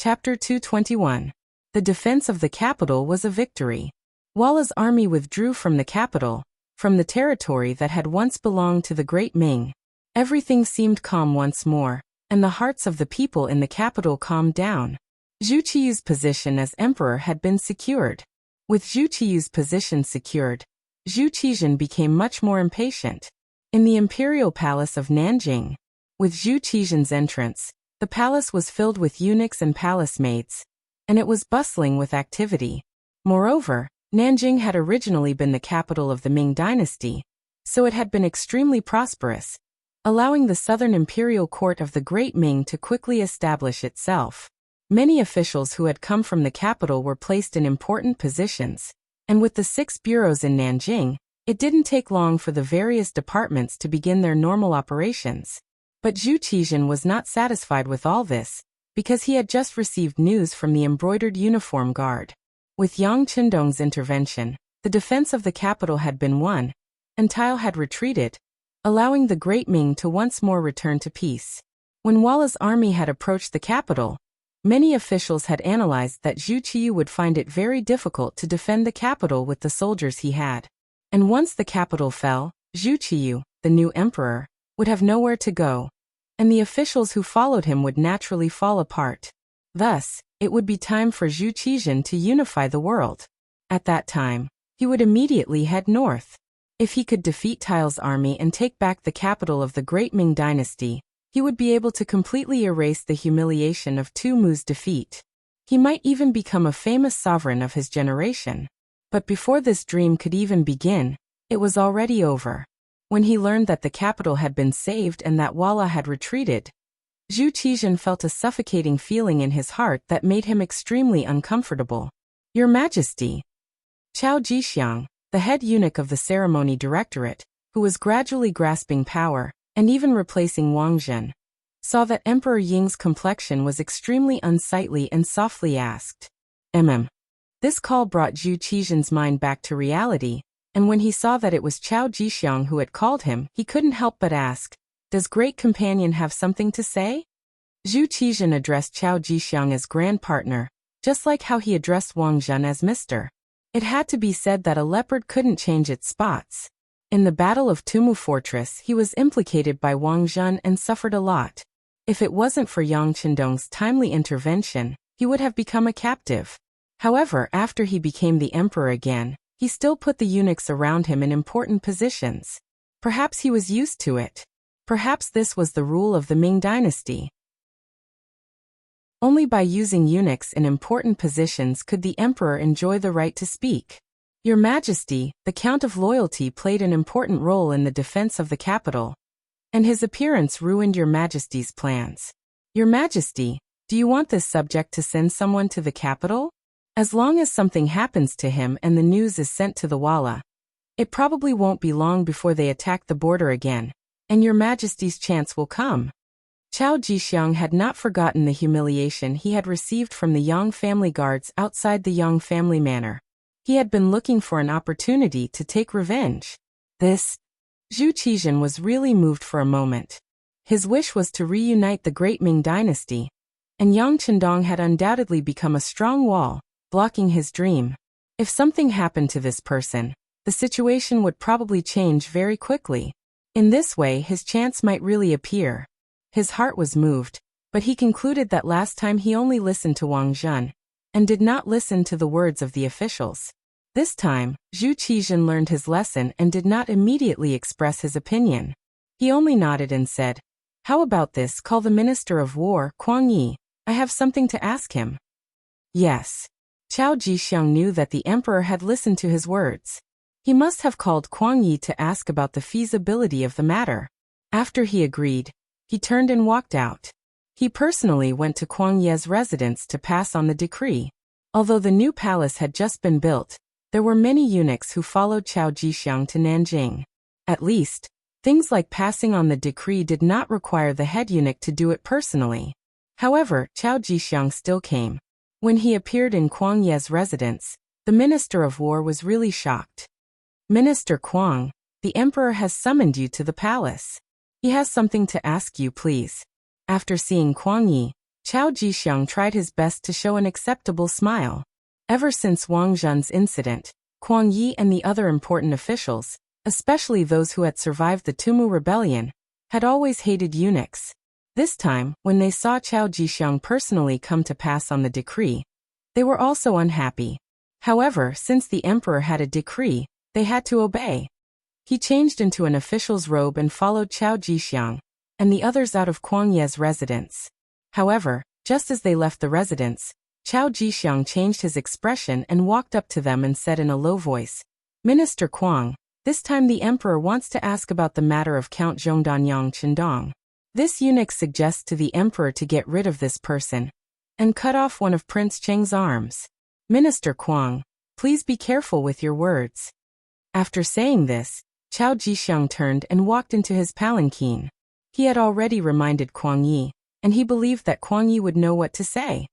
Chapter 221. The defense of the capital was a victory. Walla's army withdrew from the capital, from the territory that had once belonged to the Great Ming. Everything seemed calm once more, and the hearts of the people in the capital calmed down. Zhu Qiyu's position as emperor had been secured. With Zhu Qiyu's position secured, Zhu Qizhen became much more impatient. In the imperial palace of Nanjing, with Zhu Qizhen's entrance, the palace was filled with eunuchs and palace maids, and it was bustling with activity. Moreover, Nanjing had originally been the capital of the Ming Dynasty, so it had been extremely prosperous, allowing the southern imperial court of the Great Ming to quickly establish itself. Many officials who had come from the capital were placed in important positions, and with the 6 bureaus in Nanjing, it didn't take long for the various departments to begin their normal operations. But Zhu Qizhen was not satisfied with all this, because he had just received news from the embroidered uniform guard. With Yang Qindong's intervention, the defense of the capital had been won, and Tile had retreated, allowing the Great Ming to once more return to peace. When Walla's army had approached the capital, many officials had analyzed that Zhu Qiyu would find it very difficult to defend the capital with the soldiers he had. And once the capital fell, Zhu Qiyu, the new emperor, would have nowhere to go, and the officials who followed him would naturally fall apart. Thus, it would be time for Zhu Qizhen to unify the world. At that time, he would immediately head north. If he could defeat Tile's army and take back the capital of the Great Ming Dynasty, he would be able to completely erase the humiliation of Tu Mu's defeat. He might even become a famous sovereign of his generation. But before this dream could even begin, it was already over. When he learned that the capital had been saved and that Walla had retreated, Zhu Qizhen felt a suffocating feeling in his heart that made him extremely uncomfortable. Your Majesty. Chao Jixiang, the head eunuch of the ceremony directorate, who was gradually grasping power, and even replacing Wang Zhen, saw that Emperor Ying's complexion was extremely unsightly and softly asked, This call brought Zhu Qizhen's mind back to reality, and when he saw that it was Chao Jixiang who had called him, he couldn't help but ask, Does Great Companion have something to say? Zhu Qizhen addressed Chao Jixiang as grand partner, just like how he addressed Wang Zhen as Mr. It had to be said that a leopard couldn't change its spots. In the Battle of Tumu Fortress, he was implicated by Wang Zhen and suffered a lot. If it wasn't for Yang Qindong's timely intervention, he would have become a captive. However, after he became the emperor again, he still put the eunuchs around him in important positions. Perhaps he was used to it. Perhaps this was the rule of the Ming Dynasty. Only by using eunuchs in important positions could the emperor enjoy the right to speak. Your Majesty, the Count of Loyalty played an important role in the defense of the capital, and his appearance ruined Your Majesty's plans. Your Majesty, do you want this subject to send someone to the capital? As long as something happens to him and the news is sent to the Walla, it probably won't be long before they attack the border again, and Your Majesty's chance will come. Chao Jixiang had not forgotten the humiliation he had received from the Yang family guards outside the Yang family manor. He had been looking for an opportunity to take revenge. Zhu Qizhen was really moved for a moment. His wish was to reunite the Great Ming Dynasty, and Yang Qindong had undoubtedly become a strong wall, blocking his dream. If something happened to this person, the situation would probably change very quickly. In this way, his chance might really appear. His heart was moved, but he concluded that last time he only listened to Wang Zhen, and did not listen to the words of the officials. This time, Zhu Qizhen learned his lesson and did not immediately express his opinion. He only nodded and said, How about this? Call the Minister of War, Kuang Yi. I have something to ask him. Yes. Chao Jixiang knew that the emperor had listened to his words. He must have called Kuang Yi to ask about the feasibility of the matter. After he agreed, he turned and walked out. He personally went to Kuang Ye's residence to pass on the decree. Although the new palace had just been built, there were many eunuchs who followed Chao Jixiang to Nanjing. At least, things like passing on the decree did not require the head eunuch to do it personally. However, Chao Jixiang still came. When he appeared in Kuang Ye's residence, the Minister of War was really shocked. Minister Kuang, the emperor has summoned you to the palace. He has something to ask you, please. After seeing Kuang Yi, Chao Jixiang tried his best to show an acceptable smile. Ever since Wang Zhen's incident, Kuang Yi and the other important officials, especially those who had survived the Tumu rebellion, had always hated eunuchs. This time, when they saw Chao Jixiang personally come to pass on the decree, they were also unhappy. However, since the emperor had a decree, they had to obey. He changed into an official's robe and followed Chao Jixiang and the others out of Kuang Ye's residence. However, just as they left the residence, Chao Jixiang changed his expression and walked up to them and said in a low voice, "Minister Kuang, this time the emperor wants to ask about the matter of Count Zhongdan Yang Qindong. This eunuch suggests to the emperor to get rid of this person and cut off one of Prince Cheng's arms. Minister Kuang, please be careful with your words." After saying this, Chao Jixiang turned and walked into his palanquin. He had already reminded Kuang Yi, and he believed that Kuang Yi would know what to say.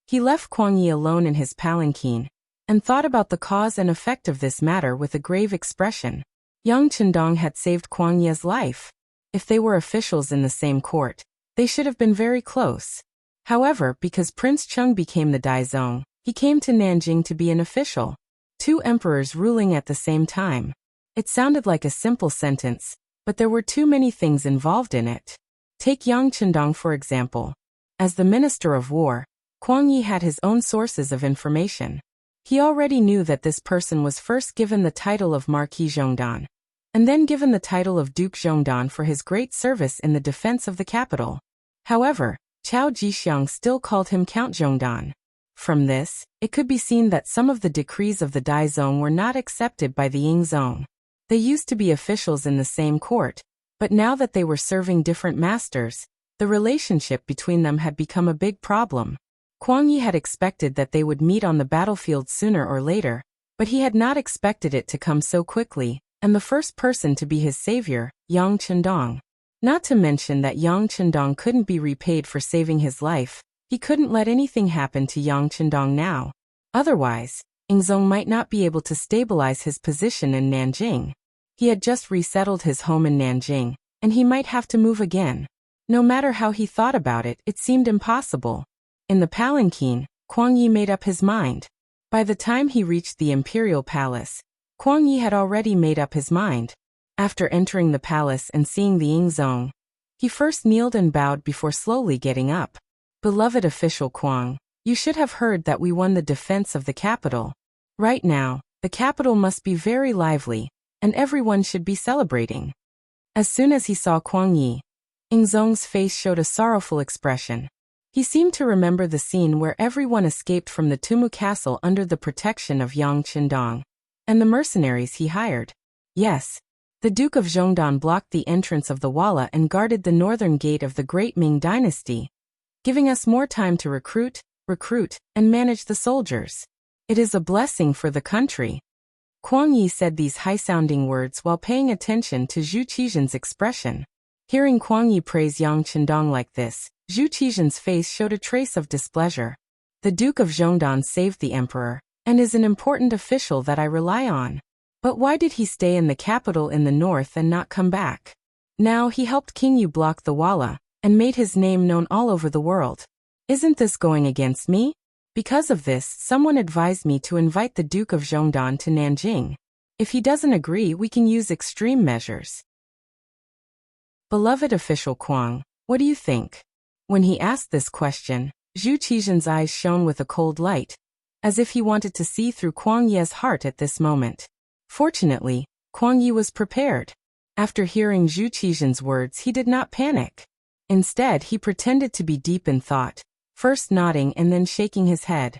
He left Kuang Yi alone in his palanquin and thought about the cause and effect of this matter with a grave expression. Yang Qindong had saved Kuang Yi's life. If they were officials in the same court, they should have been very close. However, because Prince Cheng became the Daizong, he came to Nanjing to be an official. Two emperors ruling at the same time. It sounded like a simple sentence, but there were too many things involved in it. Take Yang Qindong for example. As the Minister of War, Kuang Yi had his own sources of information. He already knew that this person was first given the title of Marquis Zhongdan, and then given the title of Duke Zhongdan for his great service in the defense of the capital. However, Chao Jixiang still called him Count Zhongdan. From this, it could be seen that some of the decrees of the Daizong were not accepted by the Yingzong. They used to be officials in the same court, but now that they were serving different masters, the relationship between them had become a big problem. Kuang Yi had expected that they would meet on the battlefield sooner or later, but he had not expected it to come so quickly, and the first person to be his savior, Yang Qindong. Not to mention that Yang Qindong couldn't be repaid for saving his life. He couldn't let anything happen to Yang Qindong now. Otherwise, Yingzong might not be able to stabilize his position in Nanjing. He had just resettled his home in Nanjing, and he might have to move again. No matter how he thought about it, it seemed impossible. In the palanquin, Kuang Yi made up his mind. By the time he reached the imperial palace, Kuang Yi had already made up his mind. After entering the palace and seeing the Yingzong, he first kneeled and bowed before slowly getting up. "Beloved official Kuang, you should have heard that we won the defense of the capital. Right now, the capital must be very lively, and everyone should be celebrating." As soon as he saw Kuang Yi, Yingzong's face showed a sorrowful expression. He seemed to remember the scene where everyone escaped from the Tumu castle under the protection of Yang Qindong and the mercenaries he hired. Yes, the Duke of Zhongdan blocked the entrance of the Walla and guarded the northern gate of the Great Ming Dynasty, giving us more time to recruit, and manage the soldiers. It is a blessing for the country. Kuang Yi said these high-sounding words while paying attention to Zhu Qizhen's expression. Hearing Kuang Yi praise Yang Qindong like this, Zhu Qizhen's face showed a trace of displeasure. The Duke of Zhongdan saved the emperor, and is an important official that I rely on. But why did he stay in the capital in the north and not come back? Now he helped King Yu block the Walla, and made his name known all over the world. Isn't this going against me? Because of this, someone advised me to invite the Duke of Zhongdan to Nanjing. If he doesn't agree, we can use extreme measures. Beloved official Kuang, what do you think? When he asked this question, Zhu Qizhen's eyes shone with a cold light, as if he wanted to see through Kuang Ye's heart at this moment. Fortunately, Kuang Yi was prepared. After hearing Zhu Qizhen's words, he did not panic. Instead, he pretended to be deep in thought, first nodding and then shaking his head.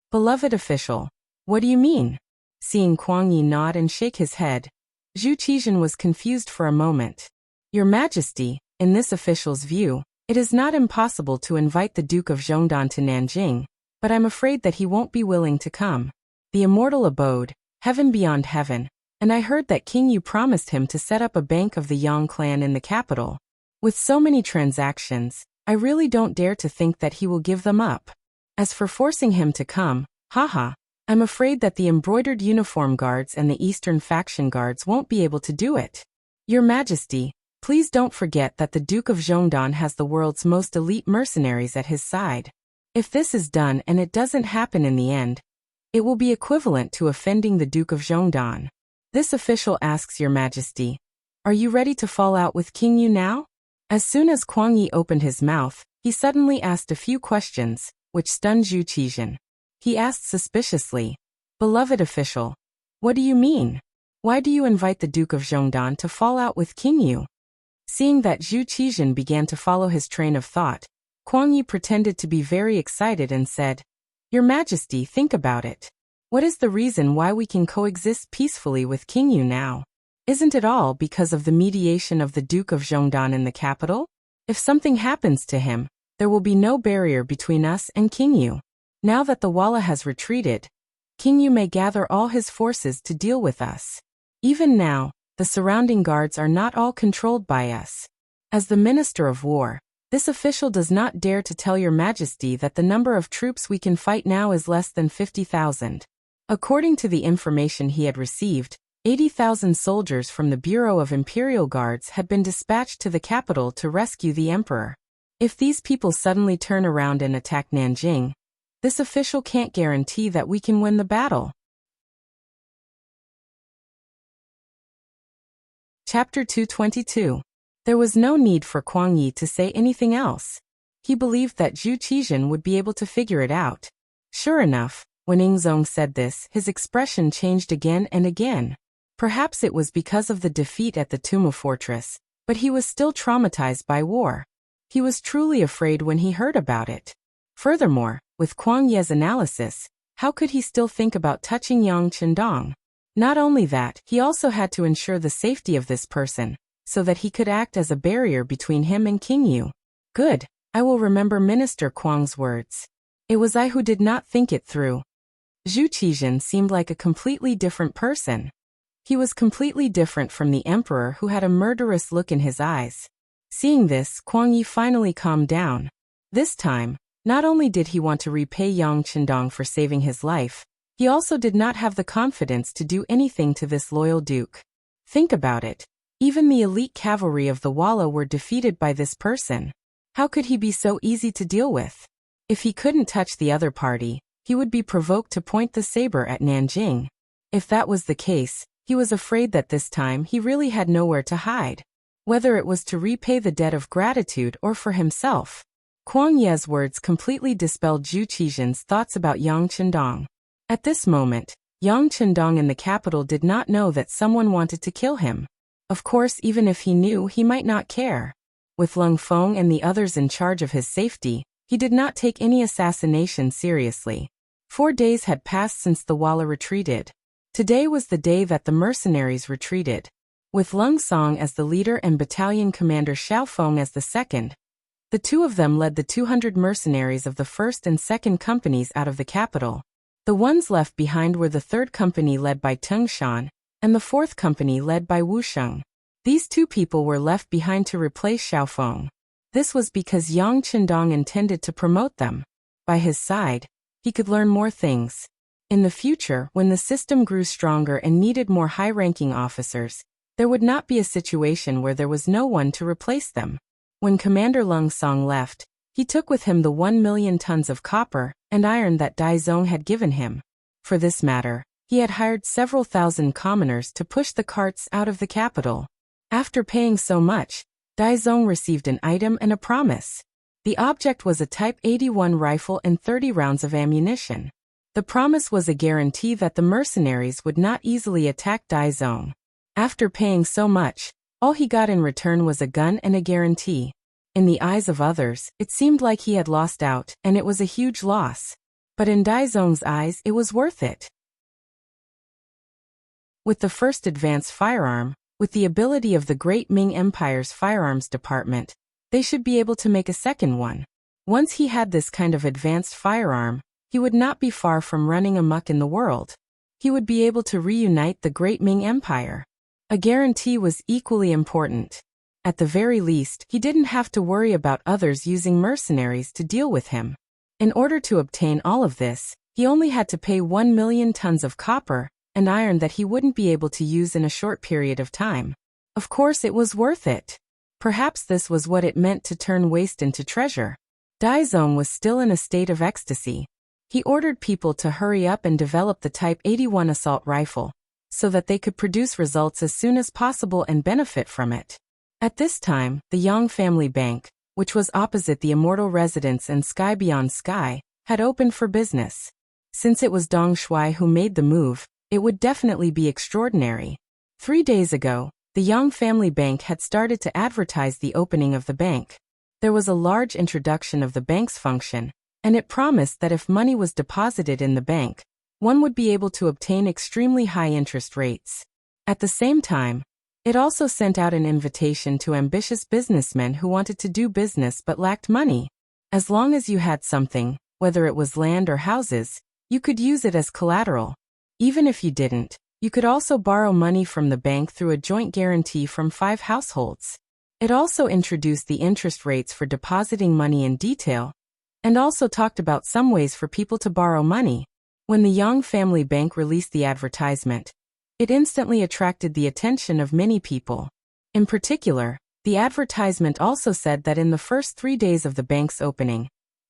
Beloved official, what do you mean? Seeing Kuang Yi nod and shake his head, Zhu Qizhen was confused for a moment. Your Majesty, in this official's view, it is not impossible to invite the Duke of Zhongdan to Nanjing, but I'm afraid that he won't be willing to come. The immortal abode, heaven beyond heaven, and I heard that King Yu promised him to set up a bank of the Yang clan in the capital. With so many transactions, I really don't dare to think that he will give them up. As for forcing him to come, I'm afraid that the embroidered uniform guards and the Eastern faction guards won't be able to do it. Your Majesty, Please don't forget that the Duke of Zhongdan has the world's most elite mercenaries at his side. If this is done and it doesn't happen in the end, it will be equivalent to offending the Duke of Zhongdan. This official asks Your Majesty, are you ready to fall out with King Yu now? As soon as Kuang Yi opened his mouth, he suddenly asked a few questions, which stunned Zhu Qizhen. He asked suspiciously, Beloved official, what do you mean? Why do you invite the Duke of Zhongdan to fall out with King Yu? Seeing that Zhu Qizhen began to follow his train of thought, Kuang Yi pretended to be very excited and said, Your Majesty, think about it. What is the reason why we can coexist peacefully with King Yu now? Isn't it all because of the mediation of the Duke of Zhongdan in the capital? If something happens to him, there will be no barrier between us and King Yu. Now that the Walla has retreated, King Yu may gather all his forces to deal with us. Even now, the surrounding guards are not all controlled by us. As the Minister of War, this official does not dare to tell Your Majesty that the number of troops we can fight now is less than 50,000. According to the information he had received, 80,000 soldiers from the Bureau of Imperial Guards had been dispatched to the capital to rescue the emperor. If these people suddenly turn around and attack Nanjing, this official can't guarantee that we can win the battle. Chapter 222. There was no need for Kuang Yi to say anything else. He believed that Zhu Qizhen would be able to figure it out. Sure enough, when Yingzong said this, his expression changed again and again. Perhaps it was because of the defeat at the Tumu fortress, but he was still traumatized by war. He was truly afraid when he heard about it. Furthermore, with Kuang Ye's analysis, how could he still think about touching Yang Chendong? Not only that, he also had to ensure the safety of this person, so that he could act as a barrier between him and King Yu. Good, I will remember Minister Kuang's words. It was I who did not think it through. Zhu Qizhen seemed like a completely different person. He was completely different from the emperor who had a murderous look in his eyes. Seeing this, Kuang Yi finally calmed down. This time, not only did he want to repay Yang Chendong for saving his life, he also did not have the confidence to do anything to this loyal duke. Think about it. Even the elite cavalry of the Walla were defeated by this person. How could he be so easy to deal with? If he couldn't touch the other party, he would be provoked to point the saber at Nanjing. If that was the case, he was afraid that this time he really had nowhere to hide. Whether it was to repay the debt of gratitude or for himself. Kuang Ye's words completely dispelled Zhu Qizhen's thoughts about Yang Chendong. At this moment, Yang Chendong in the capital did not know that someone wanted to kill him. Of course, even if he knew, he might not care. With Leng Feng and the others in charge of his safety, he did not take any assassination seriously. 4 days had passed since the Walla retreated. Today was the day that the mercenaries retreated. With Leng Song as the leader and battalion commander Xiao Feng as the second, the two of them led the 200 mercenaries of the 1st and 2nd companies out of the capital. The ones left behind were the 3rd company led by Teng Shan, and the 4th company led by Wu Sheng. These two people were left behind to replace Xiao Feng. This was because Yang Chendong intended to promote them. By his side, he could learn more things. In the future, when the system grew stronger and needed more high-ranking officers, there would not be a situation where there was no one to replace them. When Commander Leng Song left, he took with him the 1 million tons of copper and iron that Dai Zong had given him. For this matter, he had hired several thousand commoners to push the carts out of the capital. After paying so much, Dai Zong received an item and a promise. The object was a Type 81 rifle and 30 rounds of ammunition. The promise was a guarantee that the mercenaries would not easily attack Dai Zong. After paying so much, all he got in return was a gun and a guarantee. In the eyes of others, it seemed like he had lost out, and it was a huge loss. But in Dai Zong's eyes, it was worth it. With the first advanced firearm, with the ability of the Great Ming Empire's firearms department, they should be able to make a second one. Once he had this kind of advanced firearm, he would not be far from running amok in the world. He would be able to reunite the Great Ming Empire. A guarantee was equally important. At the very least, he didn't have to worry about others using mercenaries to deal with him. In order to obtain all of this, he only had to pay 1 million tons of copper and iron that he wouldn't be able to use in a short period of time. Of course, it was worth it. Perhaps this was what it meant to turn waste into treasure. Daizong was still in a state of ecstasy. He ordered people to hurry up and develop the Type 81 assault rifle, so that they could produce results as soon as possible and benefit from it. At this time, the Yang Family Bank, which was opposite the Immortal Residence and Sky Beyond Sky, had opened for business. Since it was Dong Shuai who made the move, it would definitely be extraordinary. 3 days ago, the Yang Family Bank had started to advertise the opening of the bank. There was a large introduction of the bank's function, and it promised that if money was deposited in the bank, one would be able to obtain extremely high interest rates. At the same time, it also sent out an invitation to ambitious businessmen who wanted to do business but lacked money. As long as you had something, whether it was land or houses, you could use it as collateral. Even if you didn't, you could also borrow money from the bank through a joint guarantee from 5 households. It also introduced the interest rates for depositing money in detail, and also talked about some ways for people to borrow money. When the Yang Family Bank released the advertisement, it instantly attracted the attention of many people. In particular, the advertisement also said that in the first 3 days of the bank's opening,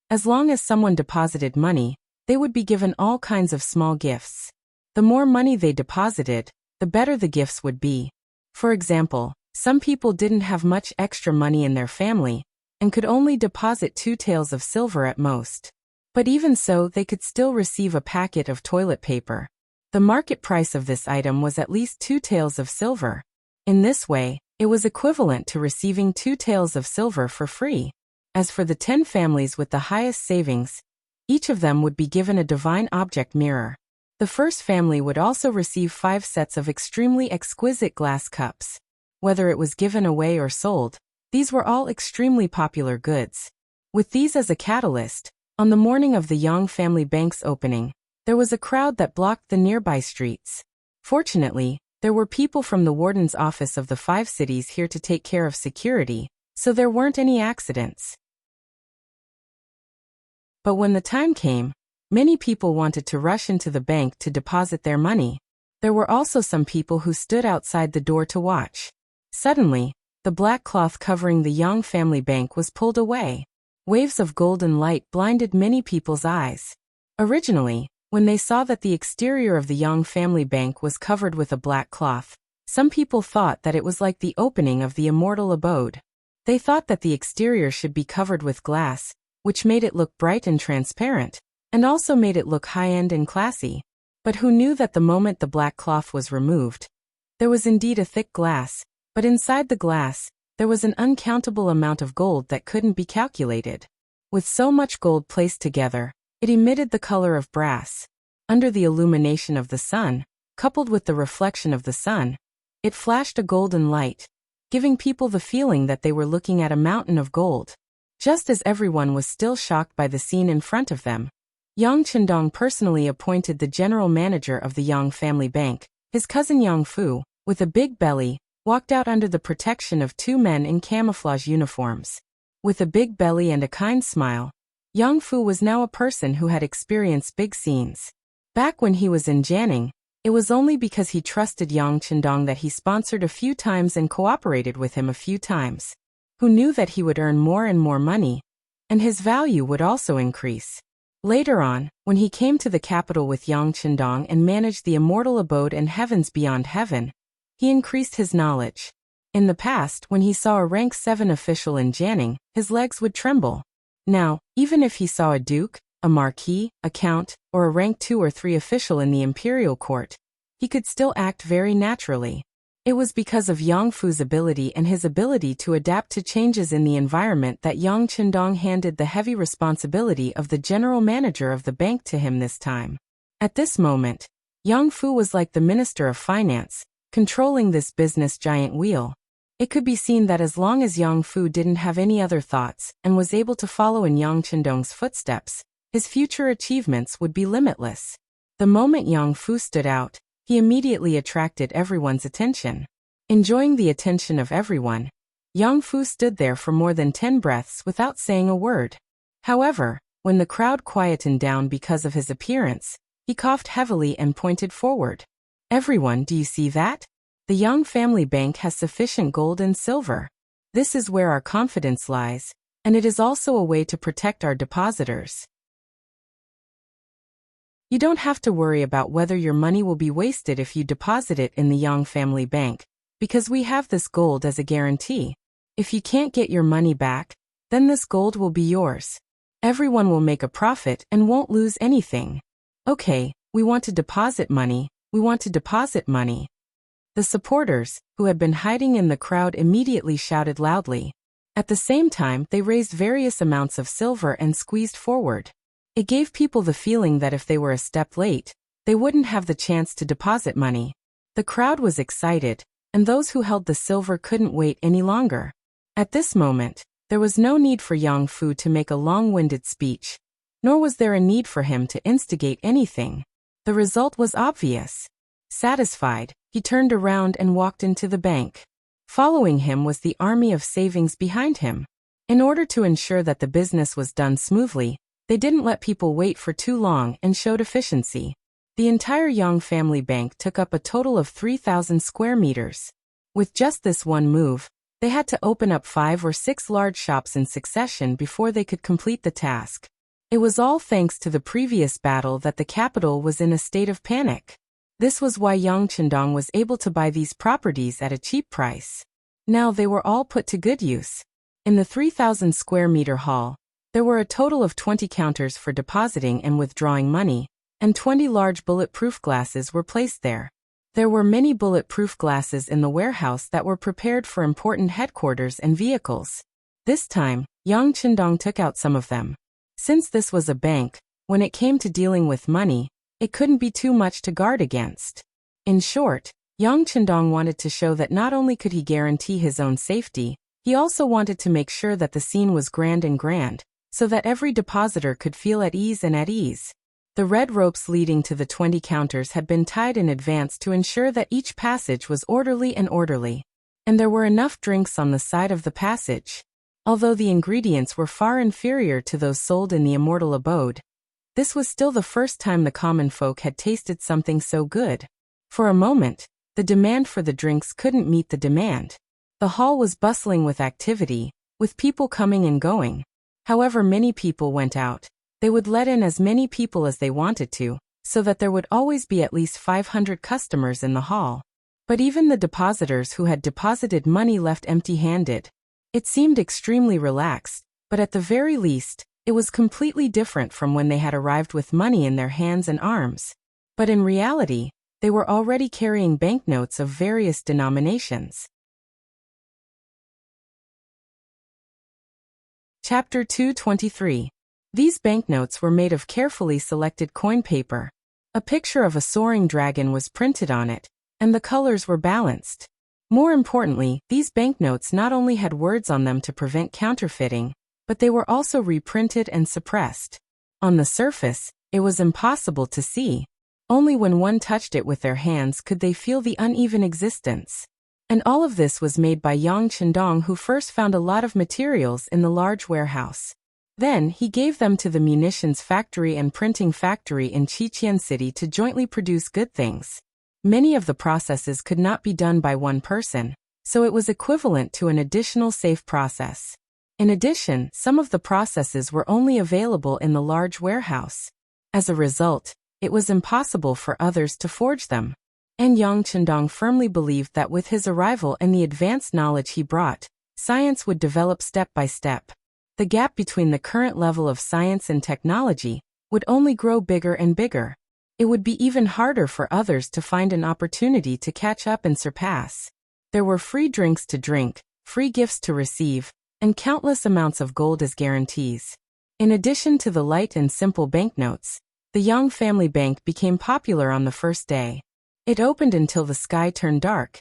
as long as someone deposited money, they would be given all kinds of small gifts. The more money they deposited, the better the gifts would be. For example, some people didn't have much extra money in their family, and could only deposit 2 taels of silver at most. But even so, they could still receive a packet of toilet paper. The market price of this item was at least 2 taels of silver. In this way, it was equivalent to receiving 2 taels of silver for free. As for the 10 families with the highest savings, each of them would be given a divine object mirror. The first family would also receive 5 sets of extremely exquisite glass cups. Whether it was given away or sold, these were all extremely popular goods. With these as a catalyst, on the morning of the Yang Family Bank's opening, there was a crowd that blocked the nearby streets. Fortunately, there were people from the warden's office of the 5 cities here to take care of security, so there weren't any accidents. But when the time came, many people wanted to rush into the bank to deposit their money. There were also some people who stood outside the door to watch. Suddenly, the black cloth covering the Yang Family Bank was pulled away. Waves of golden light blinded many people's eyes. Originally, when they saw that the exterior of the Yang Family Bank was covered with a black cloth, some people thought that it was like the opening of the immortal abode. They thought that the exterior should be covered with glass, which made it look bright and transparent, and also made it look high-end and classy. But who knew that the moment the black cloth was removed, there was indeed a thick glass, but inside the glass, there was an uncountable amount of gold that couldn't be calculated. With so much gold placed together, it emitted the color of brass. Under the illumination of the sun, coupled with the reflection of the sun, it flashed a golden light, giving people the feeling that they were looking at a mountain of gold. Just as everyone was still shocked by the scene in front of them, Yang Chendong personally appointed the general manager of the Yang Family Bank. His cousin Yang Fu, with a big belly, walked out under the protection of 2 men in camouflage uniforms. With a big belly and a kind smile, Yang Fu was now a person who had experienced big scenes. Back when he was in Jianing, it was only because he trusted Yang Chendong that he sponsored a few times and cooperated with him a few times. Who knew that he would earn more and more money, and his value would also increase. Later on, when he came to the capital with Yang Chendong and managed the immortal abode and heavens beyond heaven, he increased his knowledge. In the past, when he saw a rank 7 official in Jianing, his legs would tremble. Now, even if he saw a duke, a marquis, a count, or a rank 2 or 3 official in the imperial court, he could still act very naturally. It was because of Yang Fu's ability and his ability to adapt to changes in the environment that Yang Chendong handed the heavy responsibility of the general manager of the bank to him this time. At this moment, Yang Fu was like the Minister of Finance, controlling this business giant wheel. It could be seen that as long as Yang Fu didn't have any other thoughts and was able to follow in Yang Chendong's footsteps, his future achievements would be limitless. The moment Yang Fu stood out, he immediately attracted everyone's attention. Enjoying the attention of everyone, Yang Fu stood there for more than 10 breaths without saying a word. However, when the crowd quietened down because of his appearance, he coughed heavily and pointed forward. "Everyone, do you see that? The Yang Family Bank has sufficient gold and silver. This is where our confidence lies, and it is also a way to protect our depositors. You don't have to worry about whether your money will be wasted if you deposit it in the Yang family bank, because we have this gold as a guarantee. If you can't get your money back, then this gold will be yours. Everyone will make a profit and won't lose anything. Okay, we want to deposit money, we want to deposit money. The supporters, who had been hiding in the crowd, immediately shouted loudly. At the same time, they raised various amounts of silver and squeezed forward. It gave people the feeling that if they were a step late, they wouldn't have the chance to deposit money. The crowd was excited, and those who held the silver couldn't wait any longer. At this moment, there was no need for Yang Fu to make a long-winded speech, nor was there a need for him to instigate anything. The result was obvious. Satisfied, he turned around and walked into the bank. Following him was the army of savings behind him. In order to ensure that the business was done smoothly, they didn't let people wait for too long and showed efficiency. The entire Yang family bank took up a total of 3,000 square meters. With just this one move, they had to open up 5 or 6 large shops in succession before they could complete the task. It was all thanks to the previous battle that the capital was in a state of panic. This was why Yang Chendong was able to buy these properties at a cheap price. Now they were all put to good use. In the 3,000 square meter hall, there were a total of 20 counters for depositing and withdrawing money, and 20 large bulletproof glasses were placed there. There were many bulletproof glasses in the warehouse that were prepared for important headquarters and vehicles. This time, Yang Chendong took out some of them. Since this was a bank, when it came to dealing with money, it couldn't be too much to guard against. In short, Yang Chendong wanted to show that not only could he guarantee his own safety, he also wanted to make sure that the scene was grand, so that every depositor could feel at ease and at ease. The red ropes leading to the 20 counters had been tied in advance to ensure that each passage was orderly, and there were enough drinks on the side of the passage. Although the ingredients were far inferior to those sold in the immortal abode, this was still the first time the common folk had tasted something so good. For a moment, the demand for the drinks couldn't meet the demand. The hall was bustling with activity, with people coming and going. However many people went out, they would let in as many people as they wanted to, so that there would always be at least 500 customers in the hall. But even the depositors who had deposited money left empty-handed. It seemed extremely relaxed, but at the very least, it was completely different from when they had arrived with money in their hands and arms. But in reality, they were already carrying banknotes of various denominations. Chapter 223. These banknotes were made of carefully selected coin paper. A picture of a soaring dragon was printed on it, and the colors were balanced. More importantly, these banknotes not only had words on them to prevent counterfeiting, but they were also reprinted and suppressed. On the surface, it was impossible to see. Only when one touched it with their hands could they feel the uneven existence. And all of this was made by Yang Chendong, who first found a lot of materials in the large warehouse. Then, he gave them to the munitions factory and printing factory in Qiqian City to jointly produce good things. Many of the processes could not be done by one person, so it was equivalent to an additional safe process. In addition, some of the processes were only available in the large warehouse. As a result, it was impossible for others to forge them. And Yang Chendong firmly believed that with his arrival and the advanced knowledge he brought, science would develop step by step. The gap between the current level of science and technology would only grow bigger and bigger. It would be even harder for others to find an opportunity to catch up and surpass. There were free drinks to drink, free gifts to receive, and countless amounts of gold as guarantees. In addition to the light and simple banknotes, the Yang family bank became popular on the first day. It opened until the sky turned dark,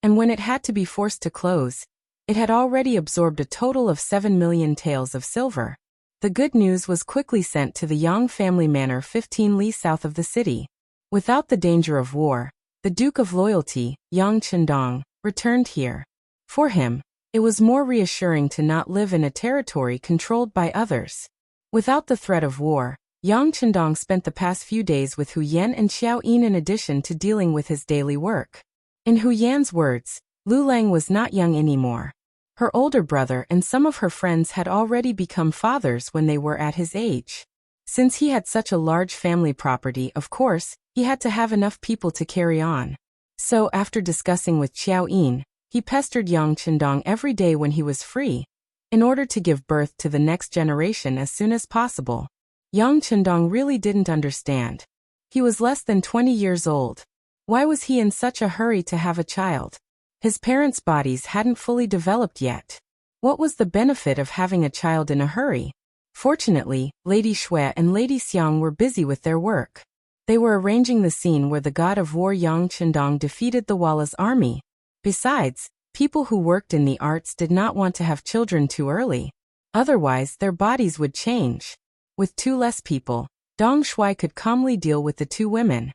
and when it had to be forced to close, it had already absorbed a total of 7 million taels of silver. The good news was quickly sent to the Yang family manor 15 li south of the city. Without the danger of war, the Duke of Loyalty, Yang Chendong, returned here. For him, it was more reassuring to not live in a territory controlled by others. Without the threat of war, Yang Chendong spent the past few days with Hu Yan and Xiao Yin in addition to dealing with his daily work. In Hu Yan's words, Lu Lang was not young anymore. Her older brother and some of her friends had already become fathers when they were at his age. Since he had such a large family property, of course, he had to have enough people to carry on. So, after discussing with Qiao Yin, he pestered Yang Chendong every day when he was free, in order to give birth to the next generation as soon as possible. Yang Chendong really didn't understand. He was less than 20 years old. Why was he in such a hurry to have a child? His parents' bodies hadn't fully developed yet. What was the benefit of having a child in a hurry? Fortunately, Lady Shui and Lady Xiang were busy with their work. They were arranging the scene where the god of war Yang Chendong defeated the Walla's army. Besides, people who worked in the arts did not want to have children too early. Otherwise, their bodies would change. With two less people, Dong Shui could calmly deal with the two women.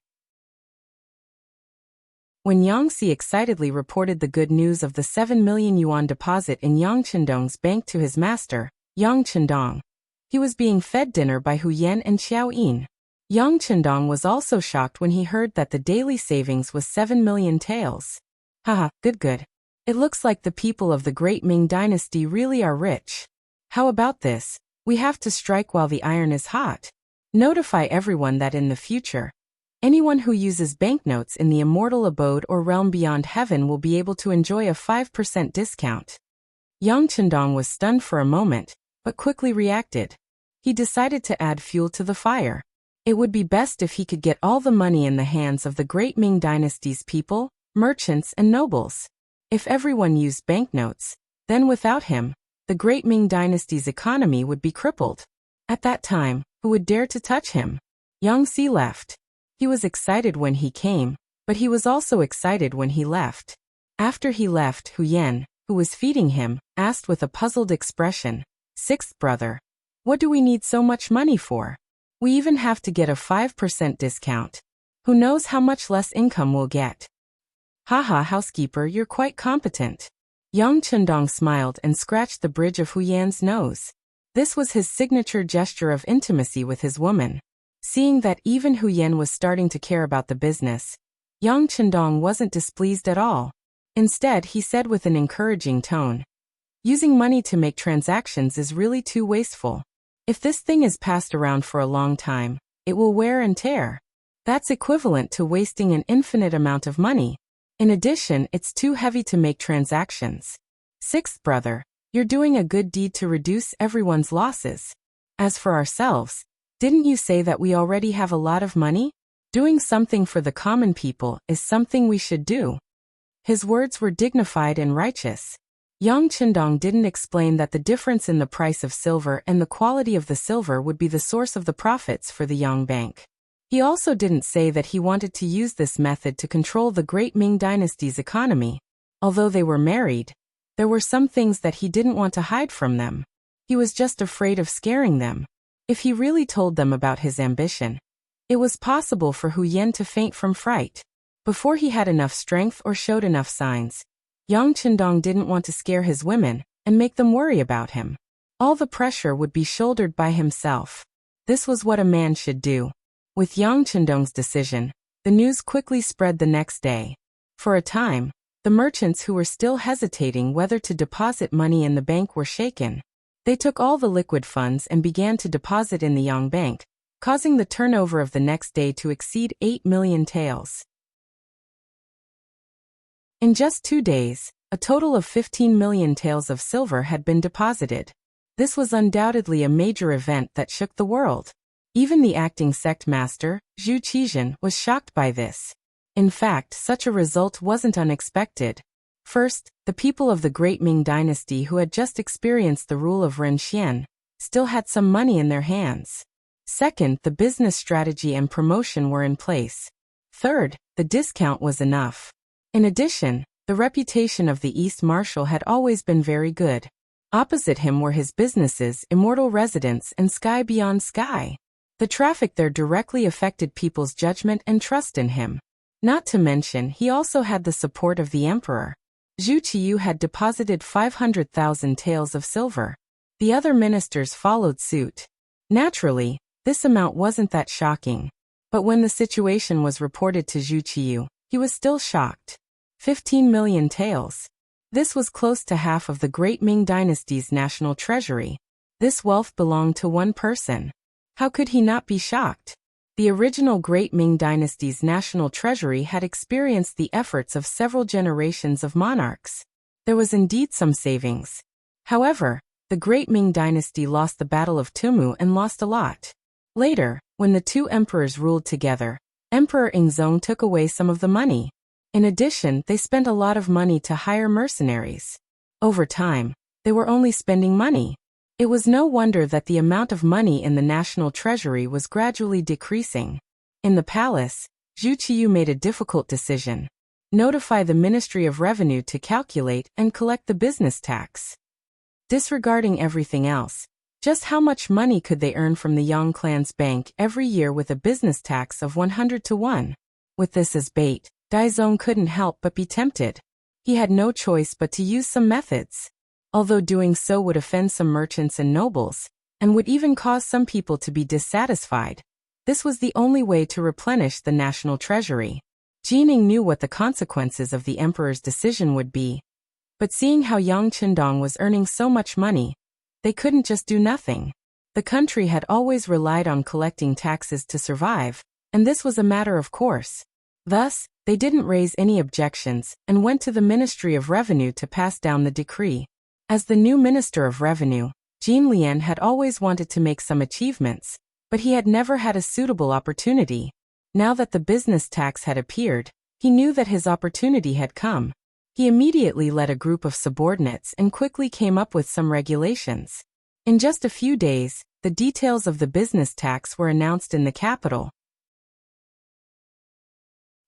When Yang Si excitedly reported the good news of the 7 million yuan deposit in Yang Chendong's bank to his master, Yang Chendong, he was being fed dinner by Hu Yan and Xiao Yin. Yang Chendong was also shocked when he heard that the daily savings was 7 million taels. Haha, good. It looks like the people of the Great Ming Dynasty really are rich. How about this? We have to strike while the iron is hot. Notify everyone that in the future, anyone who uses banknotes in the immortal abode or realm beyond heaven will be able to enjoy a 5% discount. Yang Chendong was stunned for a moment, but quickly reacted. He decided to add fuel to the fire. It would be best if he could get all the money in the hands of the Great Ming Dynasty's people, merchants and nobles. If everyone used banknotes, then without him, the Great Ming Dynasty's economy would be crippled. At that time, who would dare to touch him? Yang Si left. He was excited when he came, but he was also excited when he left. After he left, Hu Yan, who was feeding him, asked with a puzzled expression, "Sixth brother, what do we need so much money for? We even have to get a 5% discount. Who knows how much less income we'll get?" "Haha, housekeeper, you're quite competent." Yang Chendong smiled and scratched the bridge of Hu Yan's nose. This was his signature gesture of intimacy with his woman. Seeing that even Hu Yan was starting to care about the business, Yang Chendong wasn't displeased at all. Instead, he said with an encouraging tone, "Using money to make transactions is really too wasteful. If this thing is passed around for a long time, it will wear and tear. That's equivalent to wasting an infinite amount of money. In addition, it's too heavy to make transactions. Sixth brother, you're doing a good deed to reduce everyone's losses. As for ourselves, didn't you say that we already have a lot of money? Doing something for the common people is something we should do." His words were dignified and righteous. Yang Chendong didn't explain that the difference in the price of silver and the quality of the silver would be the source of the profits for the Yang Bank. He also didn't say that he wanted to use this method to control the Great Ming Dynasty's economy. Although they were married, there were some things that he didn't want to hide from them. He was just afraid of scaring them. If he really told them about his ambition, it was possible for Hu Yan to faint from fright. Before he had enough strength or showed enough signs, Yang Chendong didn't want to scare his women and make them worry about him. All the pressure would be shouldered by himself. This was what a man should do. With Yang Chendong's decision, the news quickly spread the next day. For a time, the merchants who were still hesitating whether to deposit money in the bank were shaken. They took all the liquid funds and began to deposit in the Yang Bank, causing the turnover of the next day to exceed 8 million taels. In just 2 days, a total of 15 million taels of silver had been deposited. This was undoubtedly a major event that shook the world. Even the acting sect master, Zhu Qizhen, was shocked by this. In fact, such a result wasn't unexpected. First, the people of the Great Ming Dynasty who had just experienced the rule of Ren Xian still had some money in their hands. Second, the business strategy and promotion were in place. Third, the discount was enough. In addition, the reputation of the East Marshal had always been very good. Opposite him were his businesses, Immortal Residence, and Sky Beyond Sky. The traffic there directly affected people's judgment and trust in him. Not to mention, he also had the support of the emperor. Zhu Qiyu had deposited 500,000 taels of silver. The other ministers followed suit. Naturally, this amount wasn't that shocking. But when the situation was reported to Zhu Qiyu, he was still shocked. 15 million taels. This was close to half of the Great Ming Dynasty's national treasury. This wealth belonged to one person. How could he not be shocked? The original Great Ming Dynasty's national treasury had experienced the efforts of several generations of monarchs. There was indeed some savings. However, the Great Ming Dynasty lost the Battle of Tumu and lost a lot. Later, when the two emperors ruled together, Emperor Ingzong took away some of the money. In addition, they spent a lot of money to hire mercenaries. Over time, they were only spending money. It was no wonder that the amount of money in the national treasury was gradually decreasing. In the palace, Zhu Qiyu made a difficult decision. Notify the Ministry of Revenue to calculate and collect the business tax. Disregarding everything else, just how much money could they earn from the Yang clan's bank every year with a business tax of 100 to 1? With this as bait, Daizong couldn't help but be tempted. He had no choice but to use some methods. Although doing so would offend some merchants and nobles, and would even cause some people to be dissatisfied, this was the only way to replenish the national treasury. Jining knew what the consequences of the emperor's decision would be. But seeing how Yang Qindong was earning so much money, they couldn't just do nothing. The country had always relied on collecting taxes to survive, and this was a matter of course. Thus, they didn't raise any objections and went to the Ministry of Revenue to pass down the decree. As the new Minister of Revenue, Jin Lian had always wanted to make some achievements, but he had never had a suitable opportunity. Now that the business tax had appeared, he knew that his opportunity had come. He immediately led a group of subordinates and quickly came up with some regulations. In just a few days, the details of the business tax were announced in the capital.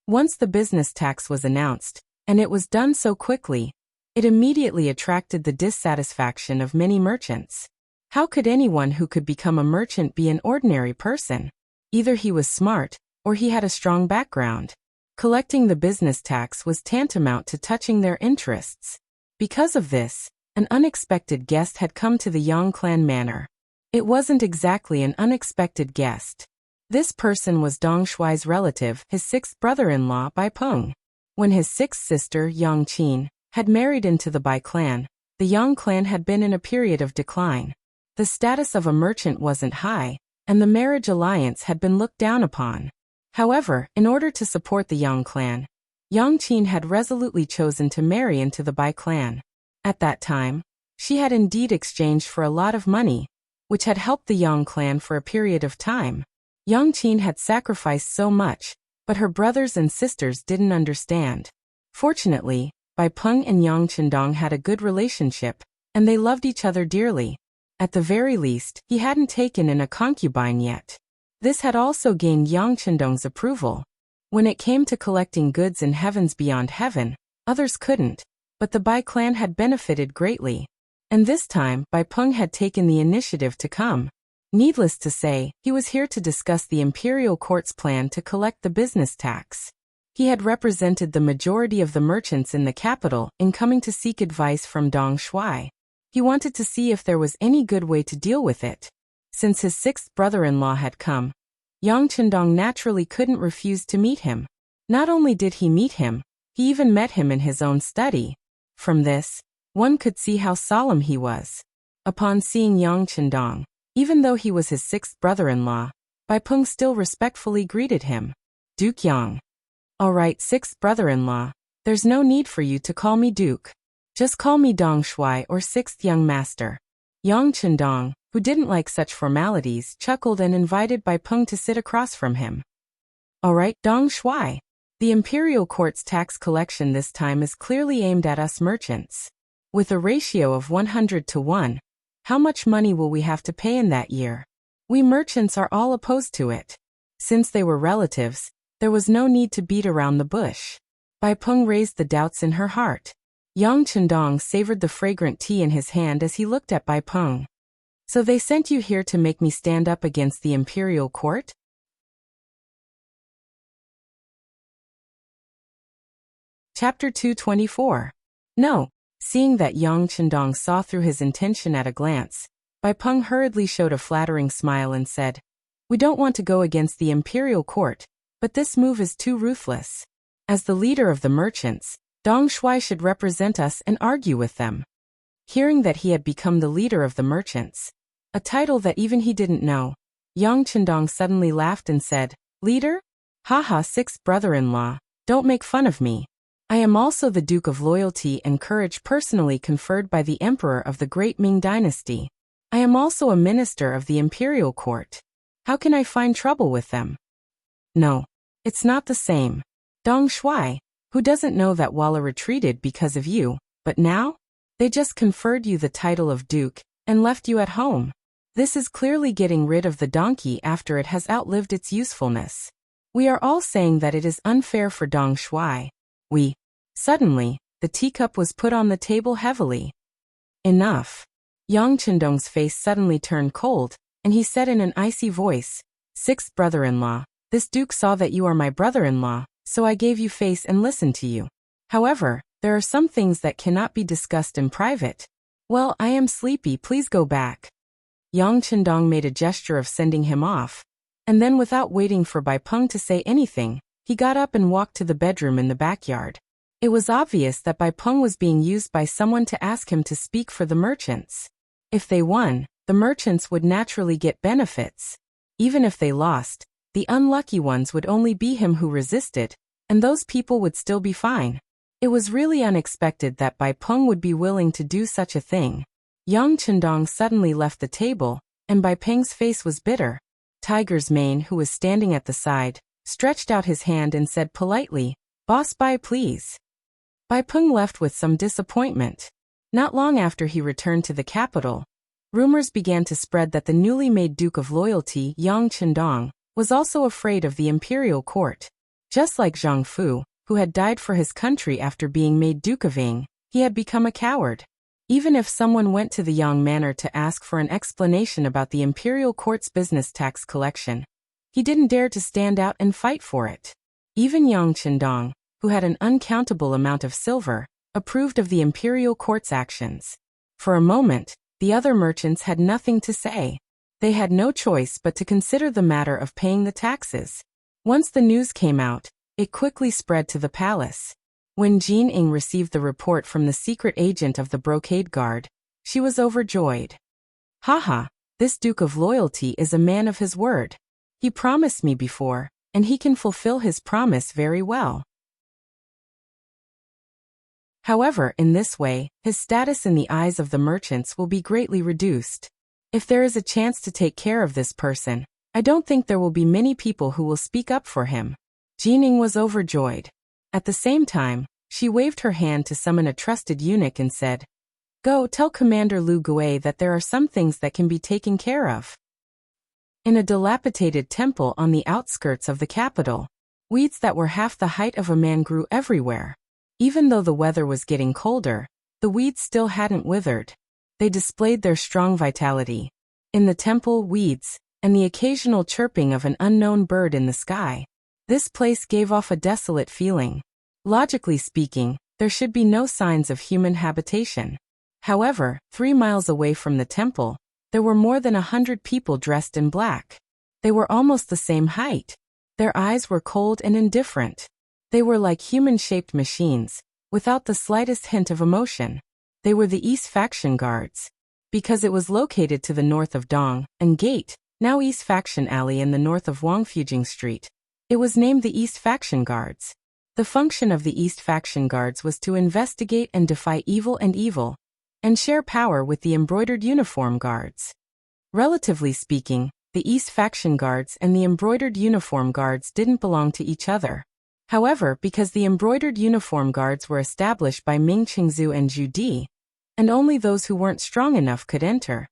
Once the business tax was announced, and it was done so quickly, it immediately attracted the dissatisfaction of many merchants. How could anyone who could become a merchant be an ordinary person? Either he was smart, or he had a strong background. Collecting the business tax was tantamount to touching their interests. Because of this, an unexpected guest had come to the Yang clan manor. It wasn't exactly an unexpected guest. This person was Dong Shuai's relative, his sixth brother-in-law Bai Peng. When his sixth sister, Yang Qin, had married into the Bai clan, the Yang clan had been in a period of decline. The status of a merchant wasn't high, and the marriage alliance had been looked down upon. However, in order to support the Yang clan, Yang Qin had resolutely chosen to marry into the Bai clan. At that time, she had indeed exchanged for a lot of money, which had helped the Yang clan for a period of time. Yang Qin had sacrificed so much, but her brothers and sisters didn't understand. Fortunately, Bai Peng and Yang Qindong had a good relationship, and they loved each other dearly. At the very least, he hadn't taken in a concubine yet. This had also gained Yang Qindong's approval. When it came to collecting goods in heavens beyond heaven, others couldn't, but the Bai clan had benefited greatly. And this time, Bai Peng had taken the initiative to come. Needless to say, he was here to discuss the imperial court's plan to collect the business tax. He had represented the majority of the merchants in the capital in coming to seek advice from Dong Shuai. He wanted to see if there was any good way to deal with it. Since his sixth brother-in-law had come, Yang Qindong naturally couldn't refuse to meet him. Not only did he meet him, he even met him in his own study. From this, one could see how solemn he was. Upon seeing Yang Qindong, even though he was his sixth brother-in-law, Bai Peng still respectfully greeted him. Duke Yang. All right, sixth brother-in-law, there's no need for you to call me Duke. Just call me Dong Shuai or sixth young master. Yang Qindong, who didn't like such formalities, chuckled and invited Bai Peng to sit across from him. All right, Dong Shuai. The imperial court's tax collection this time is clearly aimed at us merchants. With a ratio of 100 to 1, how much money will we have to pay in that year? We merchants are all opposed to it. Since they were relatives, there was no need to beat around the bush. Bai Peng raised the doubts in her heart. Yang Qindong savored the fragrant tea in his hand as he looked at Bai Peng. So they sent you here to make me stand up against the imperial court? Chapter 224. No. Seeing that Yang Qindong saw through his intention at a glance, Bai Peng hurriedly showed a flattering smile and said, We don't want to go against the imperial court, but this move is too ruthless. As the leader of the merchants, Dong Shuai should represent us and argue with them. Hearing that he had become the leader of the merchants, a title that even he didn't know, Yang Chendong suddenly laughed and said, "Leader? Haha, sixth brother-in-law, don't make fun of me. I am also the Duke of Loyalty and Courage personally conferred by the Emperor of the Great Ming Dynasty. I am also a minister of the Imperial Court. How can I find trouble with them?" No, it's not the same. Dong Shuai, who doesn't know that Walla retreated because of you, but now? They just conferred you the title of Duke and left you at home. This is clearly getting rid of the donkey after it has outlived its usefulness. We are all saying that it is unfair for Dong Shuai. Suddenly, the teacup was put on the table heavily. Enough. Yang Chendong's face suddenly turned cold, and he said in an icy voice, "Sixth brother-in-law, this duke saw that you are my brother-in-law, so I gave you face and listened to you. However, there are some things that cannot be discussed in private. Well, I am sleepy, please go back." Yang Chendong made a gesture of sending him off, and then without waiting for Bai Peng to say anything, he got up and walked to the bedroom in the backyard. It was obvious that Bai Peng was being used by someone to ask him to speak for the merchants. If they won, the merchants would naturally get benefits. Even if they lost, the unlucky ones would only be him who resisted, and those people would still be fine. It was really unexpected that Bai Peng would be willing to do such a thing. Yang Chendong suddenly left the table, and Bai Peng's face was bitter. Tiger's Mane, who was standing at the side, stretched out his hand and said politely, "Boss Bai, please." Bai Peng left with some disappointment. Not long after he returned to the capital, rumors began to spread that the newly made Duke of Loyalty, Yang Chendong, was also afraid of the imperial court. Just like Zhang Fu, who had died for his country after being made Duke of Ying, he had become a coward. Even if someone went to the Yang Manor to ask for an explanation about the imperial court's business tax collection, he didn't dare to stand out and fight for it. Even Yang Chendong, who had an uncountable amount of silver, approved of the imperial court's actions. For a moment, the other merchants had nothing to say. They had no choice but to consider the matter of paying the taxes. Once the news came out, it quickly spread to the palace. When Jin Ying received the report from the secret agent of the Brocade Guard, she was overjoyed. "Haha, this Duke of Loyalty is a man of his word. He promised me before, and he can fulfill his promise very well." However, in this way, his status in the eyes of the merchants will be greatly reduced. If there is a chance to take care of this person, I don't think there will be many people who will speak up for him. Jin Ying was overjoyed. At the same time, she waved her hand to summon a trusted eunuch and said, "Go tell Commander Lu Gui that there are some things that can be taken care of." In a dilapidated temple on the outskirts of the capital, weeds that were half the height of a man grew everywhere. Even though the weather was getting colder, the weeds still hadn't withered. They displayed their strong vitality. In the temple, weeds, and the occasional chirping of an unknown bird in the sky. This place gave off a desolate feeling. Logically speaking, there should be no signs of human habitation. However, 3 miles away from the temple, there were more than 100 people dressed in black. They were almost the same height. Their eyes were cold and indifferent. They were like human-shaped machines, without the slightest hint of emotion. They were the East Faction Guards. Because it was located to the north of Dong and Gate, now East Faction Alley in the north of Wangfujing Street, it was named the East Faction Guards. The function of the East Faction Guards was to investigate and defy evil, and share power with the Embroidered Uniform Guards. Relatively speaking, the East Faction Guards and the Embroidered Uniform Guards didn't belong to each other. However, because the Embroidered Uniform Guards were established by Ming Qingzu and Zhu Di, and only those who weren't strong enough could enter,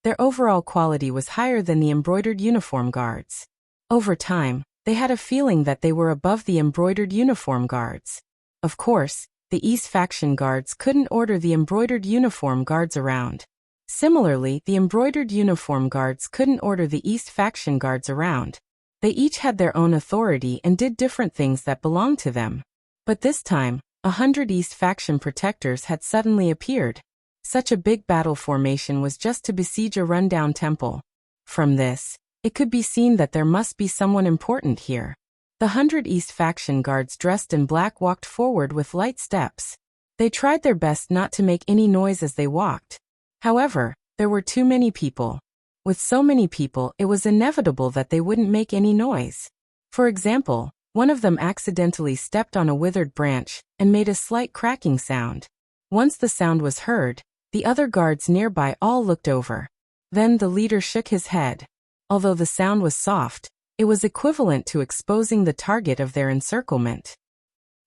their overall quality was higher than the Embroidered Uniform Guards. Over time, they had a feeling that they were above the Embroidered Uniform Guards. Of course, the East Faction Guards couldn't order the Embroidered Uniform Guards around. Similarly, the Embroidered Uniform Guards couldn't order the East Faction Guards around. They each had their own authority and did different things that belonged to them. But this time, 100 East Faction protectors had suddenly appeared. Such a big battle formation was just to besiege a rundown temple. From this, it could be seen that there must be someone important here. The 100 East faction guards dressed in black walked forward with light steps. They tried their best not to make any noise as they walked. However, there were too many people. With so many people, it was inevitable that they wouldn't make any noise. For example, one of them accidentally stepped on a withered branch and made a slight cracking sound. Once the sound was heard, the other guards nearby all looked over. Then the leader shook his head. Although the sound was soft, it was equivalent to exposing the target of their encirclement.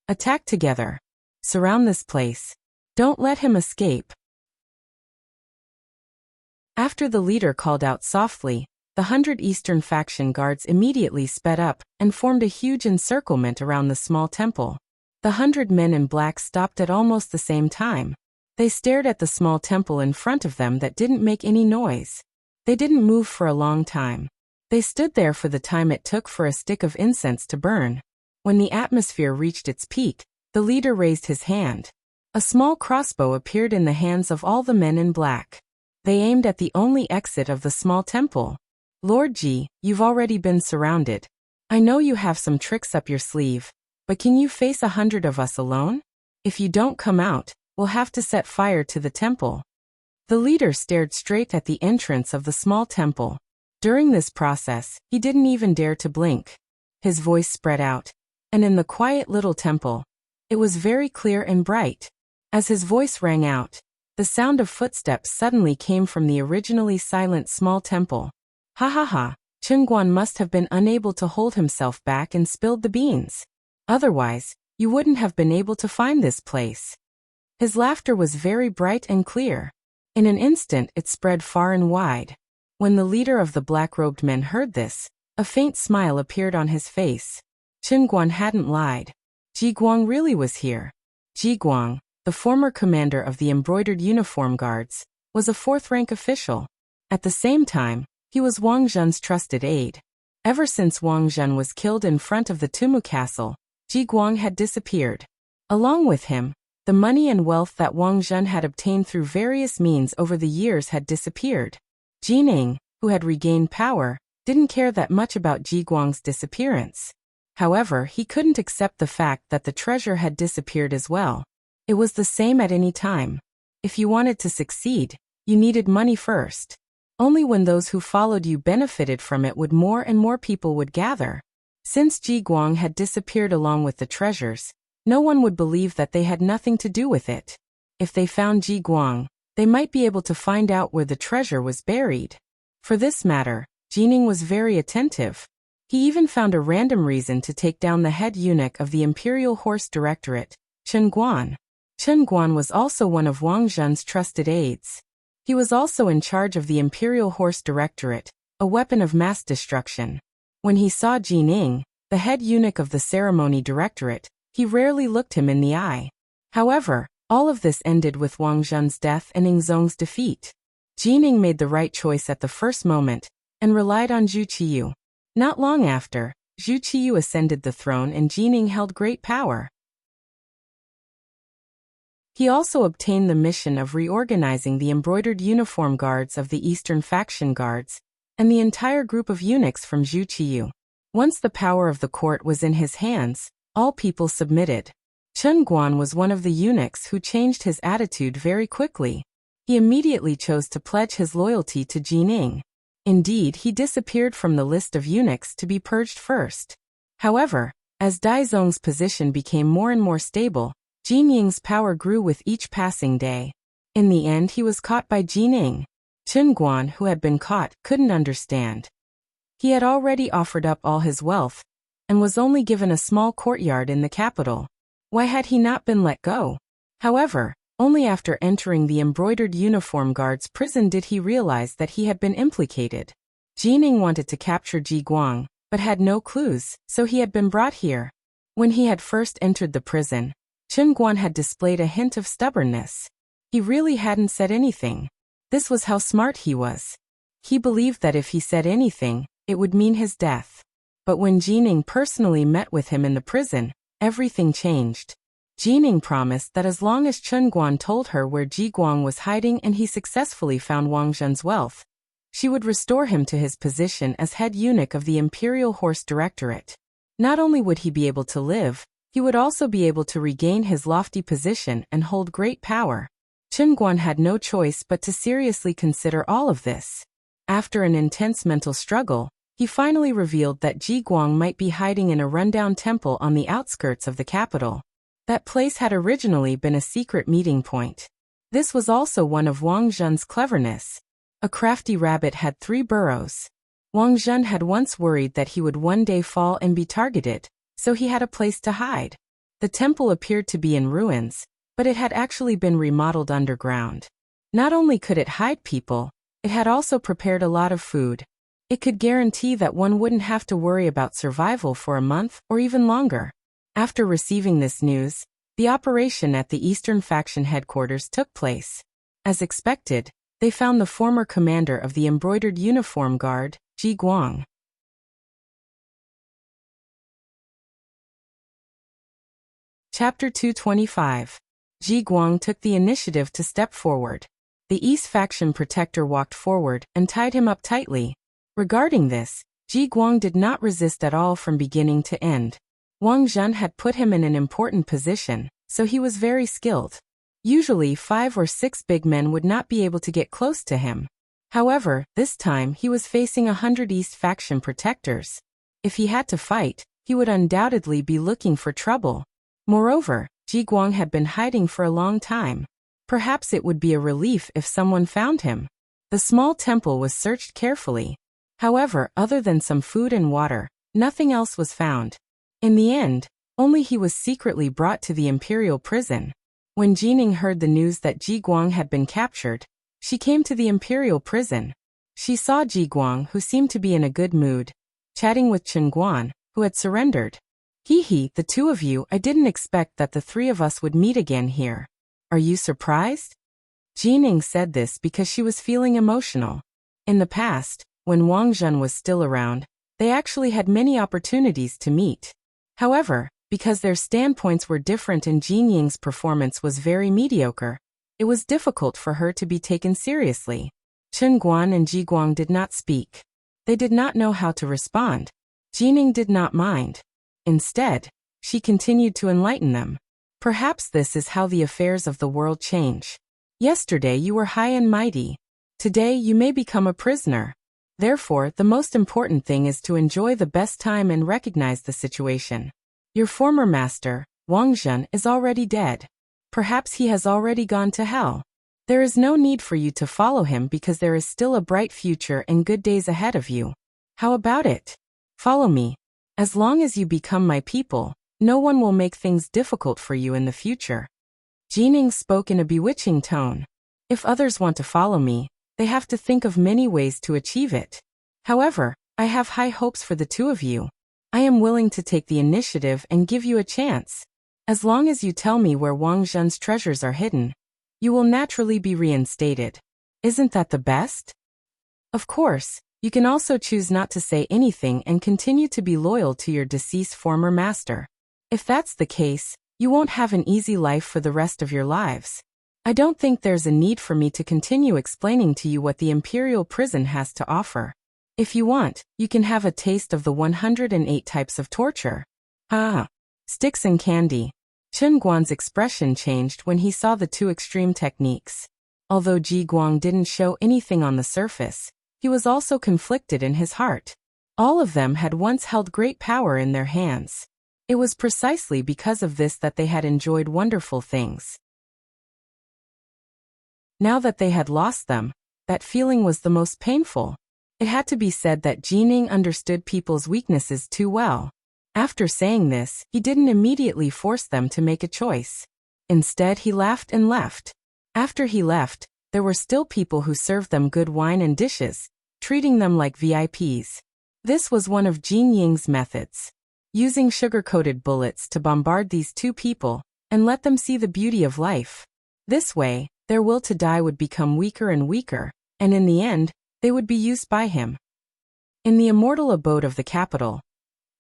Attack together. Surround this place. Don't let him escape. After the leader called out softly, the 100 Eastern faction guards immediately sped up and formed a huge encirclement around the small temple. The 100 men in black stopped at almost the same time. They stared at the small temple in front of them that didn't make any noise. They didn't move for a long time. They stood there for the time it took for a stick of incense to burn. When the atmosphere reached its peak, the leader raised his hand. A small crossbow appeared in the hands of all the men in black. They aimed at the only exit of the small temple. Lord Ji, you've already been surrounded. I know you have some tricks up your sleeve, but can you face 100 of us alone? If you don't come out, we'll have to set fire to the temple. The leader stared straight at the entrance of the small temple. During this process, he didn't even dare to blink. His voice spread out, and in the quiet little temple, it was very clear and bright. As his voice rang out, the sound of footsteps suddenly came from the originally silent small temple. Ha ha ha, Chunguan must have been unable to hold himself back and spilled the beans. Otherwise, you wouldn't have been able to find this place. His laughter was very bright and clear. In an instant it spread far and wide. When the leader of the black-robed men heard this, a faint smile appeared on his face. Chunguan hadn't lied. Ji Guang really was here. Ji Guang, the former commander of the embroidered uniform guards, was a fourth-rank official. At the same time, he was Wang Zhen's trusted aide. Ever since Wang Zhen was killed in front of the Tumu castle, Ji Guang had disappeared. Along with him, the money and wealth that Wang Zhen had obtained through various means over the years had disappeared. Jining, who had regained power, didn't care that much about Ji Guang's disappearance. However, he couldn't accept the fact that the treasure had disappeared as well. It was the same at any time. If you wanted to succeed, you needed money first. Only when those who followed you benefited from it would more and more people would gather. Since Ji Guang had disappeared along with the treasures, no one would believe that they had nothing to do with it. If they found Ji Guang, they might be able to find out where the treasure was buried. For this matter, Jining was very attentive. He even found a random reason to take down the head eunuch of the Imperial Horse Directorate, Chen Guan. Chen Guan was also one of Wang Zhen's trusted aides. He was also in charge of the Imperial Horse Directorate, a weapon of mass destruction. When he saw Jining, the head eunuch of the Ceremony Directorate, he rarely looked him in the eye. However, all of this ended with Wang Zhen's death and Yingzong's defeat. Jining made the right choice at the first moment, and relied on Zhu Qiyu. Not long after, Zhu Qiyu ascended the throne and Jining held great power. He also obtained the mission of reorganizing the embroidered uniform guards of the Eastern faction guards, and the entire group of eunuchs from Zhu Qiyu. Once the power of the court was in his hands, all people submitted. Chen Guan was one of the eunuchs who changed his attitude very quickly. He immediately chose to pledge his loyalty to Jining. Indeed, he disappeared from the list of eunuchs to be purged first. However, as Daizong's position became more and more stable, Jinin's power grew with each passing day. In the end, he was caught by Jining. Chen Guan, who had been caught, couldn't understand. He had already offered up all his wealth, and was only given a small courtyard in the capital. Why had he not been let go? However, only after entering the embroidered uniform guard's prison did he realize that he had been implicated. Jining wanted to capture Ji Guang, but had no clues, so he had been brought here. When he had first entered the prison, Chen Guan had displayed a hint of stubbornness. He really hadn't said anything. This was how smart he was. He believed that if he said anything, it would mean his death. But when Jining personally met with him in the prison, everything changed. Jining promised that as long as Chen Guan told her where Ji Guang was hiding and he successfully found Wang Zhen's wealth, she would restore him to his position as head eunuch of the Imperial Horse Directorate. Not only would he be able to live, he would also be able to regain his lofty position and hold great power. Chen Guan had no choice but to seriously consider all of this. After an intense mental struggle, he finally revealed that Ji Guang might be hiding in a rundown temple on the outskirts of the capital. That place had originally been a secret meeting point. This was also one of Wang Zhen's cleverness. A crafty rabbit had 3 burrows. Wang Zhen had once worried that he would one day fall and be targeted, so he had a place to hide. The temple appeared to be in ruins, but it had actually been remodeled underground. Not only could it hide people, it had also prepared a lot of food. It could guarantee that one wouldn't have to worry about survival for a month or even longer. After receiving this news, the operation at the Eastern Faction headquarters took place. As expected, they found the former commander of the embroidered uniform guard, Ji Guang. Chapter 225. Ji Guang took the initiative to step forward. The East Faction protector walked forward and tied him up tightly. Regarding this, Ji Guang did not resist at all from beginning to end. Wang Zhen had put him in an important position, so he was very skilled. Usually 5 or 6 big men would not be able to get close to him. However, this time he was facing 100 East Faction protectors. If he had to fight, he would undoubtedly be looking for trouble. Moreover, Ji Guang had been hiding for a long time. Perhaps it would be a relief if someone found him. The small temple was searched carefully. However, other than some food and water, nothing else was found. In the end, only he was secretly brought to the imperial prison. When Jining heard the news that Ji Guang had been captured, she came to the imperial prison. She saw Ji Guang, who seemed to be in a good mood, chatting with Chen Guan, who had surrendered. "Hee, the 2 of you, I didn't expect that the 3 of us would meet again here. Are you surprised?" Jining said this because she was feeling emotional. In the past, when Wang Zhen was still around, they actually had many opportunities to meet. However, because their standpoints were different and Jinying's performance was very mediocre, it was difficult for her to be taken seriously. Chen Guan and Ji Guang did not speak. They did not know how to respond. Jining did not mind. Instead, she continued to enlighten them. Perhaps this is how the affairs of the world change. Yesterday you were high and mighty. Today you may become a prisoner. Therefore, the most important thing is to enjoy the best time and recognize the situation. Your former master, Wang Zhen, is already dead. Perhaps he has already gone to hell. There is no need for you to follow him because there is still a bright future and good days ahead of you. How about it? Follow me. As long as you become my people, no one will make things difficult for you in the future. Jining spoke in a bewitching tone. If others want to follow me, they have to think of many ways to achieve it. However, I have high hopes for the 2 of you. I am willing to take the initiative and give you a chance. As long as you tell me where Wang Zhen's treasures are hidden, you will naturally be reinstated. Isn't that the best? Of course, you can also choose not to say anything and continue to be loyal to your deceased former master. If that's the case, you won't have an easy life for the rest of your lives. I don't think there's a need for me to continue explaining to you what the imperial prison has to offer. If you want, you can have a taste of the 108 types of torture. Sticks and candy. Chen Guan's expression changed when he saw the 2 extreme techniques. Although Ji Guang didn't show anything on the surface, he was also conflicted in his heart. All of them had once held great power in their hands. It was precisely because of this that they had enjoyed wonderful things. Now that they had lost them, that feeling was the most painful. It had to be said that Jining understood people's weaknesses too well. After saying this, he didn't immediately force them to make a choice. Instead, he laughed and left. After he left, there were still people who served them good wine and dishes, treating them like VIPs. This was one of Jinying's methods. Using sugar-coated bullets to bombard these 2 people and let them see the beauty of life. This way, their will to die would become weaker and weaker, and in the end, they would be used by him. In the immortal abode of the capital,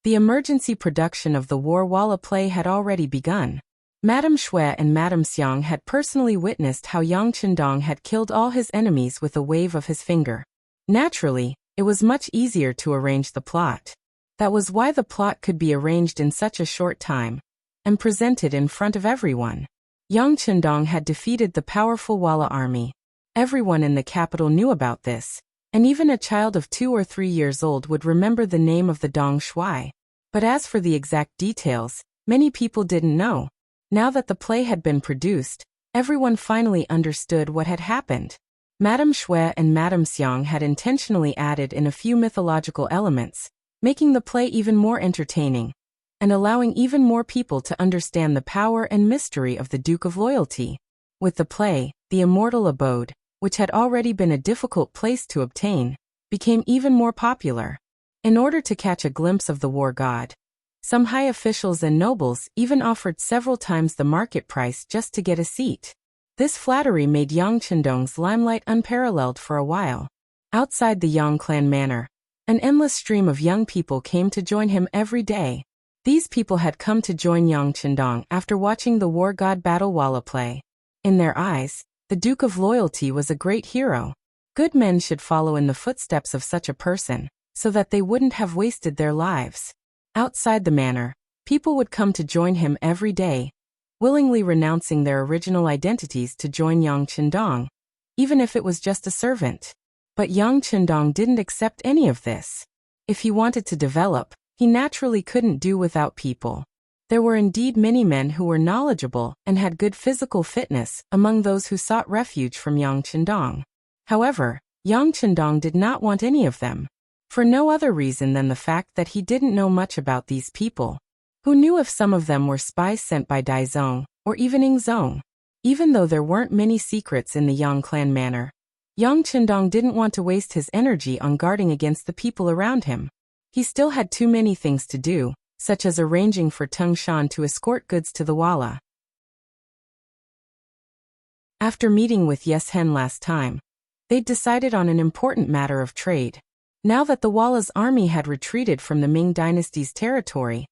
the emergency production of the War Walla play had already begun. Madame Shui and Madame Xiang had personally witnessed how Yang Qindong had killed all his enemies with a wave of his finger. Naturally, it was much easier to arrange the plot. That was why the plot could be arranged in such a short time and presented in front of everyone. Yang Chendong had defeated the powerful Walla army. Everyone in the capital knew about this, and even a child of 2 or 3 years old would remember the name of the Dong Shuai. But as for the exact details, many people didn't know. Now that the play had been produced, everyone finally understood what had happened. Madame Shui and Madame Xiang had intentionally added in a few mythological elements, making the play even more entertaining, and allowing even more people to understand the power and mystery of the Duke of Loyalty. With the play, the immortal abode, which had already been a difficult place to obtain, became even more popular. In order to catch a glimpse of the war god, some high officials and nobles even offered several times the market price just to get a seat. This flattery made Yang Chendong's limelight unparalleled for a while. Outside the Yang clan manor, an endless stream of young people came to join him every day. These people had come to join Yang Chendong after watching the war god battle Walla play. In their eyes, the Duke of Loyalty was a great hero. Good men should follow in the footsteps of such a person, so that they wouldn't have wasted their lives. Outside the manor, people would come to join him every day, willingly renouncing their original identities to join Yang Chendong, even if it was just a servant. But Yang Chendong didn't accept any of this. If he wanted to develop, he naturally couldn't do without people. There were indeed many men who were knowledgeable and had good physical fitness among those who sought refuge from Yang Chendong. However, Yang Chendong did not want any of them, for no other reason than the fact that he didn't know much about these people. Who knew if some of them were spies sent by Daizong, or even Yingzong? Even though there weren't many secrets in the Yang clan manor, Yang Chendong didn't want to waste his energy on guarding against the people around him. He still had too many things to do, such as arranging for Tung Shan to escort goods to the Walla. After meeting with Yes Hen last time, they'd decided on an important matter of trade. Now that the Walla's army had retreated from the Ming Dynasty's territory,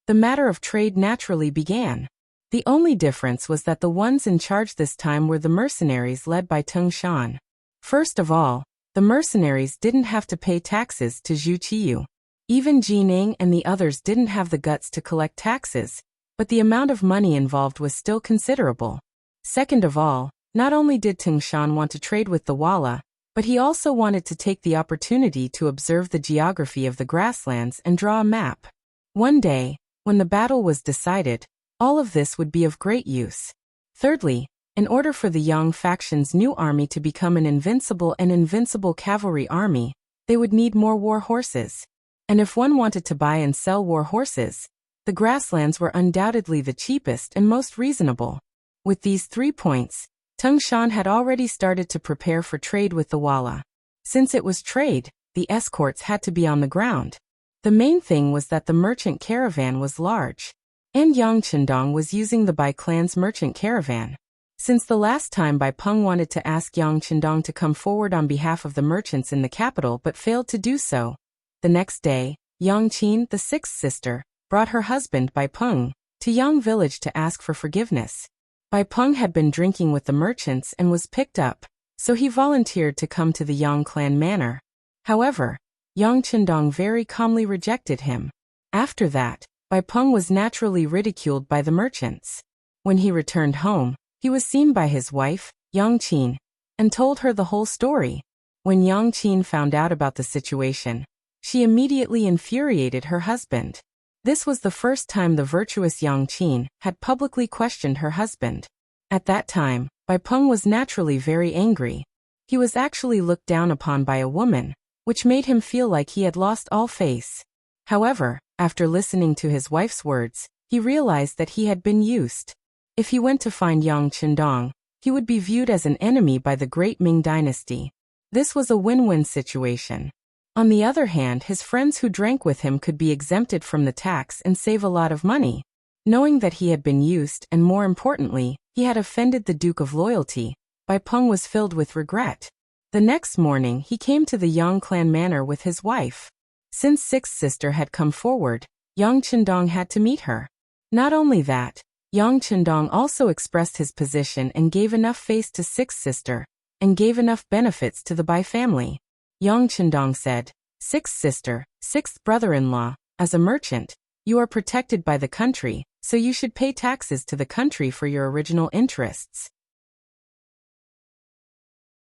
the matter of trade naturally began. The only difference was that the ones in charge this time were the mercenaries led by Tung Shan. First of all, the mercenaries didn't have to pay taxes to Zhu Qiyu. Even Jining and the others didn't have the guts to collect taxes, but the amount of money involved was still considerable. Second of all, not only did Tung Shan want to trade with the Walla, but he also wanted to take the opportunity to observe the geography of the grasslands and draw a map. One day, when the battle was decided, all of this would be of great use. Thirdly, in order for the Yang faction's new army to become an invincible cavalry army, they would need more war horses. And if one wanted to buy and sell war horses, the grasslands were undoubtedly the cheapest and most reasonable. With these 3 points, Tung Shan had already started to prepare for trade with the Walla. Since it was trade, the escorts had to be on the ground. The main thing was that the merchant caravan was large, and Yang Chendong was using the Bai clan's merchant caravan. Since the last time Bai Peng wanted to ask Yang Chendong to come forward on behalf of the merchants in the capital but failed to do so, the next day, Yang Qin, the sixth sister, brought her husband Bai Peng to Yang village to ask for forgiveness. Bai Peng had been drinking with the merchants and was picked up, so he volunteered to come to the Yang clan manor. However, Yang Chendong very calmly rejected him. After that, Bai Peng was naturally ridiculed by the merchants. When he returned home, he was seen by his wife, Yang Qin, and told her the whole story. When Yang Qin found out about the situation, she immediately infuriated her husband. This was the first time the virtuous Yang Qin had publicly questioned her husband. At that time, Bai Peng was naturally very angry. He was actually looked down upon by a woman, which made him feel like he had lost all face. However, after listening to his wife's words, he realized that he had been used. If he went to find Yang Chendong, he would be viewed as an enemy by the great Ming Dynasty. This was a win-win situation. On the other hand, his friends who drank with him could be exempted from the tax and save a lot of money. Knowing that he had been used and, more importantly, he had offended the Duke of Loyalty, Bai Peng was filled with regret. The next morning he came to the Yang clan manor with his wife. Since sixth sister had come forward, Yang Chendong had to meet her. Not only that, Yang Chendong also expressed his position and gave enough face to sixth sister, and gave enough benefits to the Bai family. Yang Chendong said, "Sixth sister, sixth brother-in-law, As a merchant, you are protected by the country, so you should pay taxes to the country for your original interests.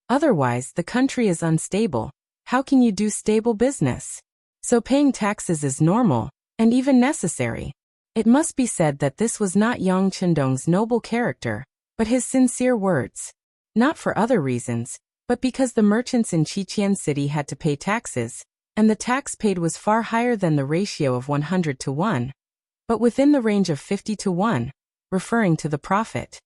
Otherwise, the country is unstable. How can you do stable business? So paying taxes is normal, and even necessary. It must be said that this was not Yang Chendong's noble character, but his sincere words. Not for other reasons, but because the merchants in Qiqian City had to pay taxes, and the tax paid was far higher than the ratio of 100 to 1, but within the range of 50 to 1, referring to the profit.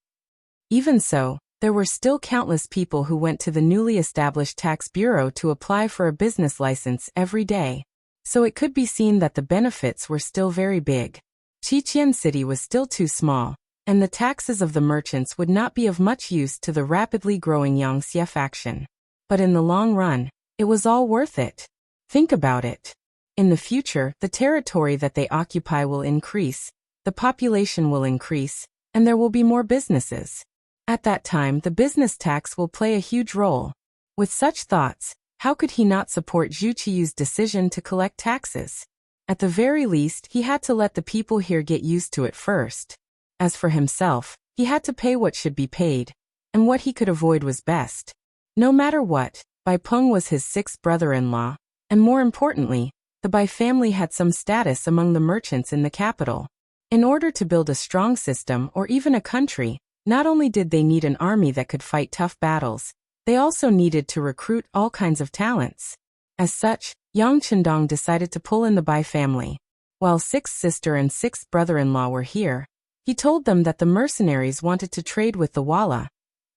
Even so, there were still countless people who went to the newly established tax bureau to apply for a business license every day, so it could be seen that the benefits were still very big. Qiqian City was still too small, and the taxes of the merchants would not be of much use to the rapidly growing Yangxie faction. But in the long run, it was all worth it. Think about it. In the future, the territory that they occupy will increase, the population will increase, and there will be more businesses. At that time, the business tax will play a huge role. With such thoughts, how could he not support Zhu Qiyu's decision to collect taxes? At the very least, he had to let the people here get used to it first. As for himself, he had to pay what should be paid, and what he could avoid was best. No matter what, Bai Peng was his sixth brother-in-law, and more importantly, the Bai family had some status among the merchants in the capital. In order to build a strong system or even a country, not only did they need an army that could fight tough battles, they also needed to recruit all kinds of talents. As such, Yang Chendong decided to pull in the Bai family. While sixth sister and sixth brother-in-law were here, he told them that the mercenaries wanted to trade with the Walla,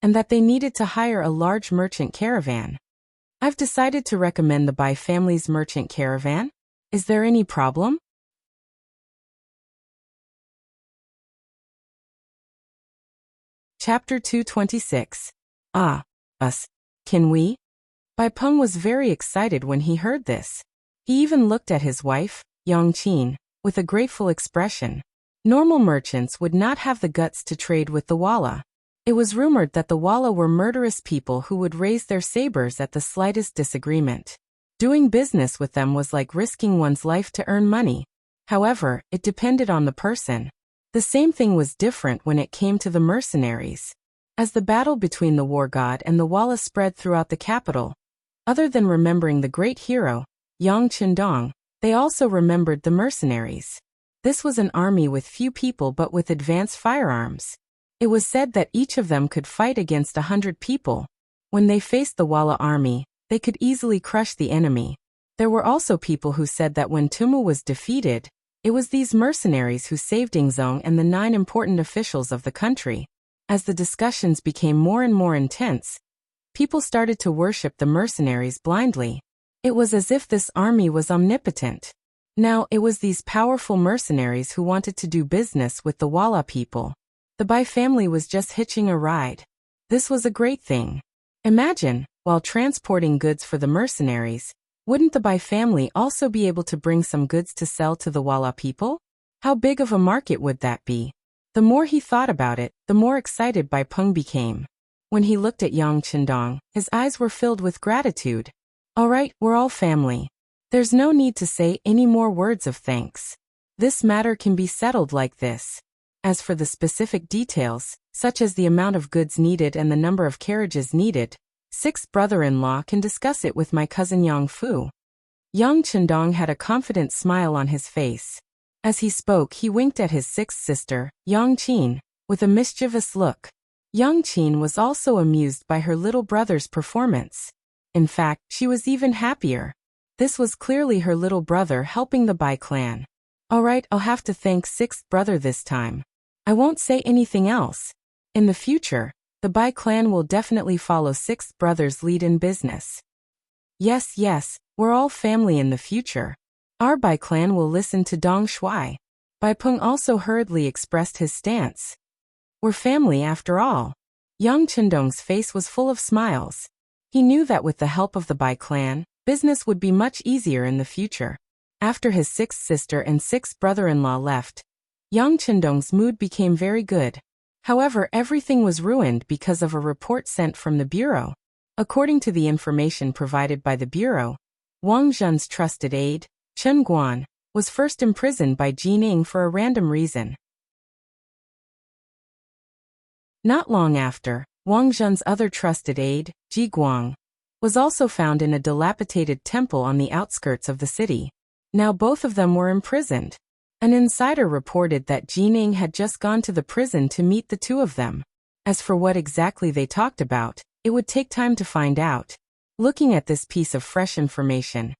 and that they needed to hire a large merchant caravan. I've decided to recommend the Bai family's merchant caravan. Is there any problem? Chapter 226. Us. Can we? Bai Peng was very excited when he heard this. He even looked at his wife, Yang Qin, with a grateful expression. Normal merchants would not have the guts to trade with the Walla. It was rumored that the Walla were murderous people who would raise their sabers at the slightest disagreement. Doing business with them was like risking one's life to earn money. However, it depended on the person. The same thing was different when it came to the mercenaries. As the battle between the war god and the Walla spread throughout the capital, other than remembering the great hero, Yang Chendong, they also remembered the mercenaries. This was an army with few people but with advanced firearms. It was said that each of them could fight against 100 people. When they faced the Walla army, they could easily crush the enemy. There were also people who said that when Tumu was defeated, it was these mercenaries who saved Ingzong and the 9 important officials of the country. As the discussions became more and more intense, people started to worship the mercenaries blindly. It was as if this army was omnipotent. Now, it was these powerful mercenaries who wanted to do business with the Walla people. The Bai family was just hitching a ride. This was a great thing. Imagine, while transporting goods for the mercenaries, wouldn't the Bai family also be able to bring some goods to sell to the Walla people? How big of a market would that be? The more he thought about it, the more excited Bai Peng became. When he looked at Yang Chendong, his eyes were filled with gratitude. All right, we're all family. There's no need to say any more words of thanks. This matter can be settled like this. As for the specific details, such as the amount of goods needed and the number of carriages needed, sixth brother-in-law can discuss it with my cousin Yang Fu. Yang Chendong had a confident smile on his face. As he spoke, he winked at his sixth sister, Yang Qin, with a mischievous look. Yang Qin was also amused by her little brother's performance. In fact, she was even happier. This was clearly her little brother helping the Bai clan. All right, I'll have to thank sixth brother this time. I won't say anything else. In the future, the Bai clan will definitely follow sixth brother's lead in business. Yes, we're all family in the future. Our Bai clan will listen to Dong Shuai. Bai Peng also hurriedly expressed his stance. We're family after all. Yang Chendong's face was full of smiles. He knew that with the help of the Bai clan, business would be much easier in the future. After his sixth sister and sixth brother-in-law left, Yang Chendong's mood became very good. However, everything was ruined because of a report sent from the bureau. According to the information provided by the bureau, Wang Zhen's trusted aide, Chen Guan, was first imprisoned by Jining for a random reason. Not long after, Wang Zhen's other trusted aide, Ji Guang, was also found in a dilapidated temple on the outskirts of the city. Now both of them were imprisoned. An insider reported that Jining had just gone to the prison to meet the two of them. As for what exactly they talked about, it would take time to find out. Looking at this piece of fresh information,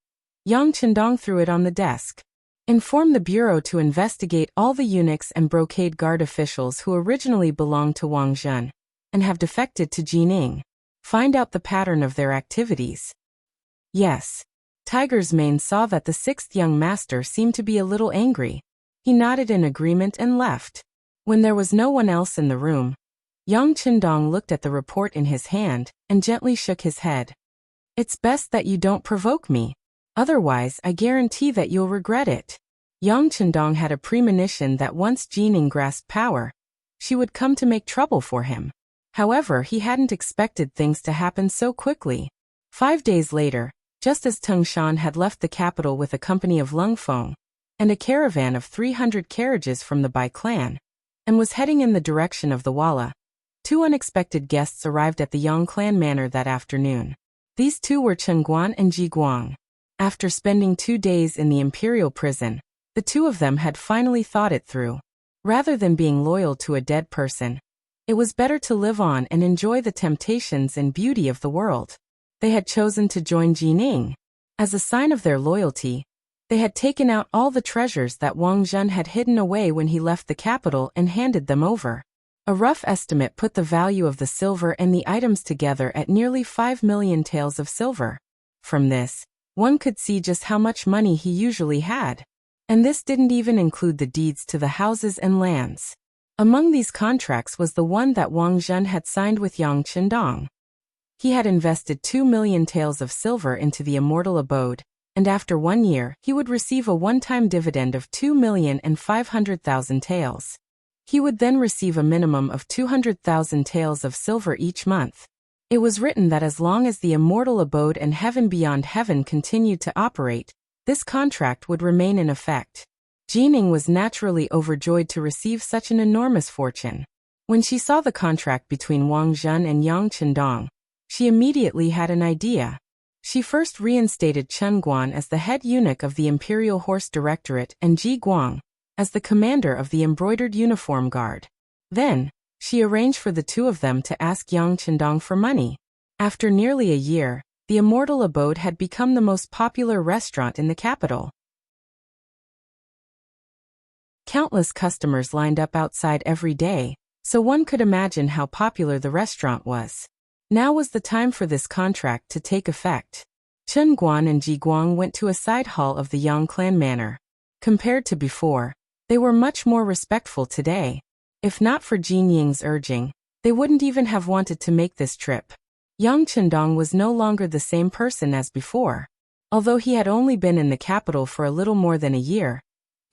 Yang Chendong threw it on the desk. Inform the bureau to investigate all the eunuchs and brocade guard officials who originally belonged to Wang Zhen and have defected to Jining. Find out the pattern of their activities. Yes. Tiger's Mane saw that the sixth young master seemed to be a little angry. He nodded in agreement and left. When there was no one else in the room, Yang Chendong looked at the report in his hand and gently shook his head. It's best that you don't provoke me. Otherwise, I guarantee that you'll regret it. Yang Chendong had a premonition that once Jining grasped power, she would come to make trouble for him. However, he hadn't expected things to happen so quickly. 5 days later, just as Teng Shan had left the capital with a company of Lung Feng and a caravan of 300 carriages from the Bai clan, and was heading in the direction of the Walla, 2 unexpected guests arrived at the Yang clan manor that afternoon. These 2 were Chen Guan and Ji Guang. After spending 2 days in the imperial prison, the 2 of them had finally thought it through. Rather than being loyal to a dead person, it was better to live on and enjoy the temptations and beauty of the world. They had chosen to join Jining. As a sign of their loyalty, they had taken out all the treasures that Wang Zhen had hidden away when he left the capital and handed them over. A rough estimate put the value of the silver and the items together at nearly 5 million taels of silver. From this, one could see just how much money he usually had. And this didn't even include the deeds to the houses and lands. Among these contracts was the one that Wang Zhen had signed with Yang Chendong. He had invested 2 million taels of silver into the immortal abode, and after 1 year, he would receive a one-time dividend of 2,500,000 taels. He would then receive a minimum of 200,000 taels of silver each month. It was written that as long as the immortal abode and heaven beyond heaven continued to operate, this contract would remain in effect. Jining was naturally overjoyed to receive such an enormous fortune. When she saw the contract between Wang Zhen and Yang Chendong, she immediately had an idea. She first reinstated Chen Guan as the head eunuch of the Imperial Horse Directorate and Ji Guang as the commander of the Embroidered Uniform Guard. Then, she arranged for the 2 of them to ask Yang Chendong for money. After nearly a year, the immortal abode had become the most popular restaurant in the capital. Countless customers lined up outside every day, so one could imagine how popular the restaurant was. Now was the time for this contract to take effect. Chen Guan and Ji Guang went to a side hall of the Yang clan manor. Compared to before, they were much more respectful today. If not for Jin Ying's urging, they wouldn't even have wanted to make this trip. Yang Chendong was no longer the same person as before. Although he had only been in the capital for a little more than a year,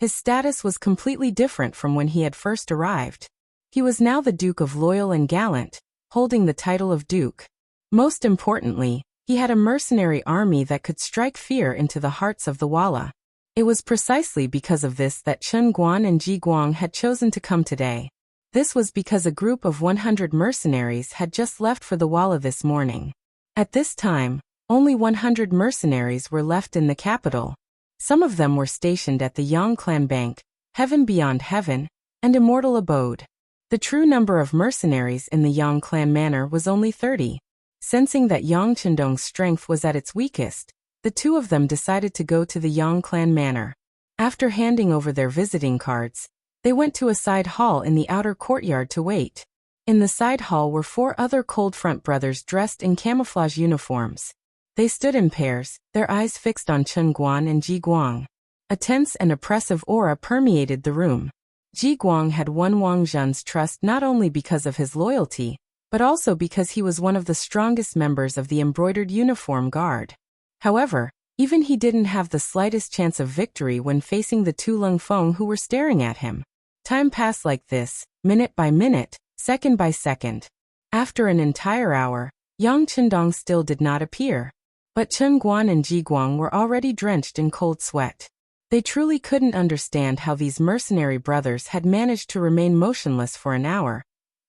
his status was completely different from when he had first arrived. He was now the Duke of Loyal and Gallant, holding the title of Duke. Most importantly, he had a mercenary army that could strike fear into the hearts of the Walla. It was precisely because of this that Chen Guan and Ji Guang had chosen to come today. This was because a group of 100 mercenaries had just left for the Walla this morning. At this time, only 100 mercenaries were left in the capital. Some of them were stationed at the Yang Clan Bank, Heaven Beyond Heaven, and Immortal Abode. The true number of mercenaries in the Yang Clan manor was only 30. Sensing that Yang Chendong's strength was at its weakest, the 2 of them decided to go to the Yang Clan manor. After handing over their visiting cards, they went to a side hall in the outer courtyard to wait. In the side hall were 4 other Cold Front brothers dressed in camouflage uniforms. They stood in pairs, their eyes fixed on Chen Guan and Ji Guang. A tense and oppressive aura permeated the room. Ji Guang had won Wang Zhen's trust not only because of his loyalty, but also because he was one of the strongest members of the Embroidered Uniform Guard. However, even he didn't have the slightest chance of victory when facing the 2 Lung Feng who were staring at him. Time passed like this, minute by minute, second by second. After an entire hour, Yang Chendong still did not appear. But Chen Guan and Ji Guang were already drenched in cold sweat. They truly couldn't understand how these mercenary brothers had managed to remain motionless for an hour,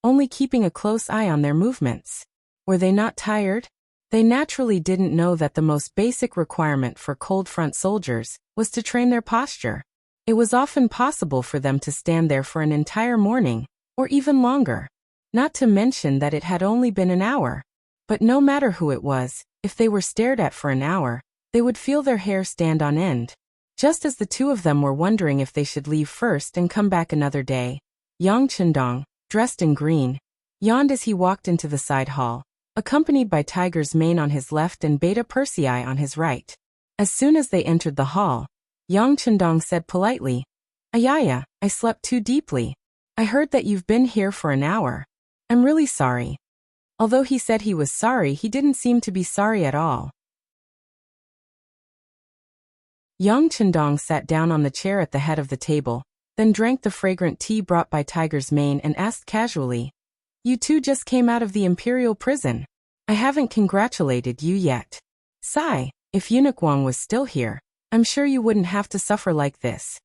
only keeping a close eye on their movements. Were they not tired? They naturally didn't know that the most basic requirement for cold front soldiers was to train their posture. It was often possible for them to stand there for an entire morning, or even longer. Not to mention that it had only been an hour. But no matter who it was, if they were stared at for an hour, they would feel their hair stand on end. Just as the two of them were wondering if they should leave first and come back another day, Yang Chendong, dressed in green, yawned as he walked into the side hall, accompanied by Tiger's Mane on his left and Beta Persei on his right. As soon as they entered the hall, Yang Chendong said politely, "Ayaya, I slept too deeply. I heard that you've been here for an hour. I'm really sorry." Although he said he was sorry, he didn't seem to be sorry at all. Yang Chendong sat down on the chair at the head of the table, then drank the fragrant tea brought by Tiger's Mane and asked casually, "You two just came out of the imperial prison. I haven't congratulated you yet. Sigh, if Eunuch Wang was still here, I'm sure you wouldn't have to suffer like this."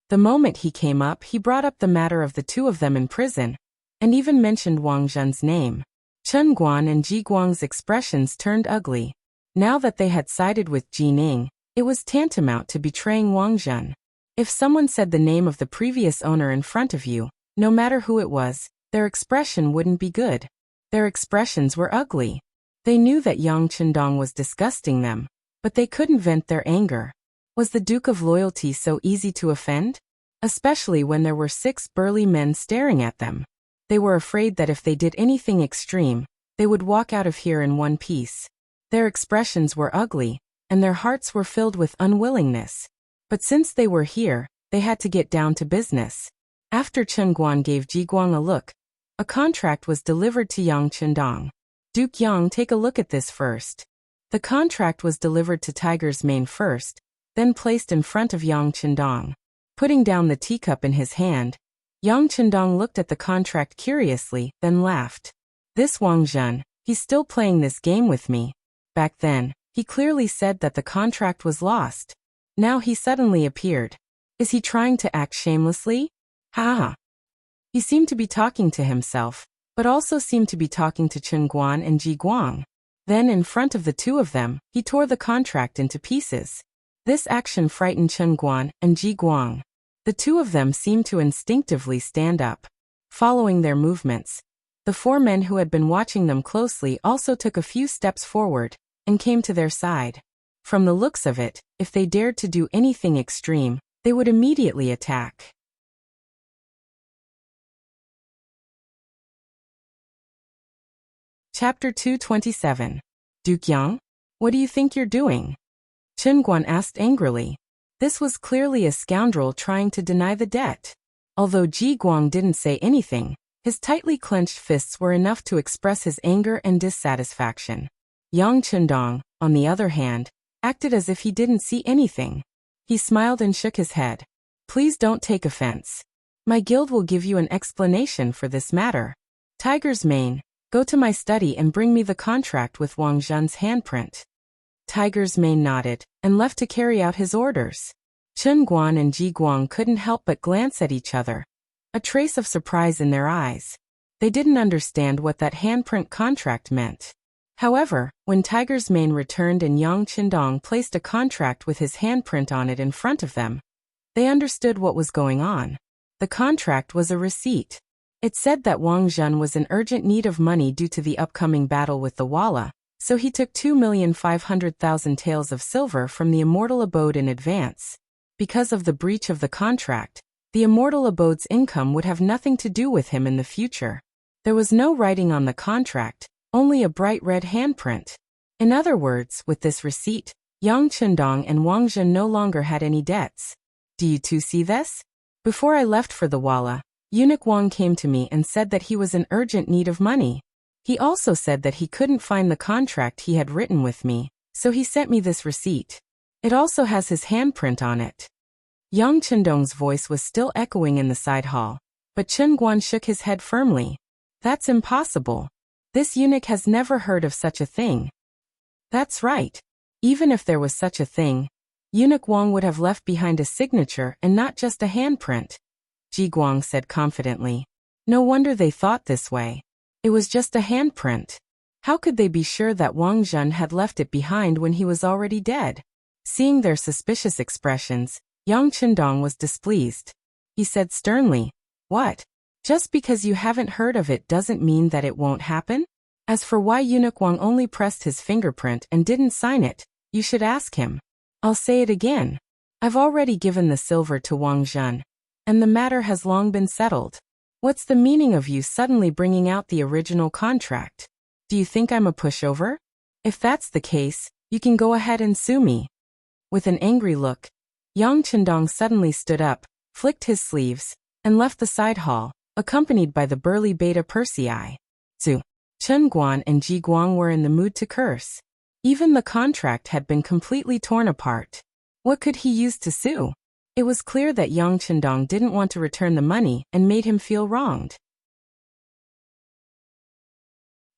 The moment he came up, he brought up the matter of the two of them in prison, and even mentioned Wang Zhen's name. Chen Guan and Ji Guang's expressions turned ugly. Now that they had sided with Ji Ning, it was tantamount to betraying Wang Zhen. If someone said the name of the previous owner in front of you, no matter who it was, their expression wouldn't be good. Their expressions were ugly. They knew that Yang Chendong was disgusting them, but they couldn't vent their anger. Was the Duke of Loyalty so easy to offend? Especially when there were 6 burly men staring at them. They were afraid that if they did anything extreme, they would walk out of here in one piece. Their expressions were ugly, and their hearts were filled with unwillingness. But since they were here, they had to get down to business. After Chen Guan gave Ji Guang a look, a contract was delivered to Yang Chendong. "Duke Yang, take a look at this first." The contract was delivered to Tiger's Mane first, then placed in front of Yang Chendong. Putting down the teacup in his hand, Yang Chendong looked at the contract curiously, then laughed. "This Wang Zhen, he's still playing this game with me. Back then, he clearly said that the contract was lost. Now he suddenly appeared. Is he trying to act shamelessly? Ha ha." He seemed to be talking to himself, but also seemed to be talking to Chen Guan and Ji Guang. Then in front of the two of them, he tore the contract into pieces. This action frightened Chen Guan and Ji Guang. The two of them seemed to instinctively stand up. Following their movements, the 4 men who had been watching them closely also took a few steps forward and came to their side. From the looks of it, if they dared to do anything extreme, they would immediately attack. Chapter 227. "Duke Yang? What do you think you're doing?" Chen Guan asked angrily. This was clearly a scoundrel trying to deny the debt. Although Ji Guang didn't say anything, his tightly clenched fists were enough to express his anger and dissatisfaction. Yang Chendong, on the other hand, acted as if he didn't see anything. He smiled and shook his head. "Please don't take offense. My guild will give you an explanation for this matter. Tiger's Mane, go to my study and bring me the contract with Wang Zhen's handprint." Tiger's Mane nodded and left to carry out his orders. Chen Guan and Ji Guang couldn't help but glance at each other, a trace of surprise in their eyes. They didn't understand what that handprint contract meant. However, when Tiger's Mane returned and Yang Chendong placed a contract with his handprint on it in front of them, they understood what was going on. The contract was a receipt. It said that Wang Zhen was in urgent need of money due to the upcoming battle with the Walla, so he took 2,500,000 taels of silver from the Immortal Abode in advance. Because of the breach of the contract, the Immortal Abode's income would have nothing to do with him in the future. There was no writing on the contract, only a bright red handprint. In other words, with this receipt, Yang Chendong and Wang Zhen no longer had any debts. Do you two see this? Before I left for the Walla, Eunuch Wang came to me and said that he was in urgent need of money. He also said that he couldn't find the contract he had written with me, so he sent me this receipt. It also has his handprint on it. Yang Chendong's voice was still echoing in the side hall, but Chen Guan shook his head firmly. "That's impossible. This eunuch has never heard of such a thing." "That's right. Even if there was such a thing, Eunuch Wang would have left behind a signature and not just a handprint, Ji Guang said confidently. No wonder they thought this way. It was just a handprint. How could they be sure that Wang Zhen had left it behind when he was already dead? Seeing their suspicious expressions, Yang Qindong was displeased. He said sternly, "What? Just because you haven't heard of it doesn't mean that it won't happen? As for why Eunuch Wang only pressed his fingerprint and didn't sign it, you should ask him. I'll say it again. I've already given the silver to Wang Zhen, and the matter has long been settled. What's the meaning of you suddenly bringing out the original contract? Do you think I'm a pushover? If that's the case, you can go ahead and sue me." With an angry look, Yang Qindong suddenly stood up, flicked his sleeves, and left the side hall, accompanied by the burly Beta Persei. Zhu, Chen Guan and Ji Guang were in the mood to curse. Even the contract had been completely torn apart. What could he use to sue? It was clear that Yang Qindong didn't want to return the money and made him feel wronged.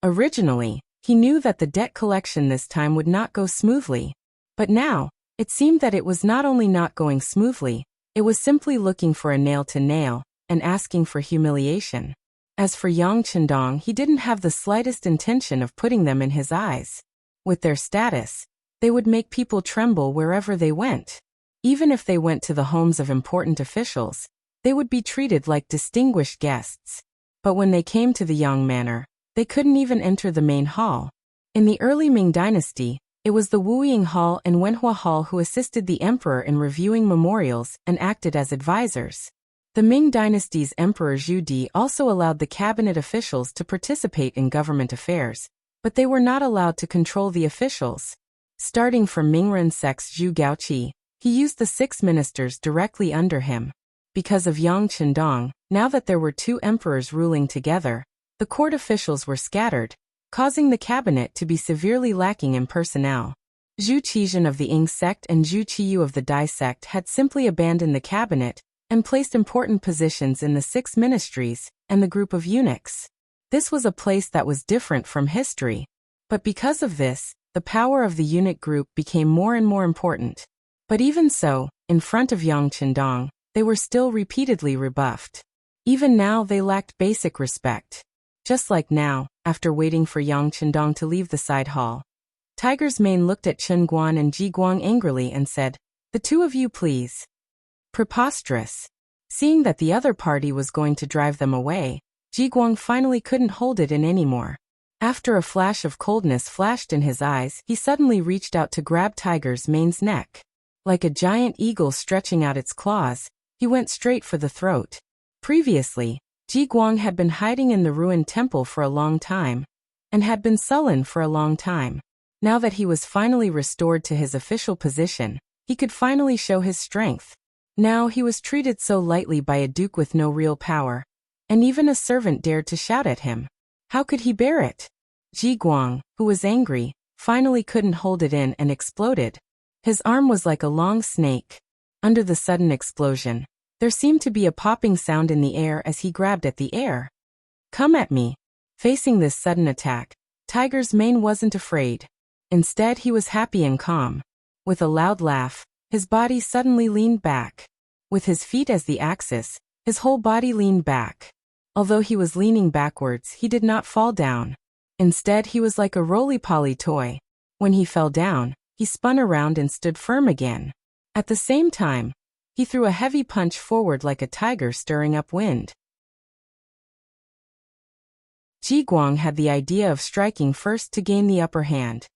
Originally, he knew that the debt collection this time would not go smoothly. But now, it seemed that it was not only not going smoothly, it was simply looking for a nail to nail, and asking for humiliation. As for Yang Qindong, he didn't have the slightest intention of putting them in his eyes. With their status, they would make people tremble wherever they went. Even if they went to the homes of important officials, they would be treated like distinguished guests. But when they came to the Yang Manor, they couldn't even enter the main hall. In the early Ming Dynasty, it was the Wuying Hall and Wenhua Hall who assisted the emperor in reviewing memorials and acted as advisors. The Ming Dynasty's Emperor Zhu Di also allowed the cabinet officials to participate in government affairs, but they were not allowed to control the officials. Starting from Mingren Sec's Zhu Gaoqi, he used the 6 ministers directly under him. Because of Yang Qindong, now that there were 2 emperors ruling together, the court officials were scattered, causing the cabinet to be severely lacking in personnel. Zhu Qizhen of the Ying sect and Zhu Qiyu of the Dai sect had simply abandoned the cabinet and placed important positions in the 6 ministries and the group of eunuchs. This was a place that was different from history. But because of this, the power of the eunuch group became more and more important. But even so, in front of Yang Qindong, they were still repeatedly rebuffed. Even now they lacked basic respect. Just like now, after waiting for Yang Qindong to leave the side hall, Tiger's Mane looked at Chen Guan and Ji Guang angrily and said, "The 2 of you please." Preposterous. Seeing that the other party was going to drive them away, Ji Guang finally couldn't hold it in anymore. After a flash of coldness flashed in his eyes, he suddenly reached out to grab Tiger's Mane's neck. Like a giant eagle stretching out its claws, he went straight for the throat. Previously, Ji Guang had been hiding in the ruined temple for a long time, and had been sullen for a long time. Now that he was finally restored to his official position, he could finally show his strength. Now he was treated so lightly by a duke with no real power, and even a servant dared to shout at him. How could he bear it? Ji Guang, who was angry, finally couldn't hold it in and exploded. His arm was like a long snake. Under the sudden explosion, there seemed to be a popping sound in the air as he grabbed at the air. "Come at me." Facing this sudden attack, Tiger's Mane wasn't afraid. Instead, he was happy and calm. With a loud laugh, his body suddenly leaned back. With his feet as the axis, his whole body leaned back. Although he was leaning backwards, he did not fall down. Instead, he was like a roly-poly toy. When he fell down, he spun around and stood firm again. At the same time, he threw a heavy punch forward like a tiger stirring up wind. Ji Guang had the idea of striking first to gain the upper hand.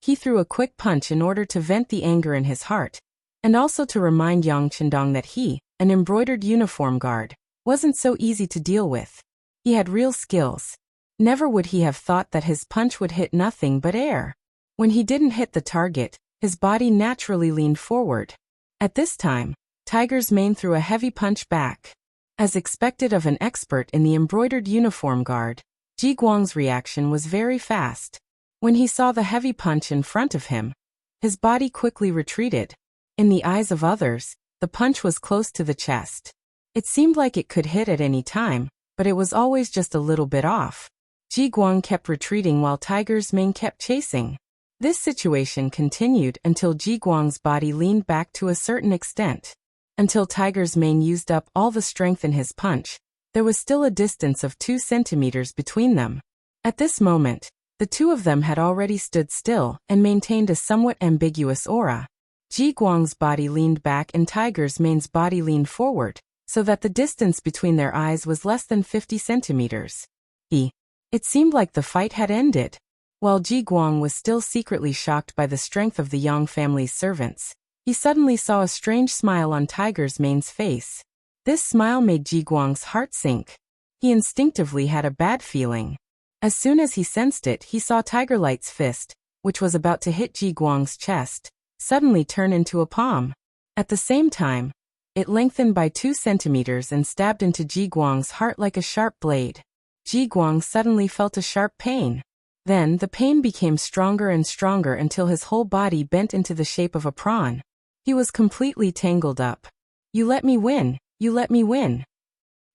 He threw a quick punch in order to vent the anger in his heart, and also to remind Yang Qindong that he, an embroidered uniform guard, wasn't so easy to deal with. He had real skills. Never would he have thought that his punch would hit nothing but air. When he didn't hit the target, his body naturally leaned forward. At this time, Tiger's Mane threw a heavy punch back. As expected of an expert in the embroidered uniform guard, Ji Guang's reaction was very fast. When he saw the heavy punch in front of him, his body quickly retreated. In the eyes of others, the punch was close to the chest. It seemed like it could hit at any time, but it was always just a little bit off. Ji Guang kept retreating while Tiger's Mane kept chasing. This situation continued until Ji Guang's body leaned back to a certain extent. Until Tiger's mane used up all the strength in his punch, there was still a distance of 2 centimeters between them. At this moment, the two of them had already stood still and maintained a somewhat ambiguous aura. Ji Guang's body leaned back and Tiger's mane's body leaned forward, so that the distance between their eyes was less than 50 centimeters. It seemed like the fight had ended. While Ji Guang was still secretly shocked by the strength of the Yang family's servants, he suddenly saw a strange smile on Tiger's mane's face. This smile made Ji Guang's heart sink. He instinctively had a bad feeling. As soon as he sensed it, he saw Tiger Light's fist, which was about to hit Ji Guang's chest, suddenly turn into a palm. At the same time, it lengthened by 2 centimeters and stabbed into Ji Guang's heart like a sharp blade. Ji Guang suddenly felt a sharp pain. Then the pain became stronger and stronger until his whole body bent into the shape of a prawn. He was completely tangled up. "You let me win, you let me win."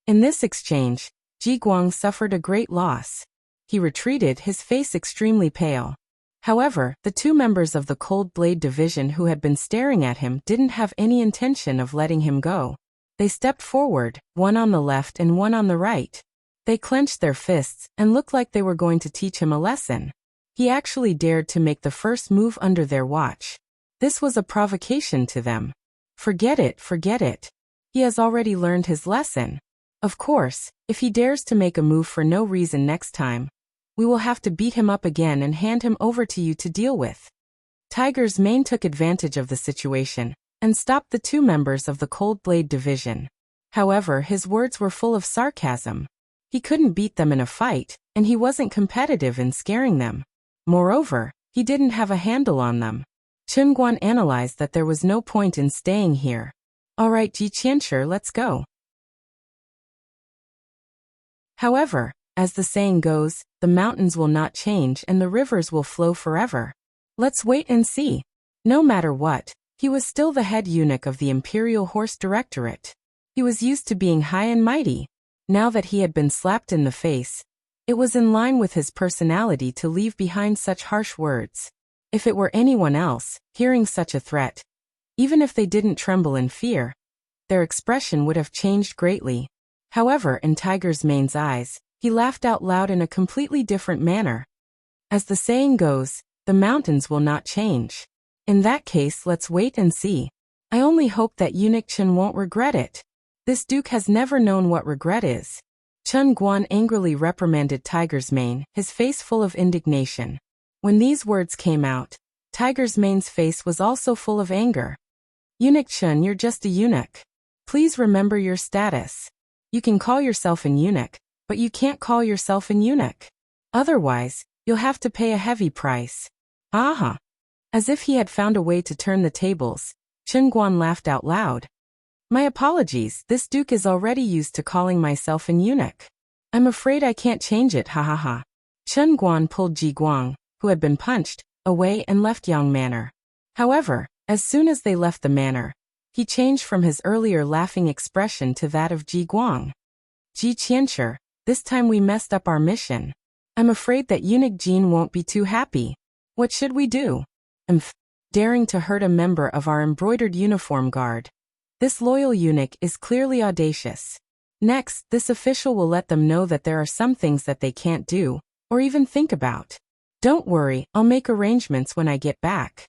In this exchange, Ji Guang suffered a great loss. He retreated, his face extremely pale. However, the 2 members of the Cold Blade Division who had been staring at him didn't have any intention of letting him go. They stepped forward, one on the left and one on the right. They clenched their fists and looked like they were going to teach him a lesson. He actually dared to make the first move under their watch. This was a provocation to them. Forget it, forget it. He has already learned his lesson. Of course, if he dares to make a move for no reason next time, we will have to beat him up again and hand him over to you to deal with. Tiger's mane took advantage of the situation and stopped the 2 members of the Cold Blade Division. However, his words were full of sarcasm. He couldn't beat them in a fight, and he wasn't competitive in scaring them. Moreover, he didn't have a handle on them. Chen Guan analyzed that there was no point in staying here. "All right, Ji Qianshi, let's go." However, as the saying goes, the mountains will not change and the rivers will flow forever. Let's wait and see. No matter what, he was still the head eunuch of the Imperial Horse Directorate. He was used to being high and mighty. Now that he had been slapped in the face, it was in line with his personality to leave behind such harsh words. If it were anyone else, hearing such a threat, even if they didn't tremble in fear, their expression would have changed greatly. However, in Tiger's mane's eyes, he laughed out loud in a completely different manner. As the saying goes, the mountains will not change. In that case, let's wait and see. I only hope that Eunuch Chen won't regret it. This duke has never known what regret is. Chen Guan angrily reprimanded Tiger's mane, his face full of indignation. When these words came out, Tiger's mane's face was also full of anger. "Eunuch Chen, you're just a eunuch. Please remember your status. You can call yourself an eunuch, but you can't call yourself an eunuch. Otherwise, you'll have to pay a heavy price." Aha! As if he had found a way to turn the tables, Chen Guan laughed out loud. "My apologies, this duke is already used to calling myself an eunuch. I'm afraid I can't change it, ha ha ha." Chen Guan pulled Ji Guang, who had been punched, away and left Yang Manor. However, as soon as they left the manor, he changed from his earlier laughing expression to that of Ji Guang. "Ji Qianshi, this time we messed up our mission. I'm afraid that Eunuch Jean won't be too happy. What should we do?" Daring to hurt a member of our embroidered uniform guard. This loyal eunuch is clearly audacious. Next, this official will let them know that there are some things that they can't do, or even think about. "Don't worry, I'll make arrangements when I get back."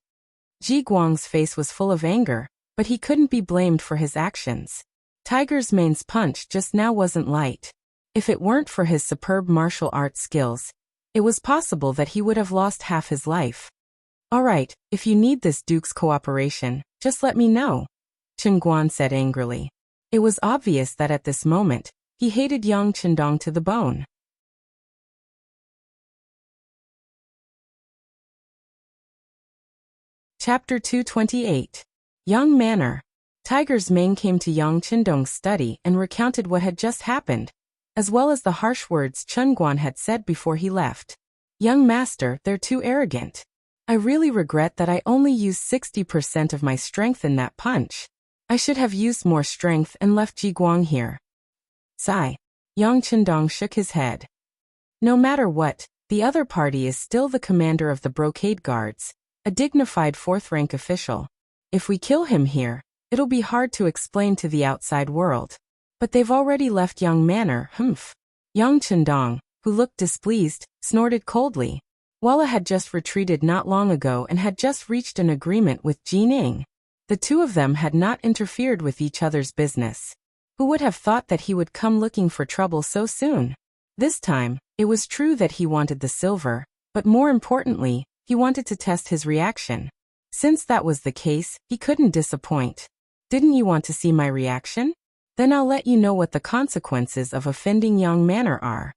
Ji Guang's face was full of anger, but he couldn't be blamed for his actions. Tiger's mane's punch just now wasn't light. If it weren't for his superb martial arts skills, it was possible that he would have lost half his life. "All right, if you need this duke's cooperation, just let me know," Chen Guan said angrily. It was obvious that at this moment, he hated Yang Chendong to the bone. Chapter 228. Yang Manor. Tiger's mane came to Yang Chendong's study and recounted what had just happened, as well as the harsh words Chen Guan had said before he left. "Young master, they're too arrogant. I really regret that I only used 60% of my strength in that punch. I should have used more strength and left Ji Guang here." Sigh. Yang Chendong shook his head. No matter what, The other party is still the commander of the Brocade Guards, a dignified fourth-rank official. If we kill him here, it'll be hard to explain to the outside world. But they've already left Yang Manor, humph. Yang Chendong, who looked displeased, snorted coldly. Walla had just retreated not long ago and had just reached an agreement with Jining. The two of them had not interfered with each other's business. Who would have thought that he would come looking for trouble so soon? This time, it was true that he wanted the silver, but more importantly, he wanted to test his reaction. Since that was the case, he couldn't disappoint. Didn't you want to see my reaction? Then I'll let you know what the consequences of offending Yang Manor are.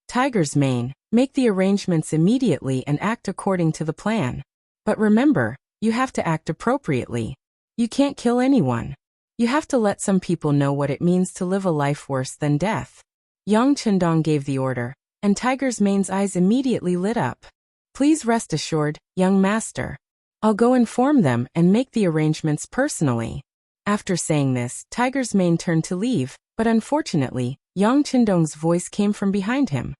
Tiger's Mane, make the arrangements immediately and act according to the plan. But remember, you have to act appropriately. You can't kill anyone. You have to let some people know what it means to live a life worse than death. Yang Chendong gave the order, and Tiger's Mane's eyes immediately lit up. Please rest assured, young master. I'll go inform them and make the arrangements personally. After saying this, Tiger's Mane turned to leave, but unfortunately, Yang Chendong's voice came from behind him.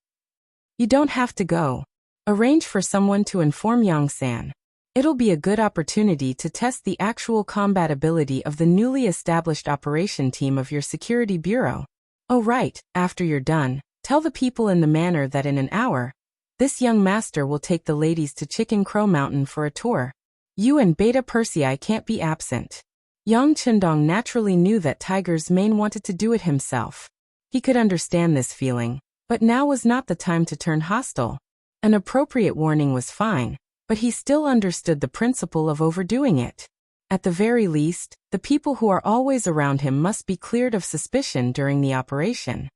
You don't have to go. Arrange for someone to inform Yang-san. It'll be a good opportunity to test the actual combat ability of the newly established operation team of your security bureau. Oh right, after you're done, tell the people in the manor that in an hour, this young master will take the ladies to Chicken Crow Mountain for a tour. You and Beta Persei can't be absent. Yang Chendong naturally knew that Tiger's Mane wanted to do it himself. He could understand this feeling, but now was not the time to turn hostile. An appropriate warning was fine, but he still understood the principle of overdoing it. At the very least, the people who are always around him must be cleared of suspicion during the operation.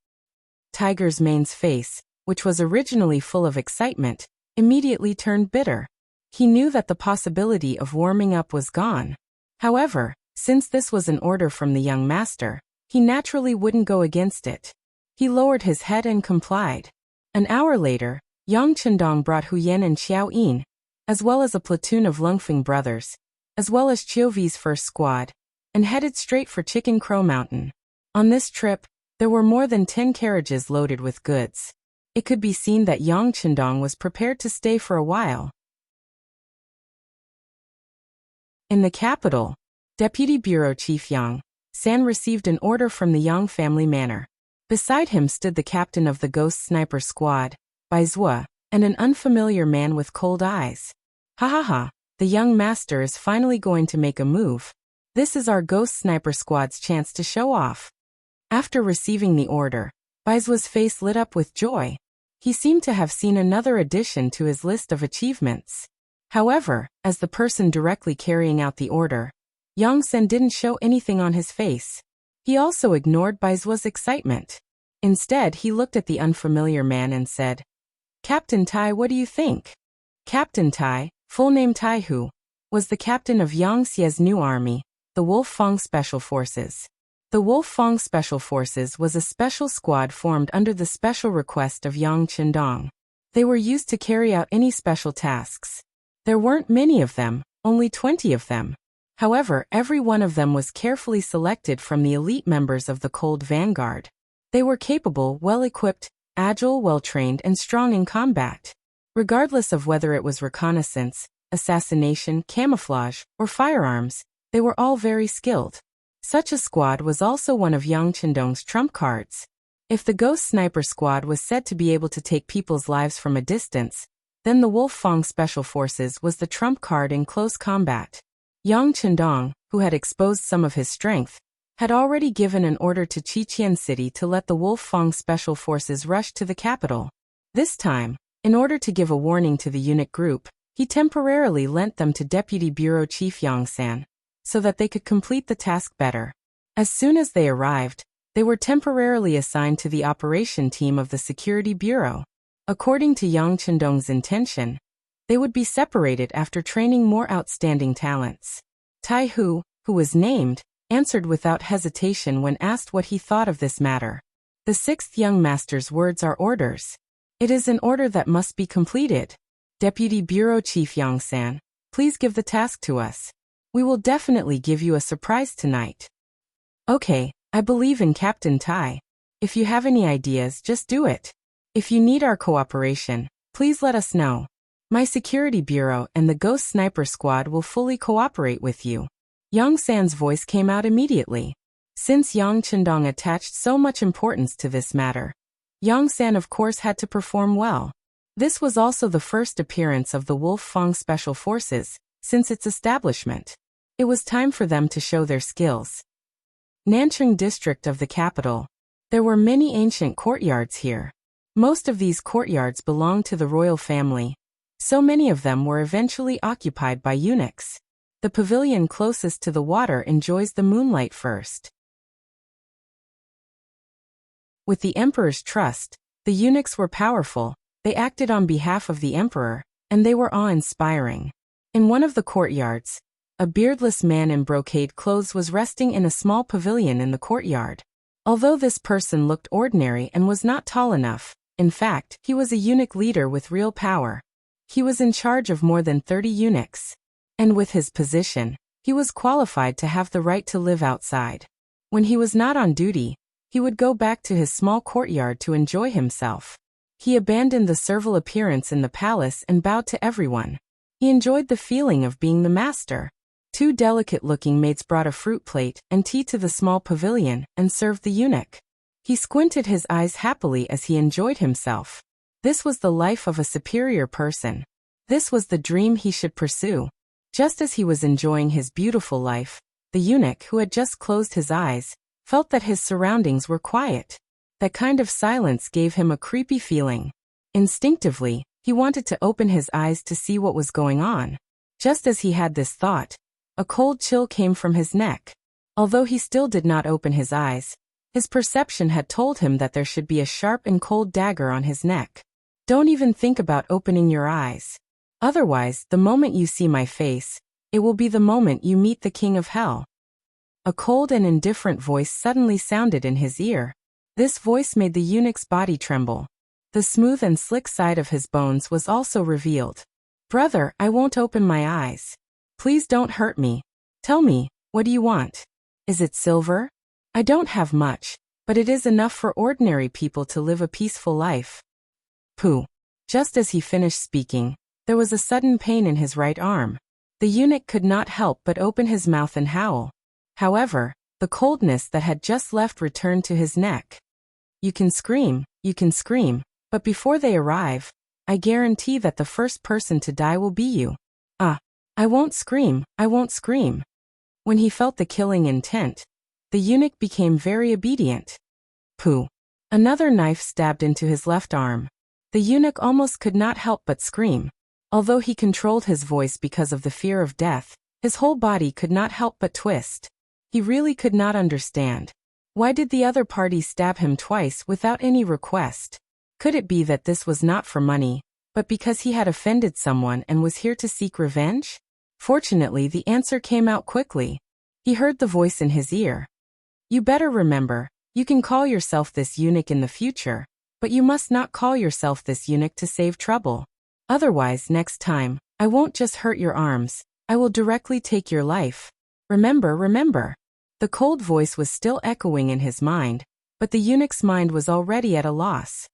Tiger's Mane's face, which was originally full of excitement, immediately turned bitter. He knew that the possibility of warming up was gone. However, since this was an order from the young master, he naturally wouldn't go against it. He lowered his head and complied. An hour later, Yang Chendong brought Huyen and Xiao Yin, as well as a platoon of Lungfeng brothers, as well as Chiovi's first squad, and headed straight for Chicken Crow Mountain. On this trip, there were more than 10 carriages loaded with goods. It could be seen that Yang Chendong was prepared to stay for a while. In the capital, Deputy Bureau Chief Yang San received an order from the Yang family manor. Beside him stood the captain of the Ghost Sniper Squad, Bai Zhua, and an unfamiliar man with cold eyes. Ha ha ha, the young master is finally going to make a move. This is our Ghost Sniper Squad's chance to show off. After receiving the order, Bai Zhua's face lit up with joy. He seemed to have seen another addition to his list of achievements. However, as the person directly carrying out the order, Yang Sen didn't show anything on his face. He also ignored Bai Zhua's excitement. Instead, he looked at the unfamiliar man and said, Captain Tai, what do you think? Captain Tai, full name Tai Hu, was the captain of Yang Xie's new army, the Wolf Fang Special Forces. The Wolf Fang Special Forces was a special squad formed under the special request of Yang Chendong. They were used to carry out any special tasks. There weren't many of them, only 20 of them. However, every one of them was carefully selected from the elite members of the Cold Vanguard. They were capable, well-equipped, agile, well-trained, and strong in combat. Regardless of whether it was reconnaissance, assassination, camouflage, or firearms, they were all very skilled. Such a squad was also one of Yang Chendong's trump cards. If the Ghost Sniper Squad was said to be able to take people's lives from a distance, then the Wolf Fang Special Forces was the trump card in close combat. Yang Chendong, who had exposed some of his strength, had already given an order to Qiqian City to let the Wolf Fang Special Forces rush to the capital. This time, in order to give a warning to the unit group, he temporarily lent them to Deputy Bureau Chief Yang San, so that they could complete the task better. As soon as they arrived, they were temporarily assigned to the operation team of the Security Bureau. According to Yang Chendong's intention, they would be separated after training more outstanding talents. Tai Hu, who was named, answered without hesitation when asked what he thought of this matter. The sixth young master's words are orders. It is an order that must be completed. Deputy Bureau Chief Yang San, please give the task to us. We will definitely give you a surprise tonight. Okay, I believe in Captain Tai. If you have any ideas, just do it. If you need our cooperation, Please let us know. My security bureau and the Ghost Sniper Squad will fully cooperate with you. Yang San's voice came out immediately. Since Yang Chendong attached so much importance to this matter, Yang San of course had to perform well. This was also the first appearance of the Wolf Fang Special Forces since its establishment. It was time for them to show their skills. Nancheng district of the capital. There were many ancient courtyards here. Most of these courtyards belonged to the royal family. So many of them were eventually occupied by eunuchs. The pavilion closest to the water enjoys the moonlight first. With the emperor's trust, the eunuchs were powerful, they acted on behalf of the emperor, and they were awe-inspiring. In one of the courtyards, a beardless man in brocade clothes was resting in a small pavilion in the courtyard. Although this person looked ordinary and was not tall enough, in fact, he was a eunuch leader with real power. He was in charge of more than 30 eunuchs. And with his position, he was qualified to have the right to live outside. When he was not on duty, he would go back to his small courtyard to enjoy himself. He abandoned the servile appearance in the palace and bowed to everyone. He enjoyed the feeling of being the master. Two delicate-looking maids brought a fruit plate and tea to the small pavilion and served the eunuch. He squinted his eyes happily as he enjoyed himself. This was the life of a superior person. This was the dream he should pursue. Just as he was enjoying his beautiful life, the eunuch who had just closed his eyes felt that his surroundings were quiet. That kind of silence gave him a creepy feeling. Instinctively, he wanted to open his eyes to see what was going on. Just as he had this thought, a cold chill came from his neck. Although he still did not open his eyes, his perception had told him that there should be a sharp and cold dagger on his neck. Don't even think about opening your eyes. Otherwise, the moment you see my face, it will be the moment you meet the king of hell. A cold and indifferent voice suddenly sounded in his ear. This voice made the eunuch's body tremble. The smooth and slick side of his bones was also revealed. Brother, I won't open my eyes. Please don't hurt me. Tell me, what do you want? Is it silver? I don't have much, but it is enough for ordinary people to live a peaceful life. Pooh. Just as he finished speaking, there was a sudden pain in his right arm. The eunuch could not help but open his mouth and howl. However, the coldness that had just left returned to his neck. You can scream, but before they arrive, I guarantee that the first person to die will be you. I won't scream. When he felt the killing intent, the eunuch became very obedient. Pooh. Another knife stabbed into his left arm. The eunuch almost could not help but scream. Although he controlled his voice because of the fear of death, his whole body could not help but twist. He really could not understand. Why did the other party stab him twice without any request? Could it be that this was not for money, but because he had offended someone and was here to seek revenge? Fortunately, the answer came out quickly. He heard the voice in his ear. You better remember, you can call yourself this eunuch in the future, but you must not call yourself this eunuch to save trouble. Otherwise, next time, I won't just hurt your arms, I will directly take your life. Remember. The cold voice was still echoing in his mind, but the eunuch's mind was already at a loss.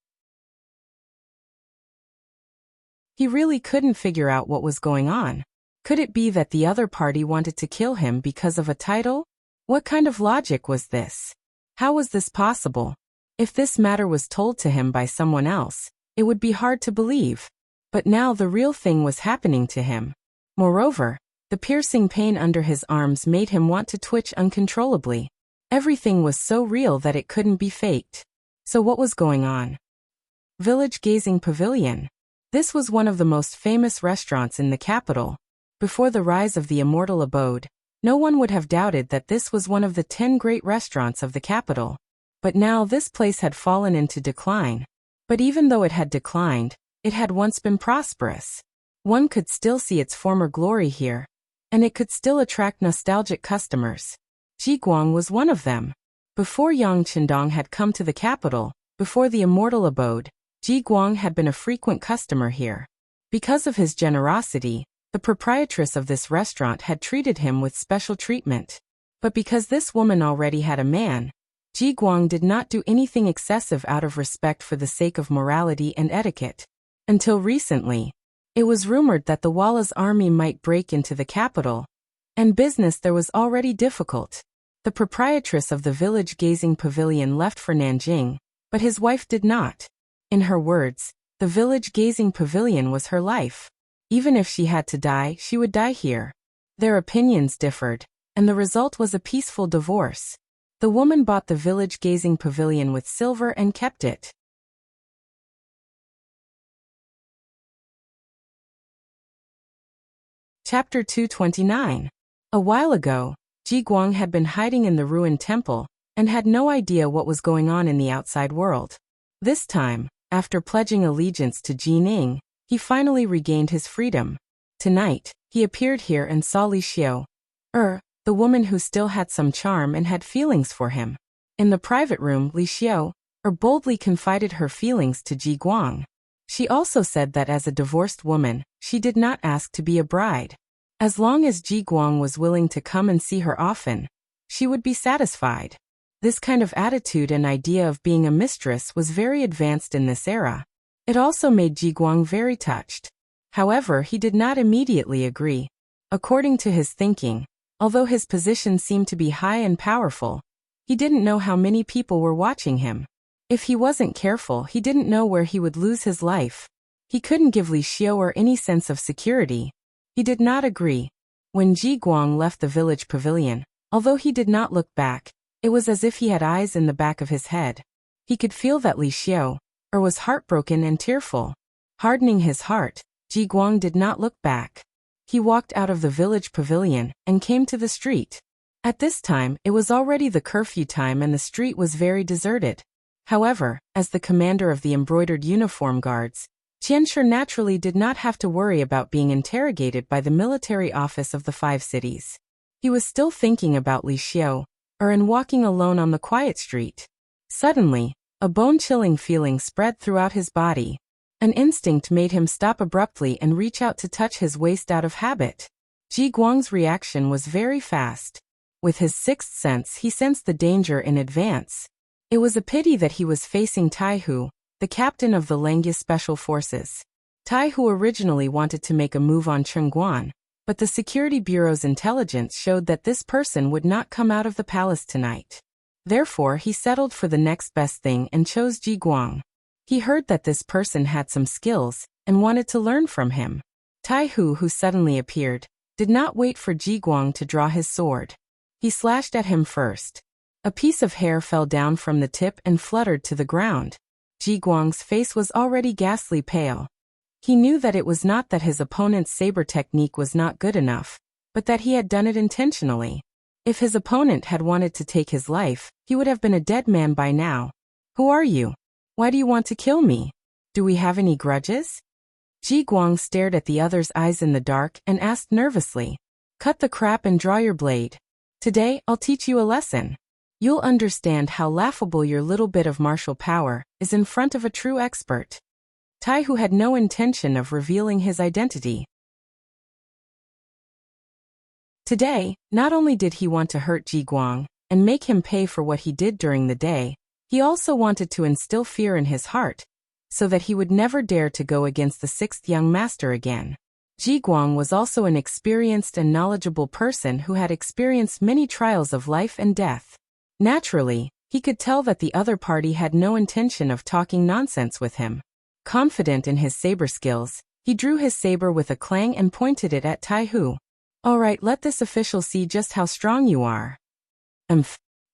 He really couldn't figure out what was going on. Could it be that the other party wanted to kill him because of a title? What kind of logic was this? How was this possible? If this matter was told to him by someone else, it would be hard to believe. But now the real thing was happening to him. Moreover, the piercing pain under his arms made him want to twitch uncontrollably. Everything was so real that it couldn't be faked. So what was going on? Village Gazing Pavilion. This was one of the most famous restaurants in the capital. Before the rise of the immortal abode, no one would have doubted that this was one of the 10 great restaurants of the capital. But now this place had fallen into decline. But even though it had declined, it had once been prosperous. One could still see its former glory here, and it could still attract nostalgic customers. Ji Guang was one of them. Before Yang Chendong had come to the capital, before the immortal abode, Ji Guang had been a frequent customer here. Because of his generosity, the proprietress of this restaurant had treated him with special treatment. But because this woman already had a man, Ji Guang did not do anything excessive out of respect for the sake of morality and etiquette. Until recently, it was rumored that the Walla's army might break into the capital, and business there was already difficult. The proprietress of the village gazing pavilion left for Nanjing, but his wife did not. In her words, the village gazing pavilion was her life. Even if she had to die, she would die here. Their opinions differed, and the result was a peaceful divorce. The woman bought the village gazing pavilion with silver and kept it. Chapter 229. A while ago, Ji Guang had been hiding in the ruined temple, and had no idea what was going on in the outside world. This time, after pledging allegiance to Ji Ning, he finally regained his freedom. Tonight, he appeared here and saw Li Xiu, the woman who still had some charm and had feelings for him. In the private room, Li Xiu, boldly confided her feelings to Ji Guang. She also said that as a divorced woman, she did not ask to be a bride. As long as Ji Guang was willing to come and see her often, she would be satisfied. This kind of attitude and idea of being a mistress was very advanced in this era. It also made Ji Guang very touched. However, he did not immediately agree. According to his thinking, although his position seemed to be high and powerful, he didn't know how many people were watching him. If he wasn't careful, he didn't know where he would lose his life. He couldn't give Li Xiu any sense of security. He did not agree. When Ji Guang left the village pavilion, although he did not look back, it was as if he had eyes in the back of his head. He could feel that Li Xiu, was heartbroken and tearful. Hardening his heart, Ji Guang did not look back. He walked out of the village pavilion and came to the street. At this time, it was already the curfew time and the street was very deserted. However, as the commander of the embroidered uniform guards, Qianshi naturally did not have to worry about being interrogated by the military office of the 5 cities. He was still thinking about Li Xiu, and walking alone on the quiet street. Suddenly, a bone-chilling feeling spread throughout his body. An instinct made him stop abruptly and reach out to touch his waist out of habit. Ji Guang's reaction was very fast. With his sixth sense, he sensed the danger in advance. It was a pity that he was facing Tai Hu, the captain of the Lengya Special Forces. Tai Hu originally wanted to make a move on Chengguan, but the Security Bureau's intelligence showed that this person would not come out of the palace tonight. Therefore, he settled for the next best thing and chose Ji Guang. He heard that this person had some skills and wanted to learn from him. Tai Hu, who suddenly appeared, did not wait for Ji Guang to draw his sword. He slashed at him first. A piece of hair fell down from the tip and fluttered to the ground. Ji Guang's face was already ghastly pale. He knew that it was not that his opponent's saber technique was not good enough, but that he had done it intentionally. If his opponent had wanted to take his life, he would have been a dead man by now. Who are you? Why do you want to kill me? Do we have any grudges? Ji Guang stared at the other's eyes in the dark and asked nervously. Cut the crap and draw your blade. Today, I'll teach you a lesson. You'll understand how laughable your little bit of martial power is in front of a true expert. Tai Hu had no intention of revealing his identity. Today, not only did he want to hurt Ji Guang and make him pay for what he did during the day, he also wanted to instill fear in his heart, so that he would never dare to go against the 6th young master again. Ji Guang was also an experienced and knowledgeable person who had experienced many trials of life and death. Naturally, he could tell that the other party had no intention of talking nonsense with him. Confident in his saber skills, he drew his saber with a clang and pointed it at Tai Hu. All right, let this official see just how strong you are.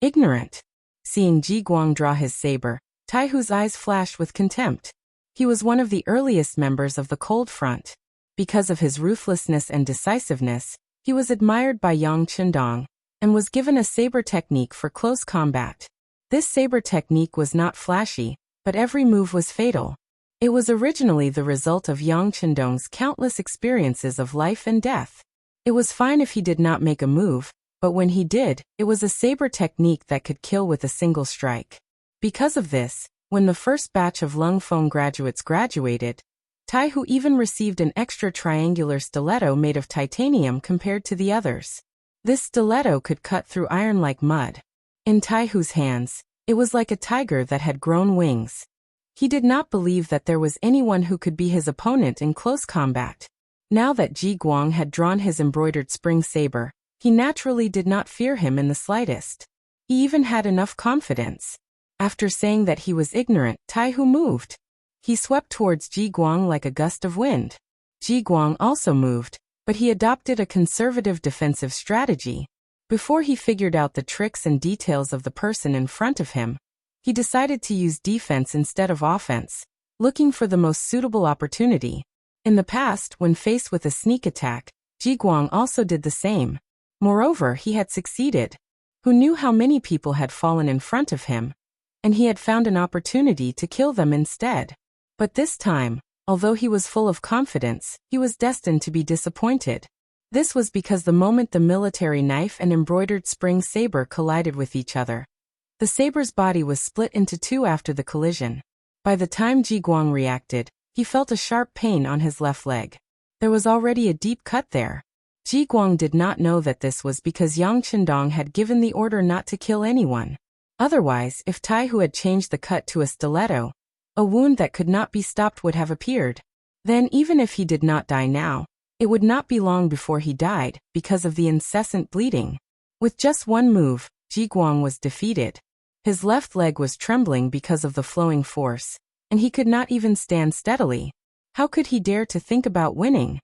Ignorant. Seeing Ji Guang draw his saber, Tai Hu's eyes flashed with contempt. He was one of the earliest members of the Cold Front. Because of his ruthlessness and decisiveness, he was admired by Yang Qindong, and was given a saber technique for close combat. This saber technique was not flashy, but every move was fatal. It was originally the result of Yang Qindong's countless experiences of life and death. It was fine if he did not make a move, but when he did, it was a saber technique that could kill with a single strike. Because of this, when the first batch of Lung Feng graduates graduated, Tai Hu even received an extra triangular stiletto made of titanium compared to the others. This stiletto could cut through iron like mud. In Tai Hu's hands, it was like a tiger that had grown wings. He did not believe that there was anyone who could be his opponent in close combat. Now that Ji Guang had drawn his embroidered spring saber, he naturally did not fear him in the slightest. He even had enough confidence. After saying that he was ignorant, Taihu moved. He swept towards Ji Guang like a gust of wind. Ji Guang also moved, but he adopted a conservative defensive strategy. Before he figured out the tricks and details of the person in front of him, he decided to use defense instead of offense, looking for the most suitable opportunity. In the past, when faced with a sneak attack, Ji Guang also did the same. Moreover, he had succeeded. Who knew how many people had fallen in front of him? And he had found an opportunity to kill them instead. But this time, although he was full of confidence, he was destined to be disappointed. This was because the moment the military knife and embroidered spring saber collided with each other, the saber's body was split into two after the collision. By the time Ji Guang reacted, he felt a sharp pain on his left leg. There was already a deep cut there. Ji Guang did not know that this was because Yang Qindong had given the order not to kill anyone. Otherwise, if Taihu had changed the cut to a stiletto, a wound that could not be stopped would have appeared. Then even if he did not die now, it would not be long before he died, because of the incessant bleeding. With just one move, Ji Guang was defeated. His left leg was trembling because of the flowing force, and he could not even stand steadily. How could he dare to think about winning?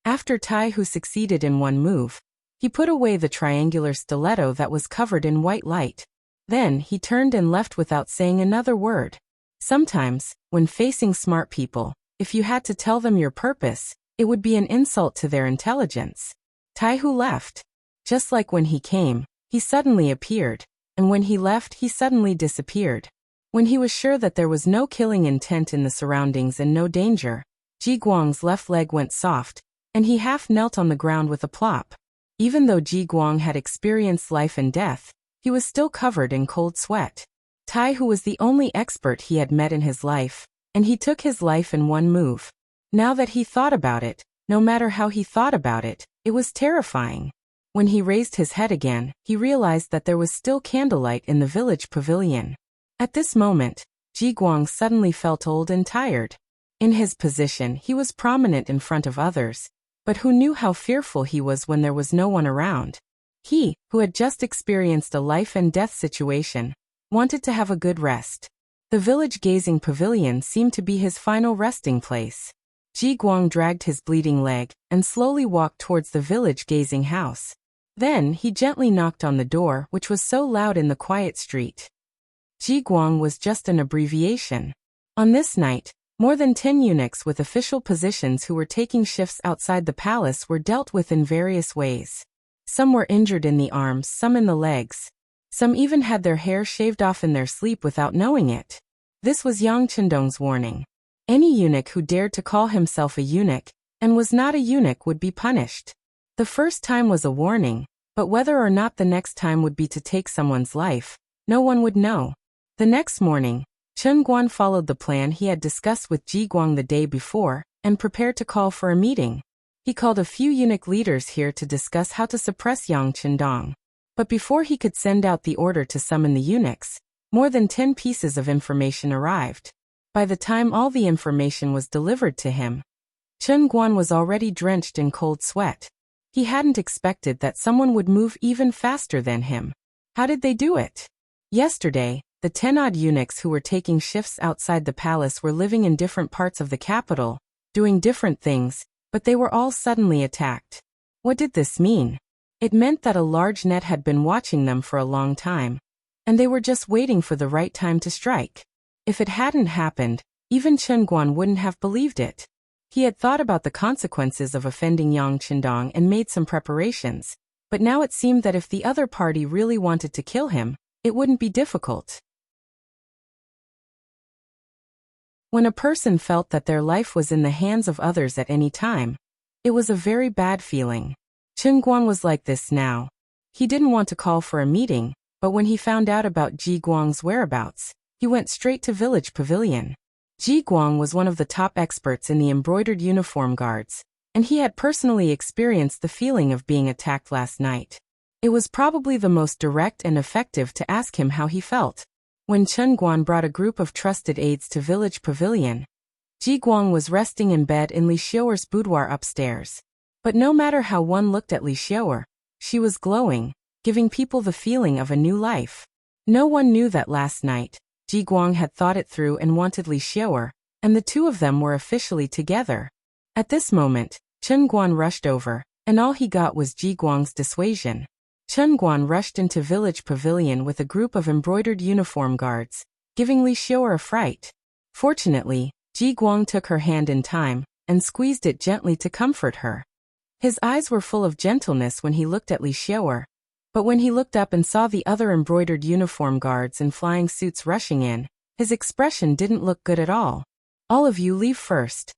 After Taihu succeeded in one move, he put away the triangular stiletto that was covered in white light. Then he turned and left without saying another word. Sometimes, when facing smart people, if you had to tell them your purpose, it would be an insult to their intelligence. Taihu left. Just like when he came, he suddenly appeared, and when he left, he suddenly disappeared. When he was sure that there was no killing intent in the surroundings and no danger, Ji Guang's left leg went soft, and he half knelt on the ground with a plop. Even though Ji Guang had experienced life and death, he was still covered in cold sweat. Taihu was the only expert he had met in his life, and he took his life in one move. Now that he thought about it, no matter how he thought about it, it was terrifying. When he raised his head again, he realized that there was still candlelight in the village pavilion. At this moment, Ji Guang suddenly felt old and tired. In his position, he was prominent in front of others, but who knew how fearful he was when there was no one around? He, who had just experienced a life and death situation, wanted to have a good rest. The village gazing pavilion seemed to be his final resting place. Ji Guang dragged his bleeding leg and slowly walked towards the village gazing house. Then he gently knocked on the door, which was so loud in the quiet street. Ji Guang was just an abbreviation. On this night, more than 10 eunuchs with official positions who were taking shifts outside the palace were dealt with in various ways. Some were injured in the arms, some in the legs. Some even had their hair shaved off in their sleep without knowing it. This was Yang Qindong's warning. Any eunuch who dared to call himself a eunuch, and was not a eunuch, would be punished. The first time was a warning, but whether or not the next time would be to take someone's life, no one would know. The next morning, Chen Guan followed the plan he had discussed with Ji Guang the day before, and prepared to call for a meeting. He called a few eunuch leaders here to discuss how to suppress Yang Qindong. But before he could send out the order to summon the eunuchs, more than 10 pieces of information arrived. By the time all the information was delivered to him, Chen Guan was already drenched in cold sweat. He hadn't expected that someone would move even faster than him. How did they do it? Yesterday, the 10-odd eunuchs who were taking shifts outside the palace were living in different parts of the capital, doing different things, but they were all suddenly attacked. What did this mean? It meant that a large net had been watching them for a long time, and they were just waiting for the right time to strike. If it hadn't happened, even Chen Guan wouldn't have believed it. He had thought about the consequences of offending Yang Qindong and made some preparations, but now it seemed that if the other party really wanted to kill him, it wouldn't be difficult. When a person felt that their life was in the hands of others at any time, it was a very bad feeling. Chen Guan was like this now. He didn't want to call for a meeting, but when he found out about Ji Guang's whereabouts, he went straight to village pavilion. Ji Guang was one of the top experts in the embroidered uniform guards, and he had personally experienced the feeling of being attacked last night. It was probably the most direct and effective to ask him how he felt. When Chen Guan brought a group of trusted aides to village pavilion, Ji Guang was resting in bed in Li Xiaoer's boudoir upstairs. But no matter how one looked at Li Xiaoer, she was glowing, giving people the feeling of a new life. No one knew that last night, Ji Guang had thought it through and wanted Li Xiaoer, and the two of them were officially together. At this moment, Chen Guan rushed over, and all he got was Ji Guang's dissuasion. Chen Guan rushed into village pavilion with a group of embroidered uniform guards, giving Li Xiaoer a fright. Fortunately, Ji Guang took her hand in time, and squeezed it gently to comfort her. His eyes were full of gentleness when he looked at Li Xiaoer, but when he looked up and saw the other embroidered uniform guards in flying suits rushing in, his expression didn't look good at all. All of you leave first.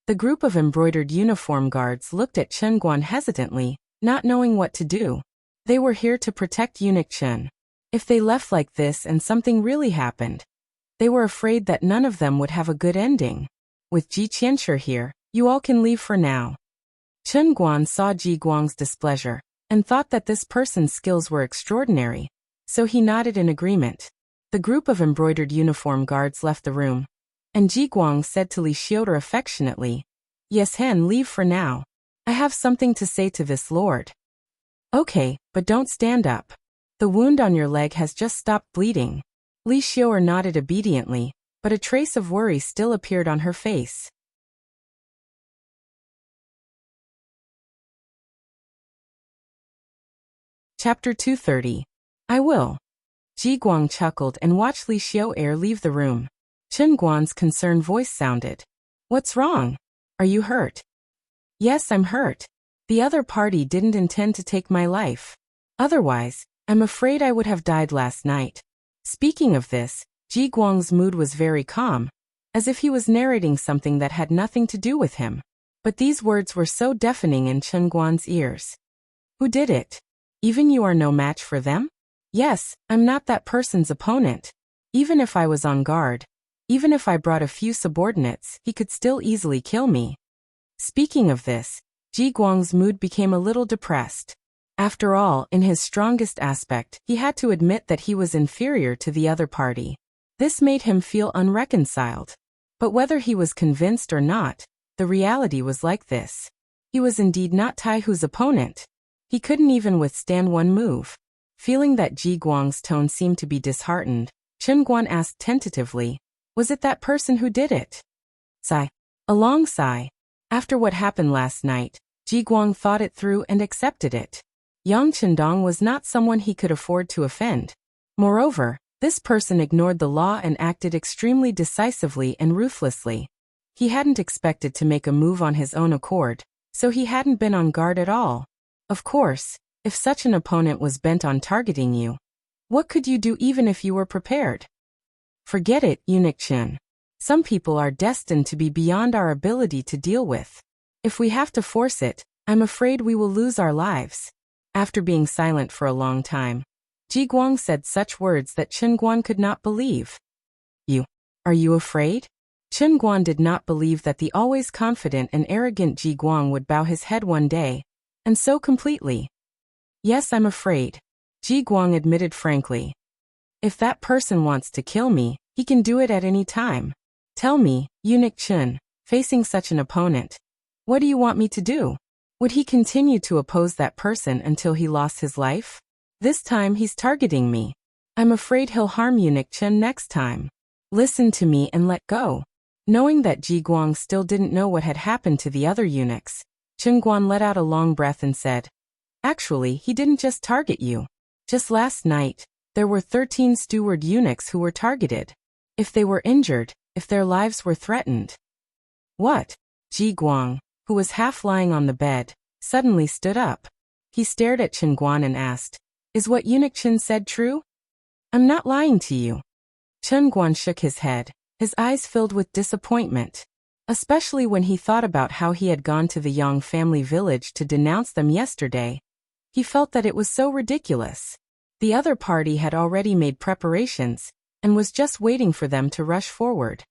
The group of embroidered uniform guards looked at Chen Guan hesitantly, not knowing what to do. They were here to protect eunuch Chen. If they left like this and something really happened, they were afraid that none of them would have a good ending. With Ji Qianshi here, you all can leave for now. Chen Guan saw Ji Guang's displeasure, and thought that this person's skills were extraordinary, so he nodded in agreement. The group of embroidered uniform guards left the room, and Ji Guang said to Li Xiaoer affectionately, "Yes, Hen, leave for now. I have something to say to this lord." "Okay, but don't stand up. The wound on your leg has just stopped bleeding." Li Xiaoer nodded obediently, but a trace of worry still appeared on her face. Chapter 230. I will. Ji Guang chuckled and watched Li Xiaoer leave the room. Chen Guan's concerned voice sounded. "What's wrong? Are you hurt?" "Yes, I'm hurt. The other party didn't intend to take my life. Otherwise, I'm afraid I would have died last night." Speaking of this, Ji Guang's mood was very calm, as if he was narrating something that had nothing to do with him. But these words were so deafening in Chen Guan's ears. "Who did it? Even you are no match for them?" "Yes, I'm not that person's opponent. Even if I was on guard, even if I brought a few subordinates, he could still easily kill me." Speaking of this, Ji Guang's mood became a little depressed. After all, in his strongest aspect, he had to admit that he was inferior to the other party. This made him feel unreconciled. But whether he was convinced or not, the reality was like this. He was indeed not Taihu's opponent. He couldn't even withstand one move. Feeling that Ji Guang's tone seemed to be disheartened, Chen Guan asked tentatively, "Was it that person who did it?" Sigh. A long sigh. After what happened last night, Ji Guang thought it through and accepted it. Yang Chendong was not someone he could afford to offend. Moreover, this person ignored the law and acted extremely decisively and ruthlessly. He hadn't expected to make a move on his own accord, so he hadn't been on guard at all. Of course, if such an opponent was bent on targeting you, what could you do even if you were prepared? Forget it, eunuch Chen. Some people are destined to be beyond our ability to deal with. If we have to force it, I'm afraid we will lose our lives." After being silent for a long time, Ji Guang said such words that Chen Guan could not believe. Are you afraid?" Chen Guan did not believe that the always confident and arrogant Ji Guang would bow his head one day, and so completely. "Yes, I'm afraid," Ji Guang admitted frankly. "If that person wants to kill me, he can do it at any time. Tell me, eunuch Chen, facing such an opponent, what do you want me to do? Would he continue to oppose that person until he lost his life? This time he's targeting me. I'm afraid he'll harm eunuch Chen next time. Listen to me and let go." Knowing that Ji Guang still didn't know what had happened to the other eunuchs, Chen Guan let out a long breath and said, "Actually, he didn't just target you. Just last night, there were 13 steward eunuchs who were targeted. If they were injured, if their lives were threatened." "What?" Ji Guang, who was half lying on the bed, suddenly stood up. He stared at Chen Guan and asked, "Is what eunuch Chen said true?" "I'm not lying to you." Chen Guan shook his head, his eyes filled with disappointment, especially when he thought about how he had gone to the Yang family village to denounce them yesterday. He felt that it was so ridiculous. The other party had already made preparations, and was just waiting for them to rush forward.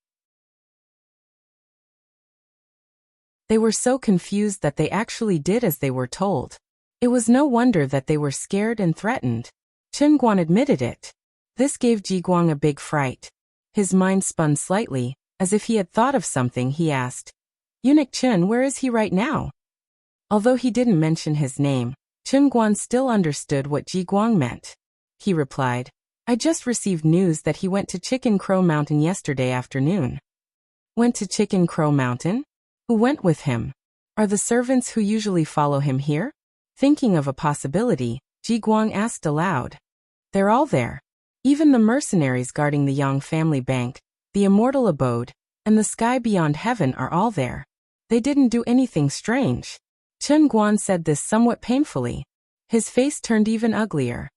They were so confused that they actually did as they were told. It was no wonder that they were scared and threatened. Chen Guan admitted it. This gave Ji Guang a big fright. His mind spun slightly, as if he had thought of something. He asked, "Eunuch Chun, where is he right now?" Although he didn't mention his name, Chun Guan still understood what Ji Guang meant. He replied, "I just received news that he went to Chicken Crow Mountain yesterday afternoon." Went to Chicken Crow Mountain? Who went with him? Are the servants who usually follow him here? Thinking of a possibility, Ji Guang asked aloud. They're all there. Even the mercenaries guarding the Yang family bank, the immortal abode, and the sky beyond heaven are all there. They didn't do anything strange. Chun Guan said this somewhat painfully. His face turned even uglier.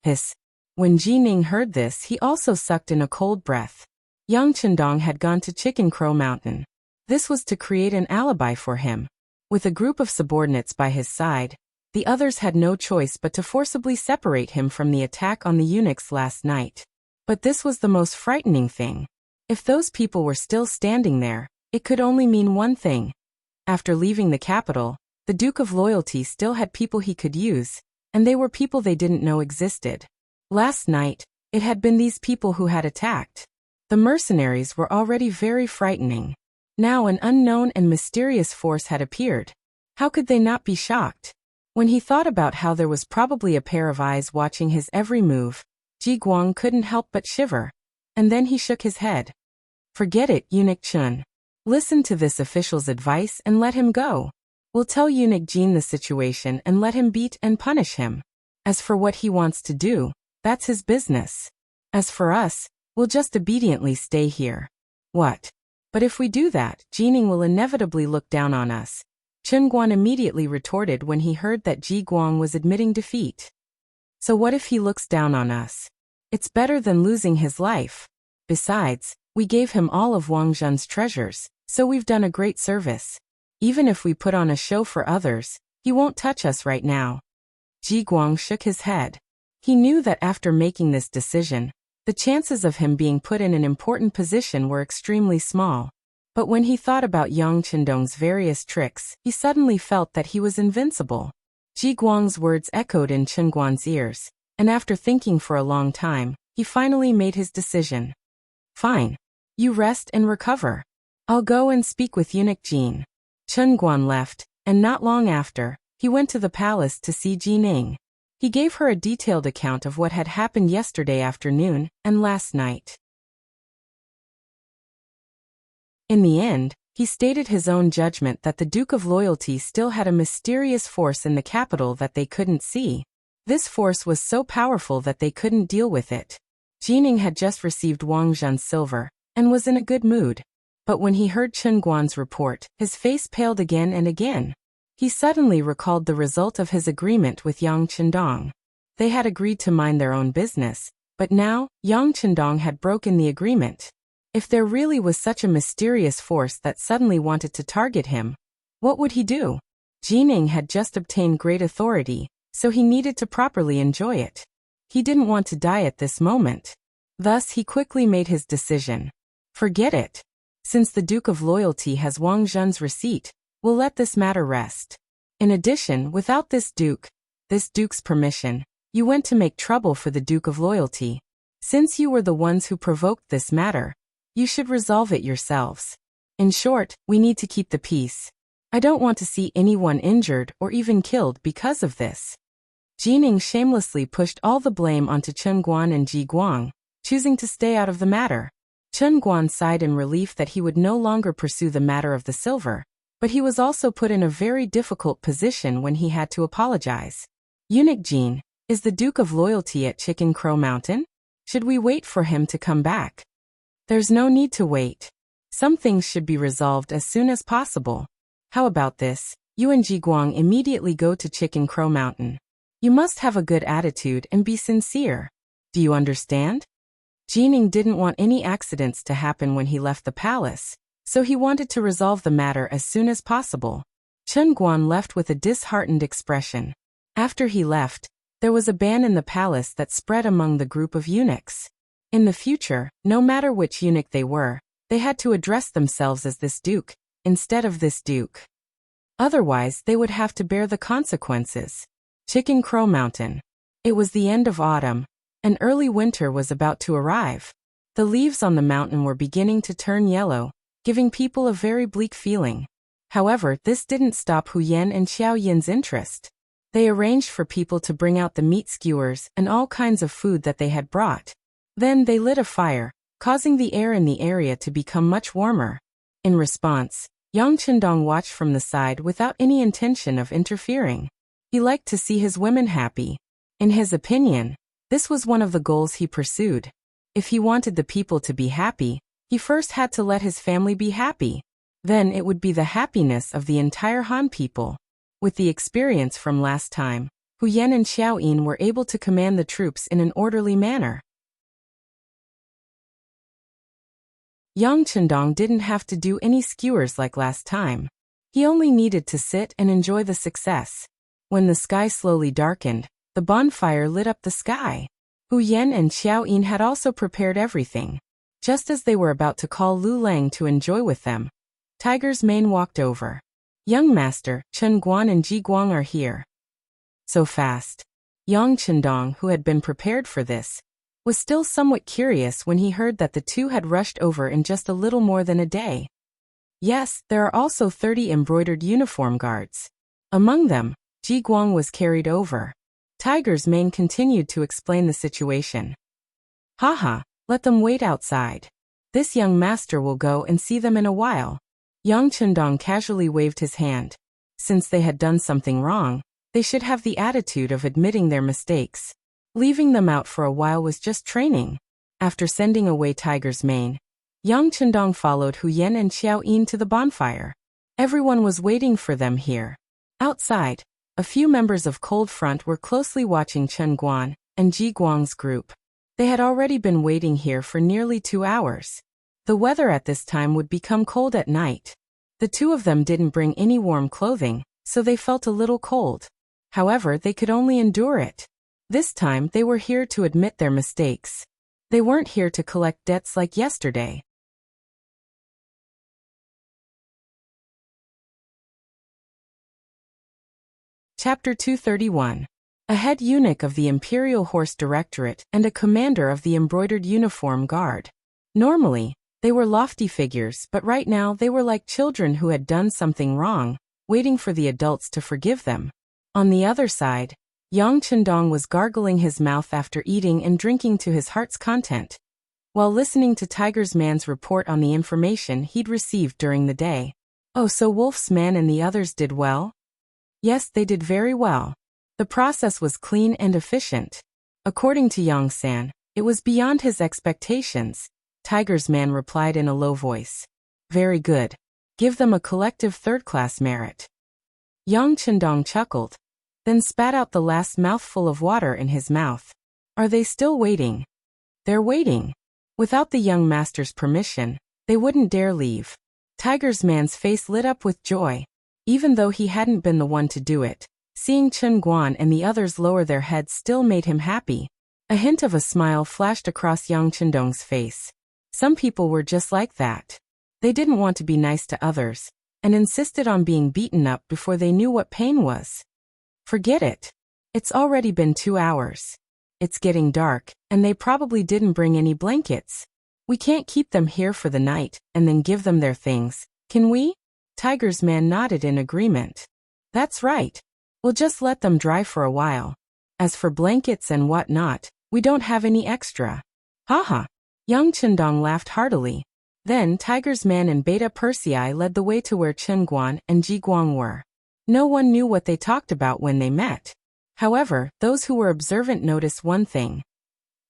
Hiss. When Ji Ning heard this, he also sucked in a cold breath. Yang Chendong had gone to Chicken Crow Mountain. This was to create an alibi for him. With a group of subordinates by his side, the others had no choice but to forcibly separate him from the attack on the eunuchs last night. But this was the most frightening thing. If those people were still standing there, it could only mean one thing. After leaving the capital, the Duke of Loyalty still had people he could use, and they were people they didn't know existed. Last night, it had been these people who had attacked. The mercenaries were already very frightening. Now an unknown and mysterious force had appeared. How could they not be shocked? When he thought about how there was probably a pair of eyes watching his every move, Ji Guang couldn't help but shiver. And then he shook his head. Forget it, Eunuch Chun. Listen to this official's advice and let him go. We'll tell Eunuch Jin the situation and let him beat and punish him. As for what he wants to do, that's his business. As for us, we'll just obediently stay here. What? But if we do that, Jining will inevitably look down on us. Chun Guan immediately retorted when he heard that Ji Guang was admitting defeat. So what if he looks down on us? It's better than losing his life. Besides, we gave him all of Wang Zhen's treasures, so we've done a great service. Even if we put on a show for others, he won't touch us right now. Ji Guang shook his head. He knew that after making this decision, the chances of him being put in an important position were extremely small. But when he thought about Yang Chendong's various tricks, he suddenly felt that he was invincible. Ji Guang's words echoed in Chun Guan's ears, and after thinking for a long time, he finally made his decision. Fine. You rest and recover. I'll go and speak with Eunuch Jin. Chun Guan left, and not long after, he went to the palace to see Ji Ning. He gave her a detailed account of what had happened yesterday afternoon and last night. In the end, he stated his own judgment that the Duke of Loyalty still had a mysterious force in the capital that they couldn't see. This force was so powerful that they couldn't deal with it. Jining had just received Wang Zhen's silver, and was in a good mood. But when he heard Chun Guan's report, his face paled again and again. He suddenly recalled the result of his agreement with Yang Chendong. They had agreed to mind their own business, but now, Yang Chendong had broken the agreement. If there really was such a mysterious force that suddenly wanted to target him, what would he do? Jining had just obtained great authority, so he needed to properly enjoy it. He didn't want to die at this moment. Thus he quickly made his decision. Forget it. Since the Duke of Loyalty has Wang Zhen's receipt, we'll let this matter rest. In addition, without this Duke's permission, you went to make trouble for the Duke of Loyalty. Since you were the ones who provoked this matter, you should resolve it yourselves. In short, we need to keep the peace. I don't want to see anyone injured or even killed because of this. Jining shamelessly pushed all the blame onto Chun Guan and Ji Guang, choosing to stay out of the matter. Chun Guan sighed in relief that he would no longer pursue the matter of the silver, but he was also put in a very difficult position when he had to apologize. Eunuch Jin, is the Duke of Loyalty at Chicken Crow Mountain? Should we wait for him to come back? There's no need to wait. Some things should be resolved as soon as possible. How about this? You and Ji Guang immediately go to Chicken Crow Mountain. You must have a good attitude and be sincere. Do you understand? Jining didn't want any accidents to happen when he left the palace, so he wanted to resolve the matter as soon as possible. Chun Guan left with a disheartened expression. After he left, there was a ban in the palace that spread among the group of eunuchs. In the future, no matter which eunuch they were, they had to address themselves as this duke, instead of this duke. Otherwise, they would have to bear the consequences. Chicken Crow Mountain. It was the end of autumn, An early winter was about to arrive. The leaves on the mountain were beginning to turn yellow, giving people a very bleak feeling. However, this didn't stop Hu Yan and Xiao Yin's interest. They arranged for people to bring out the meat skewers and all kinds of food that they had brought. Then they lit a fire, causing the air in the area to become much warmer. In response, Yang Chendong watched from the side without any intention of interfering. He liked to see his women happy. In his opinion, this was one of the goals he pursued. If he wanted the people to be happy, he first had to let his family be happy. Then it would be the happiness of the entire Han people. With the experience from last time, Hu Yan and Xiao Yin were able to command the troops in an orderly manner. Yang Chendong didn't have to do any skewers like last time. He only needed to sit and enjoy the success. When the sky slowly darkened, the bonfire lit up the sky. Hu Yan and Xiao Yin had also prepared everything. Just as they were about to call Lu Lang to enjoy with them, Tiger's Mane walked over. Young master, Chen Guan and Ji Guang are here. So fast. Yang Chendong, who had been prepared for this, was still somewhat curious when he heard that the two had rushed over in just a little more than a day. Yes, there are also 30 embroidered uniform guards. Among them, Ji Guang was carried over. Tiger's Mane continued to explain the situation. Haha, let them wait outside. This young master will go and see them in a while. Yang Chendong casually waved his hand. Since they had done something wrong, they should have the attitude of admitting their mistakes. Leaving them out for a while was just training. After sending away Tiger's Mane, Yang Chendong followed Hu Yan and Xiao Yin to the bonfire. Everyone was waiting for them here. Outside, a few members of Cold Front were closely watching Chen Guan and Ji Guang's group. They had already been waiting here for nearly 2 hours. The weather at this time would become cold at night. The two of them didn't bring any warm clothing, so they felt a little cold. However, they could only endure it. This time they were here to admit their mistakes. They weren't here to collect debts like yesterday. Chapter 231. A head eunuch of the Imperial Horse Directorate and a commander of the Embroidered Uniform Guard. Normally, they were lofty figures, but right now they were like children who had done something wrong, waiting for the adults to forgive them. On the other side, Yang Chendong was gargling his mouth after eating and drinking to his heart's content, while listening to Tiger's Man's report on the information he'd received during the day. Oh, so Wolf's Man and the others did well? Yes, they did very well. The process was clean and efficient. According to Yang San, it was beyond his expectations. Tiger's Man replied in a low voice. Very good. Give them a collective third-class merit. Yang Chendong chuckled, then spat out the last mouthful of water in his mouth. Are they still waiting? They're waiting. Without the young master's permission, they wouldn't dare leave. Tiger's Man's face lit up with joy. Even though he hadn't been the one to do it, seeing Chen Guan and the others lower their heads still made him happy. A hint of a smile flashed across Yang Chendong's face. Some people were just like that. They didn't want to be nice to others, and insisted on being beaten up before they knew what pain was. Forget it. It's already been 2 hours. It's getting dark, and they probably didn't bring any blankets. We can't keep them here for the night and then give them their things, can we? Tiger's Man nodded in agreement. That's right. We'll just let them dry for a while. As for blankets and whatnot, we don't have any extra. Haha. Yang Chendong laughed heartily. Then Tiger's Man and Beta Persei led the way to where Chen Guan and Ji Guang were. No one knew what they talked about when they met. However, those who were observant noticed one thing.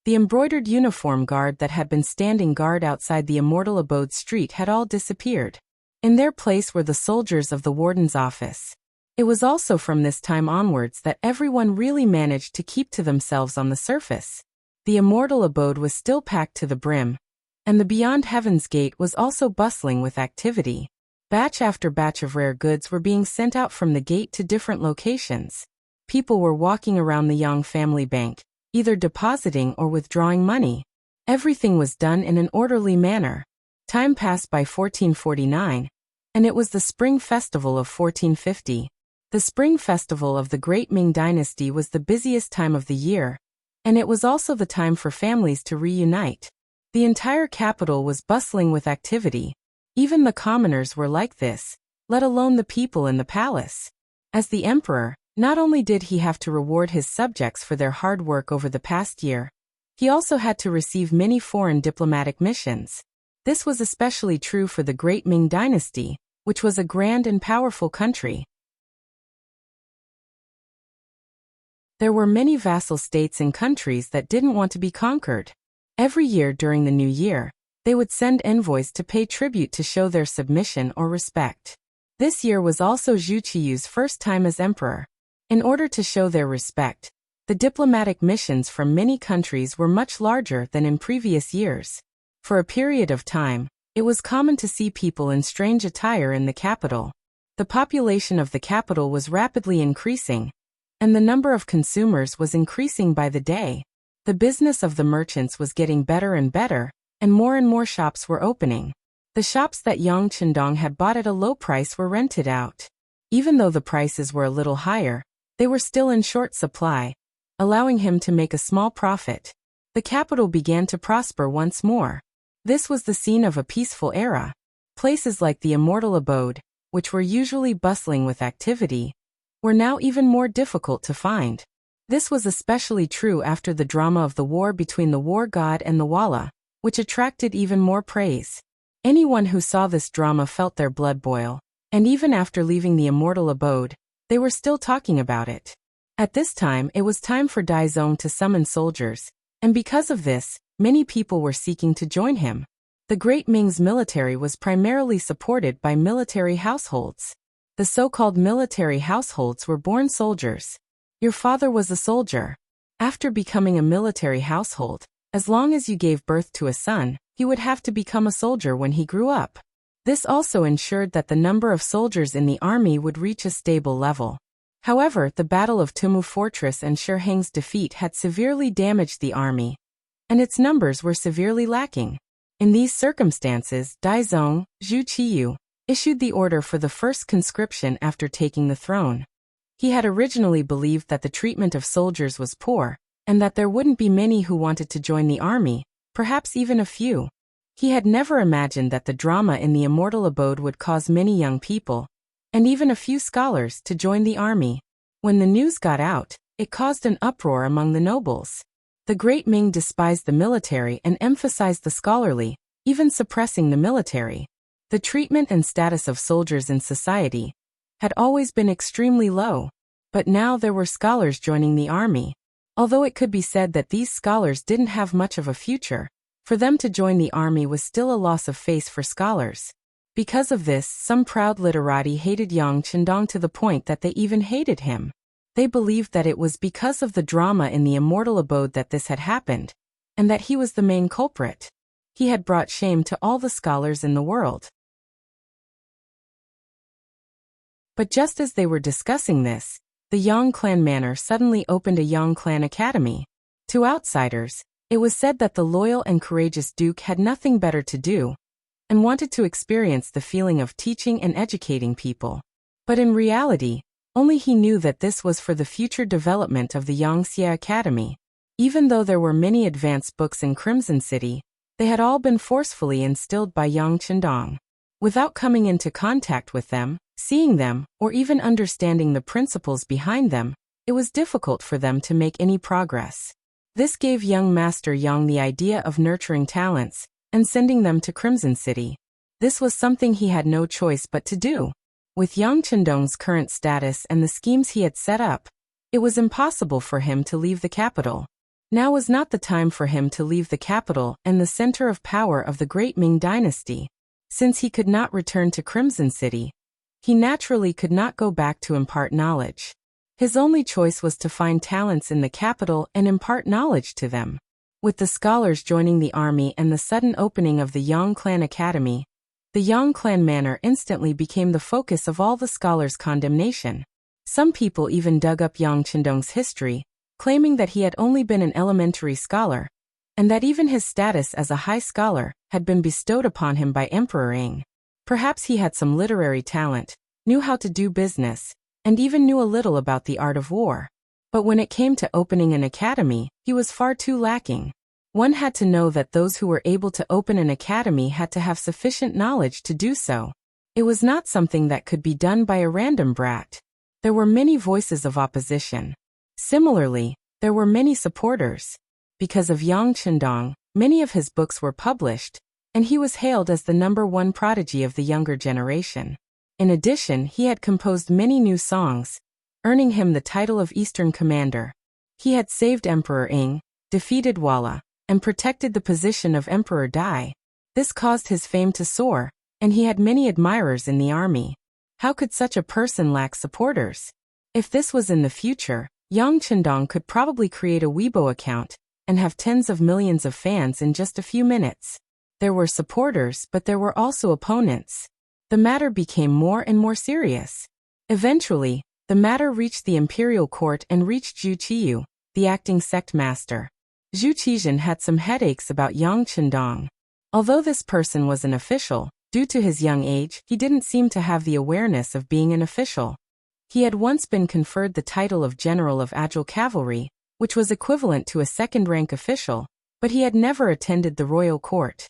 The embroidered uniform guard that had been standing guard outside the Immortal Abode street had all disappeared. In their place were the soldiers of the warden's office. It was also from this time onwards that everyone really managed to keep to themselves on the surface. The Immortal Abode was still packed to the brim, and the Beyond Heaven's Gate was also bustling with activity. Batch after batch of rare goods were being sent out from the gate to different locations. People were walking around the Yang family bank, either depositing or withdrawing money. Everything was done in an orderly manner. Time passed by 1449, and it was the Spring Festival of 1450. The Spring Festival of the Great Ming Dynasty was the busiest time of the year, And it was also the time for families to reunite. The entire capital was bustling with activity. Even the commoners were like this, let alone the people in the palace. As the emperor, not only did he have to reward his subjects for their hard work over the past year, he also had to receive many foreign diplomatic missions. This was especially true for the Great Ming Dynasty, which was a grand and powerful country. There were many vassal states and countries that didn't want to be conquered. Every year during the new year, they would send envoys to pay tribute to show their submission or respect. This year was also Zhu Qiyu's first time as emperor. In order to show their respect, the diplomatic missions from many countries were much larger than in previous years. For a period of time, it was common to see people in strange attire in the capital. The population of the capital was rapidly increasing, and the number of consumers was increasing by the day. The business of the merchants was getting better and better, and more shops were opening. The shops that Yang Chendong had bought at a low price were rented out. Even though the prices were a little higher, they were still in short supply, allowing him to make a small profit. The capital began to prosper once more. This was the scene of a peaceful era. Places like the Immortal Abode, which were usually bustling with activity, were now even more difficult to find. This was especially true after the drama of the war between the war god and the Walla, which attracted even more praise. Anyone who saw this drama felt their blood boil, and even after leaving the Immortal Abode, they were still talking about it. At this time it was time for Dai Zong to summon soldiers, and because of this, many people were seeking to join him. The Great Ming's military was primarily supported by military households. The so-called military households were born soldiers. Your father was a soldier. After becoming a military household, as long as you gave birth to a son, he would have to become a soldier when he grew up. This also ensured that the number of soldiers in the army would reach a stable level. However, the Battle of Tumu Fortress and Shi Heng's defeat had severely damaged the army, and its numbers were severely lacking. In these circumstances, Dai Zong, Zhu Qiyu, issued the order for the first conscription after taking the throne. He had originally believed that the treatment of soldiers was poor, and that there wouldn't be many who wanted to join the army, perhaps even a few. He had never imagined that the drama in the Immortal Abode would cause many young people, and even a few scholars, to join the army. When the news got out, it caused an uproar among the nobles. The Great Ming despised the military and emphasized the scholarly, even suppressing the military. The treatment and status of soldiers in society had always been extremely low, but now there were scholars joining the army. Although it could be said that these scholars didn't have much of a future, for them to join the army was still a loss of face for scholars. Because of this, some proud literati hated Yang Chendong to the point that they even hated him. They believed that it was because of the drama in the Immortal Abode that this had happened, and that he was the main culprit. He had brought shame to all the scholars in the world. But just as they were discussing this, the Yang clan manor suddenly opened a Yang clan academy. To outsiders, it was said that the loyal and courageous duke had nothing better to do, and wanted to experience the feeling of teaching and educating people. But in reality, only he knew that this was for the future development of the Yangxia Academy. Even though there were many advanced books in Crimson City, they had all been forcefully instilled by Yang Chendong. Without coming into contact with them, seeing them, or even understanding the principles behind them, it was difficult for them to make any progress. This gave young Master Yang the idea of nurturing talents and sending them to Crimson City. This was something he had no choice but to do. With Yang Chendong's current status and the schemes he had set up, it was impossible for him to leave the capital. Now was not the time for him to leave the capital and the center of power of the Great Ming Dynasty. Since he could not return to Crimson City, he naturally could not go back to impart knowledge. His only choice was to find talents in the capital and impart knowledge to them. With the scholars joining the army and the sudden opening of the Yang Clan Academy, the Yang Clan Manor instantly became the focus of all the scholars' condemnation. Some people even dug up Yang Chendong's history, claiming that he had only been an elementary scholar, and that even his status as a high scholar had been bestowed upon him by Emperor Ing. Perhaps he had some literary talent, knew how to do business, and even knew a little about the art of war. But when it came to opening an academy, he was far too lacking. One had to know that those who were able to open an academy had to have sufficient knowledge to do so. It was not something that could be done by a random brat. There were many voices of opposition. Similarly, there were many supporters. Because of Yang Chendong, many of his books were published, and he was hailed as the #1 prodigy of the younger generation. In addition, he had composed many new songs, earning him the title of Eastern Commander. He had saved Emperor Ing, defeated Walla, and protected the position of Emperor Dai. This caused his fame to soar, and he had many admirers in the army. How could such a person lack supporters? If this was in the future, Yang Chendong could probably create a Weibo account and have tens of millions of fans in just a few minutes. There were supporters, but there were also opponents. The matter became more and more serious. Eventually, the matter reached the imperial court and reached Zhu Qiyu, the acting sect master. Zhu Qizhen had some headaches about Yang Chendong. Although this person was an official, due to his young age, he didn't seem to have the awareness of being an official. He had once been conferred the title of General of Agile Cavalry, which was equivalent to a second-rank official, but he had never attended the royal court.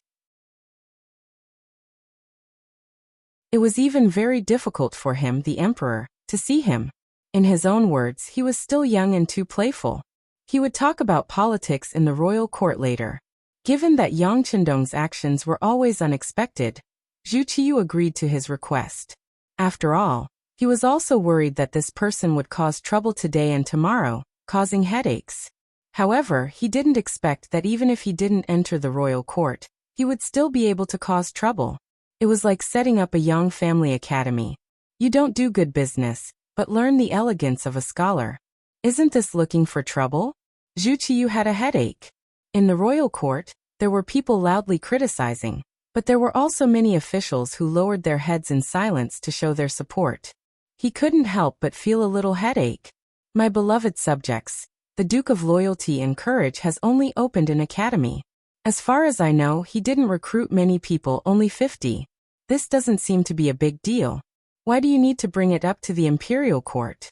It was even very difficult for him, the emperor, to see him. In his own words, he was still young and too playful. He would talk about politics in the royal court later. Given that Yang Chendong's actions were always unexpected, Zhu Qiyu agreed to his request. After all, he was also worried that this person would cause trouble today and tomorrow, causing headaches. However, he didn't expect that even if he didn't enter the royal court, he would still be able to cause trouble. It was like setting up a Yang family academy. You don't do good business, but learn the elegance of a scholar. Isn't this looking for trouble? Zhu Qiyu had a headache. In the royal court, there were people loudly criticizing, but there were also many officials who lowered their heads in silence to show their support. He couldn't help but feel a little headache. My beloved subjects, the Duke of Loyalty and Courage has only opened an academy. As far as I know, he didn't recruit many people, only 50. This doesn't seem to be a big deal. Why do you need to bring it up to the imperial court?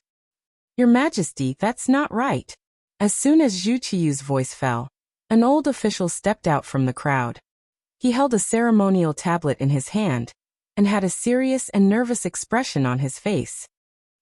Your Majesty, that's not right. As soon as Zhu Qiyu's voice fell, an old official stepped out from the crowd. He held a ceremonial tablet in his hand, and had a serious and nervous expression on his face.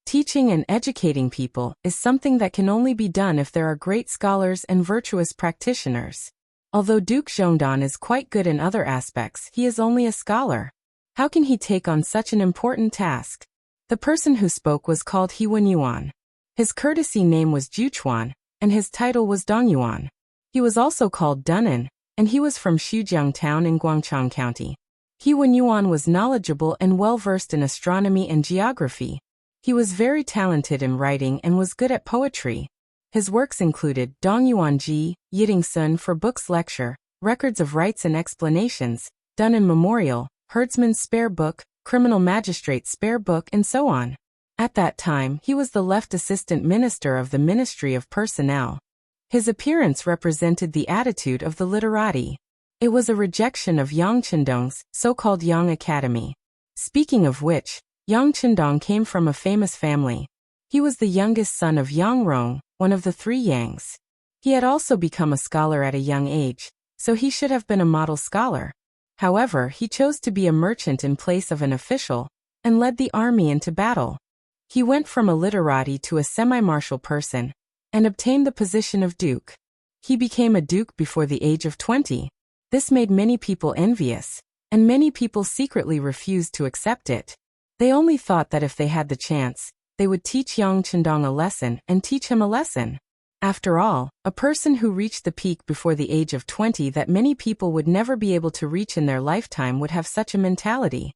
Teaching and educating people is something that can only be done if there are great scholars and virtuous practitioners. Although Duke Zhongdan is quite good in other aspects, he is only a scholar. How can he take on such an important task? The person who spoke was called He Wen Yuan. His courtesy name was Juchuan, and his title was Dongyuan. He was also called Dunan, and he was from Xujiang Town in Guangchang County. He Wen Yuan was knowledgeable and well-versed in astronomy and geography. He was very talented in writing and was good at poetry. His works included Dongyuan Ji, Yiting Sun for Books Lecture, Records of Rights and Explanations, Dunan Memorial, Herdsman's Spare Book, Criminal Magistrate's Spare Book, and so on. At that time, he was the left assistant minister of the Ministry of Personnel. His appearance represented the attitude of the literati. It was a rejection of Yang Chendong's so-called Yang Academy. Speaking of which, Yang Chendong came from a famous family. He was the youngest son of Yang Rong, one of the 3 Yangs. He had also become a scholar at a young age, so he should have been a model scholar. However, he chose to be a merchant in place of an official, and led the army into battle. He went from a literati to a semi-martial person, and obtained the position of duke. He became a duke before the age of 20. This made many people envious, and many people secretly refused to accept it. They only thought that if they had the chance, they would teach Yang Chendong a lesson and teach him a lesson. After all, a person who reached the peak before the age of 20 that many people would never be able to reach in their lifetime would have such a mentality.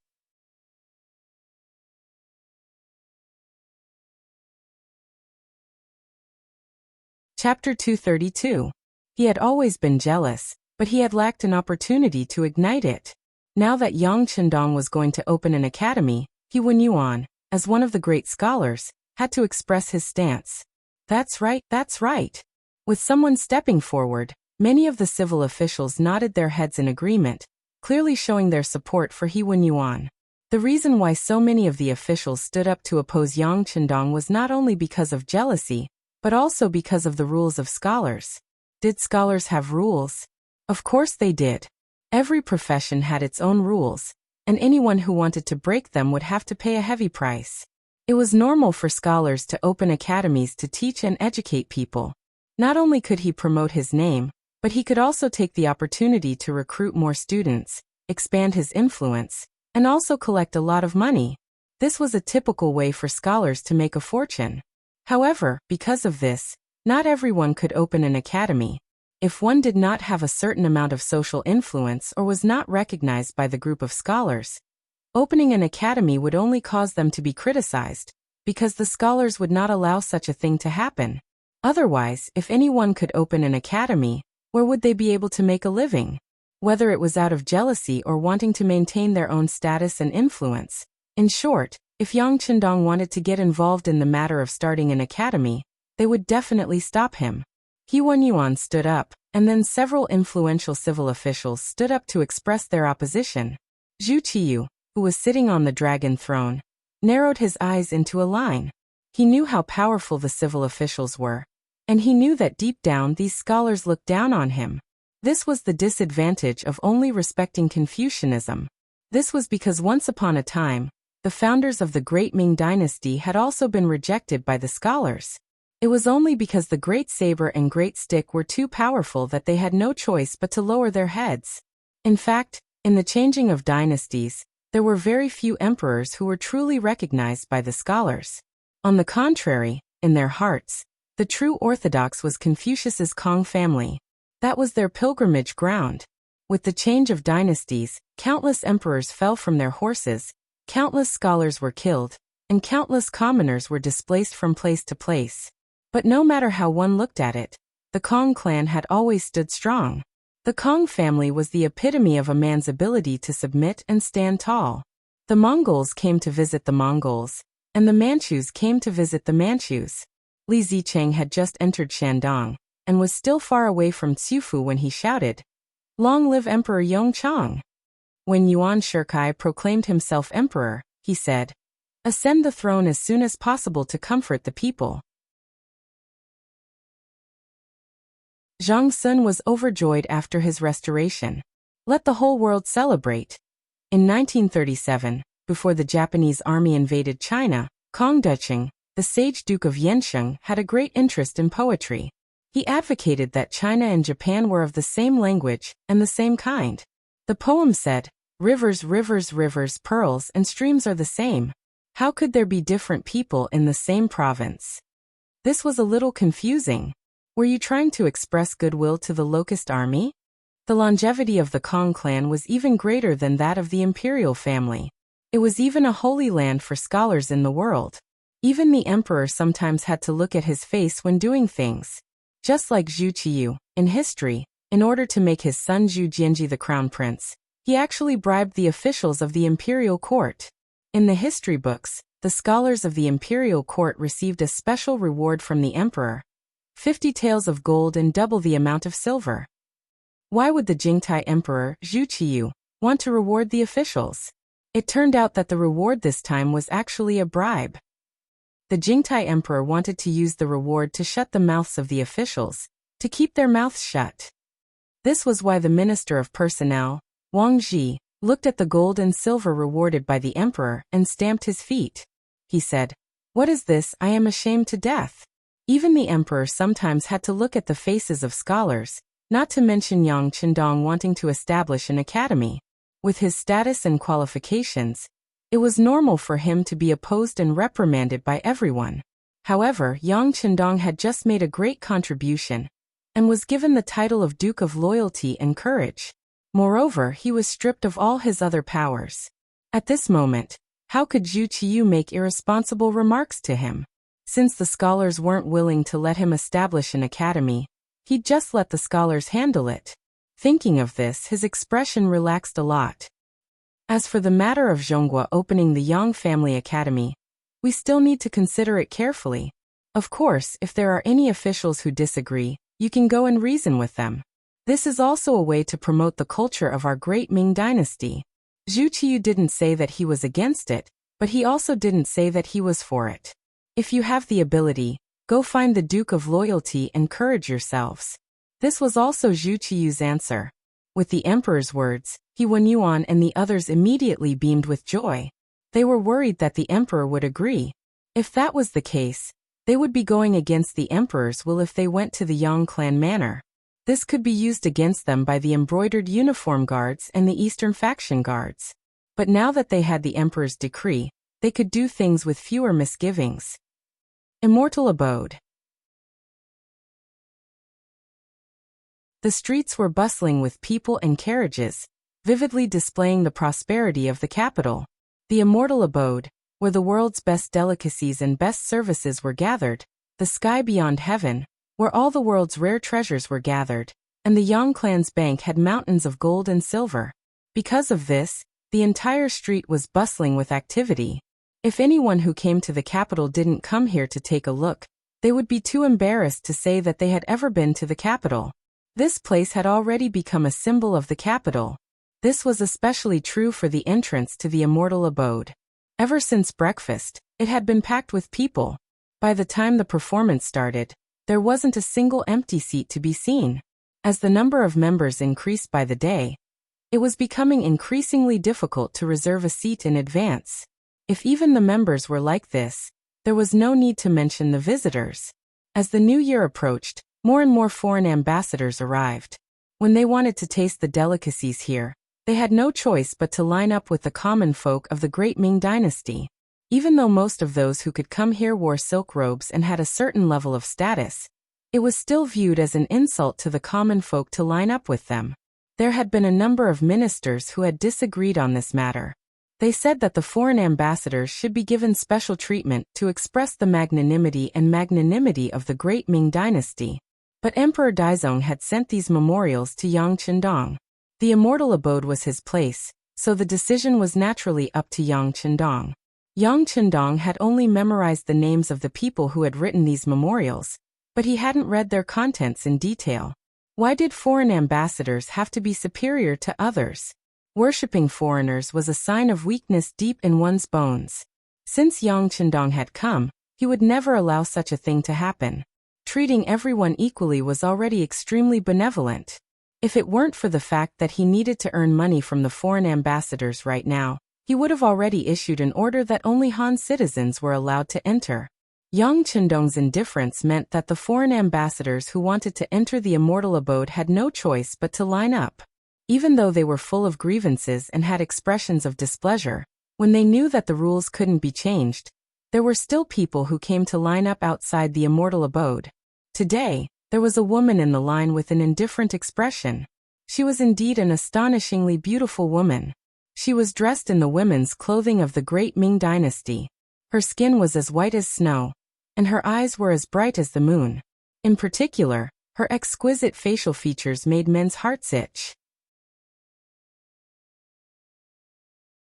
Chapter 232. He had always been jealous, but he had lacked an opportunity to ignite it. Now that Yang Chendong was going to open an academy, He Wen Yuan, as one of the great scholars, had to express his stance. That's right, that's right. With someone stepping forward, many of the civil officials nodded their heads in agreement, clearly showing their support for He Wen Yuan. The reason why so many of the officials stood up to oppose Yang Chendong was not only because of jealousy, but also because of the rules of scholars. Did scholars have rules? Of course they did. Every profession had its own rules, and anyone who wanted to break them would have to pay a heavy price. It was normal for scholars to open academies to teach and educate people. Not only could he promote his name, but he could also take the opportunity to recruit more students, expand his influence, and also collect a lot of money. This was a typical way for scholars to make a fortune. However, because of this, not everyone could open an academy. If one did not have a certain amount of social influence or was not recognized by the group of scholars, opening an academy would only cause them to be criticized, because the scholars would not allow such a thing to happen. Otherwise, if anyone could open an academy, where would they be able to make a living? Whether it was out of jealousy or wanting to maintain their own status and influence. In short, if Yang Qindong wanted to get involved in the matter of starting an academy, they would definitely stop him. He Yuan stood up, and then several influential civil officials stood up to express their opposition. Zhu Qiyu, who was sitting on the dragon throne, narrowed his eyes into a line. He knew how powerful the civil officials were, and he knew that deep down these scholars looked down on him. This was the disadvantage of only respecting Confucianism. This was because once upon a time, the founders of the Great Ming Dynasty had also been rejected by the scholars. It was only because the Great Saber and Great Stick were too powerful that they had no choice but to lower their heads. In fact, in the changing of dynasties, there were very few emperors who were truly recognized by the scholars. On the contrary, in their hearts, the true orthodox was Confucius's Kong family. That was their pilgrimage ground. With the change of dynasties, countless emperors fell from their horses, countless scholars were killed, and countless commoners were displaced from place to place. But no matter how one looked at it, the Kong clan had always stood strong. The Kong family was the epitome of a man's ability to submit and stand tall. The Mongols came to visit the Mongols, and the Manchus came to visit the Manchus. Li Zicheng had just entered Shandong, and was still far away from Xiufu when he shouted, "Long live Emperor Yongchang!" When Yuan Shikai proclaimed himself emperor, he said, "Ascend the throne as soon as possible to comfort the people." Zhang Sun was overjoyed after his restoration. Let the whole world celebrate. In 1937, before the Japanese army invaded China, Kong Ducheng, the sage Duke of Yensheng, had a great interest in poetry. He advocated that China and Japan were of the same language and the same kind. The poem said, "Rivers, rivers, rivers, pearls, and streams are the same. How could there be different people in the same province?" This was a little confusing. Were you trying to express goodwill to the Locust army? The longevity of the Kong clan was even greater than that of the imperial family. It was even a holy land for scholars in the world. Even the emperor sometimes had to look at his face when doing things. Just like Zhu Qiyu, in history, in order to make his son Zhu Jianji the crown prince, he actually bribed the officials of the imperial court. In the history books, the scholars of the imperial court received a special reward from the emperor, 50 taels of gold and double the amount of silver. Why would the Jingtai emperor, Zhu Qiyu, want to reward the officials? It turned out that the reward this time was actually a bribe. The Jingtai emperor wanted to use the reward to shut the mouths of the officials, to keep their mouths shut. This was why the Minister of Personnel, Wang Zhi, looked at the gold and silver rewarded by the emperor and stamped his feet. He said, "What is this? I am ashamed to death." Even the emperor sometimes had to look at the faces of scholars, not to mention Yang Qindong wanting to establish an academy. With his status and qualifications, it was normal for him to be opposed and reprimanded by everyone. However, Yang Qindong had just made a great contribution, and was given the title of Duke of Loyalty and Courage. Moreover, he was stripped of all his other powers. At this moment, how could Zhu Qiyu make irresponsible remarks to him? Since the scholars weren't willing to let him establish an academy, he'd just let the scholars handle it. Thinking of this, his expression relaxed a lot. As for the matter of Zhonghua opening the Yang family academy, we still need to consider it carefully. Of course, if there are any officials who disagree, you can go and reason with them. This is also a way to promote the culture of our great Ming dynasty. Zhu Qiyu didn't say that he was against it, but he also didn't say that he was for it. If you have the ability, Go find the Duke of Loyalty and courage yourselves. This was also Zhu Qiyu's answer. With the emperor's words, He Wen Yuan and the others immediately beamed with joy. They were worried that the emperor would agree. If that was the case, they would be going against the emperor's will if they went to the Yang clan manor. This could be used against them by the embroidered uniform guards and the Eastern faction guards. But now that they had the emperor's decree, they could do things with fewer misgivings. Immortal Abode. The streets were bustling with people and carriages, vividly displaying the prosperity of the capital. The Immortal Abode, where the world's best delicacies and best services were gathered, the sky beyond heaven, where all the world's rare treasures were gathered, and the Yang clan's bank had mountains of gold and silver. Because of this, the entire street was bustling with activity. If anyone who came to the capital didn't come here to take a look, they would be too embarrassed to say that they had ever been to the capital. This place had already become a symbol of the capital. This was especially true for the entrance to the Immortal Abode. Ever since breakfast, it had been packed with people. By the time the performance started, there wasn't a single empty seat to be seen. As the number of members increased by the day, it was becoming increasingly difficult to reserve a seat in advance. If even the members were like this, there was no need to mention the visitors. As the new year approached, more and more foreign ambassadors arrived. When they wanted to taste the delicacies here, they had no choice but to line up with the common folk of the Great Ming Dynasty. Even though most of those who could come here wore silk robes and had a certain level of status, it was still viewed as an insult to the common folk to line up with them. There had been a number of ministers who had disagreed on this matter. They said that the foreign ambassadors should be given special treatment to express the magnanimity of the Great Ming Dynasty. But Emperor Daizong had sent these memorials to Yang Qindong. The Immortal Abode was his place, so the decision was naturally up to Yang Qindong. Yang Qindong had only memorized the names of the people who had written these memorials, but he hadn't read their contents in detail. Why did foreign ambassadors have to be superior to others? Worshipping foreigners was a sign of weakness deep in one's bones. Since Yang Qindong had come, he would never allow such a thing to happen. Treating everyone equally was already extremely benevolent. If it weren't for the fact that he needed to earn money from the foreign ambassadors right now, he would have already issued an order that only Han citizens were allowed to enter. Yang Qindong's indifference meant that the foreign ambassadors who wanted to enter the Immortal Abode had no choice but to line up. Even though they were full of grievances and had expressions of displeasure, when they knew that the rules couldn't be changed, there were still people who came to line up outside the Immortal Abode. Today, there was a woman in the line with an indifferent expression. She was indeed an astonishingly beautiful woman. She was dressed in the women's clothing of the Great Ming Dynasty. Her skin was as white as snow, and her eyes were as bright as the moon. In particular, her exquisite facial features made men's hearts itch.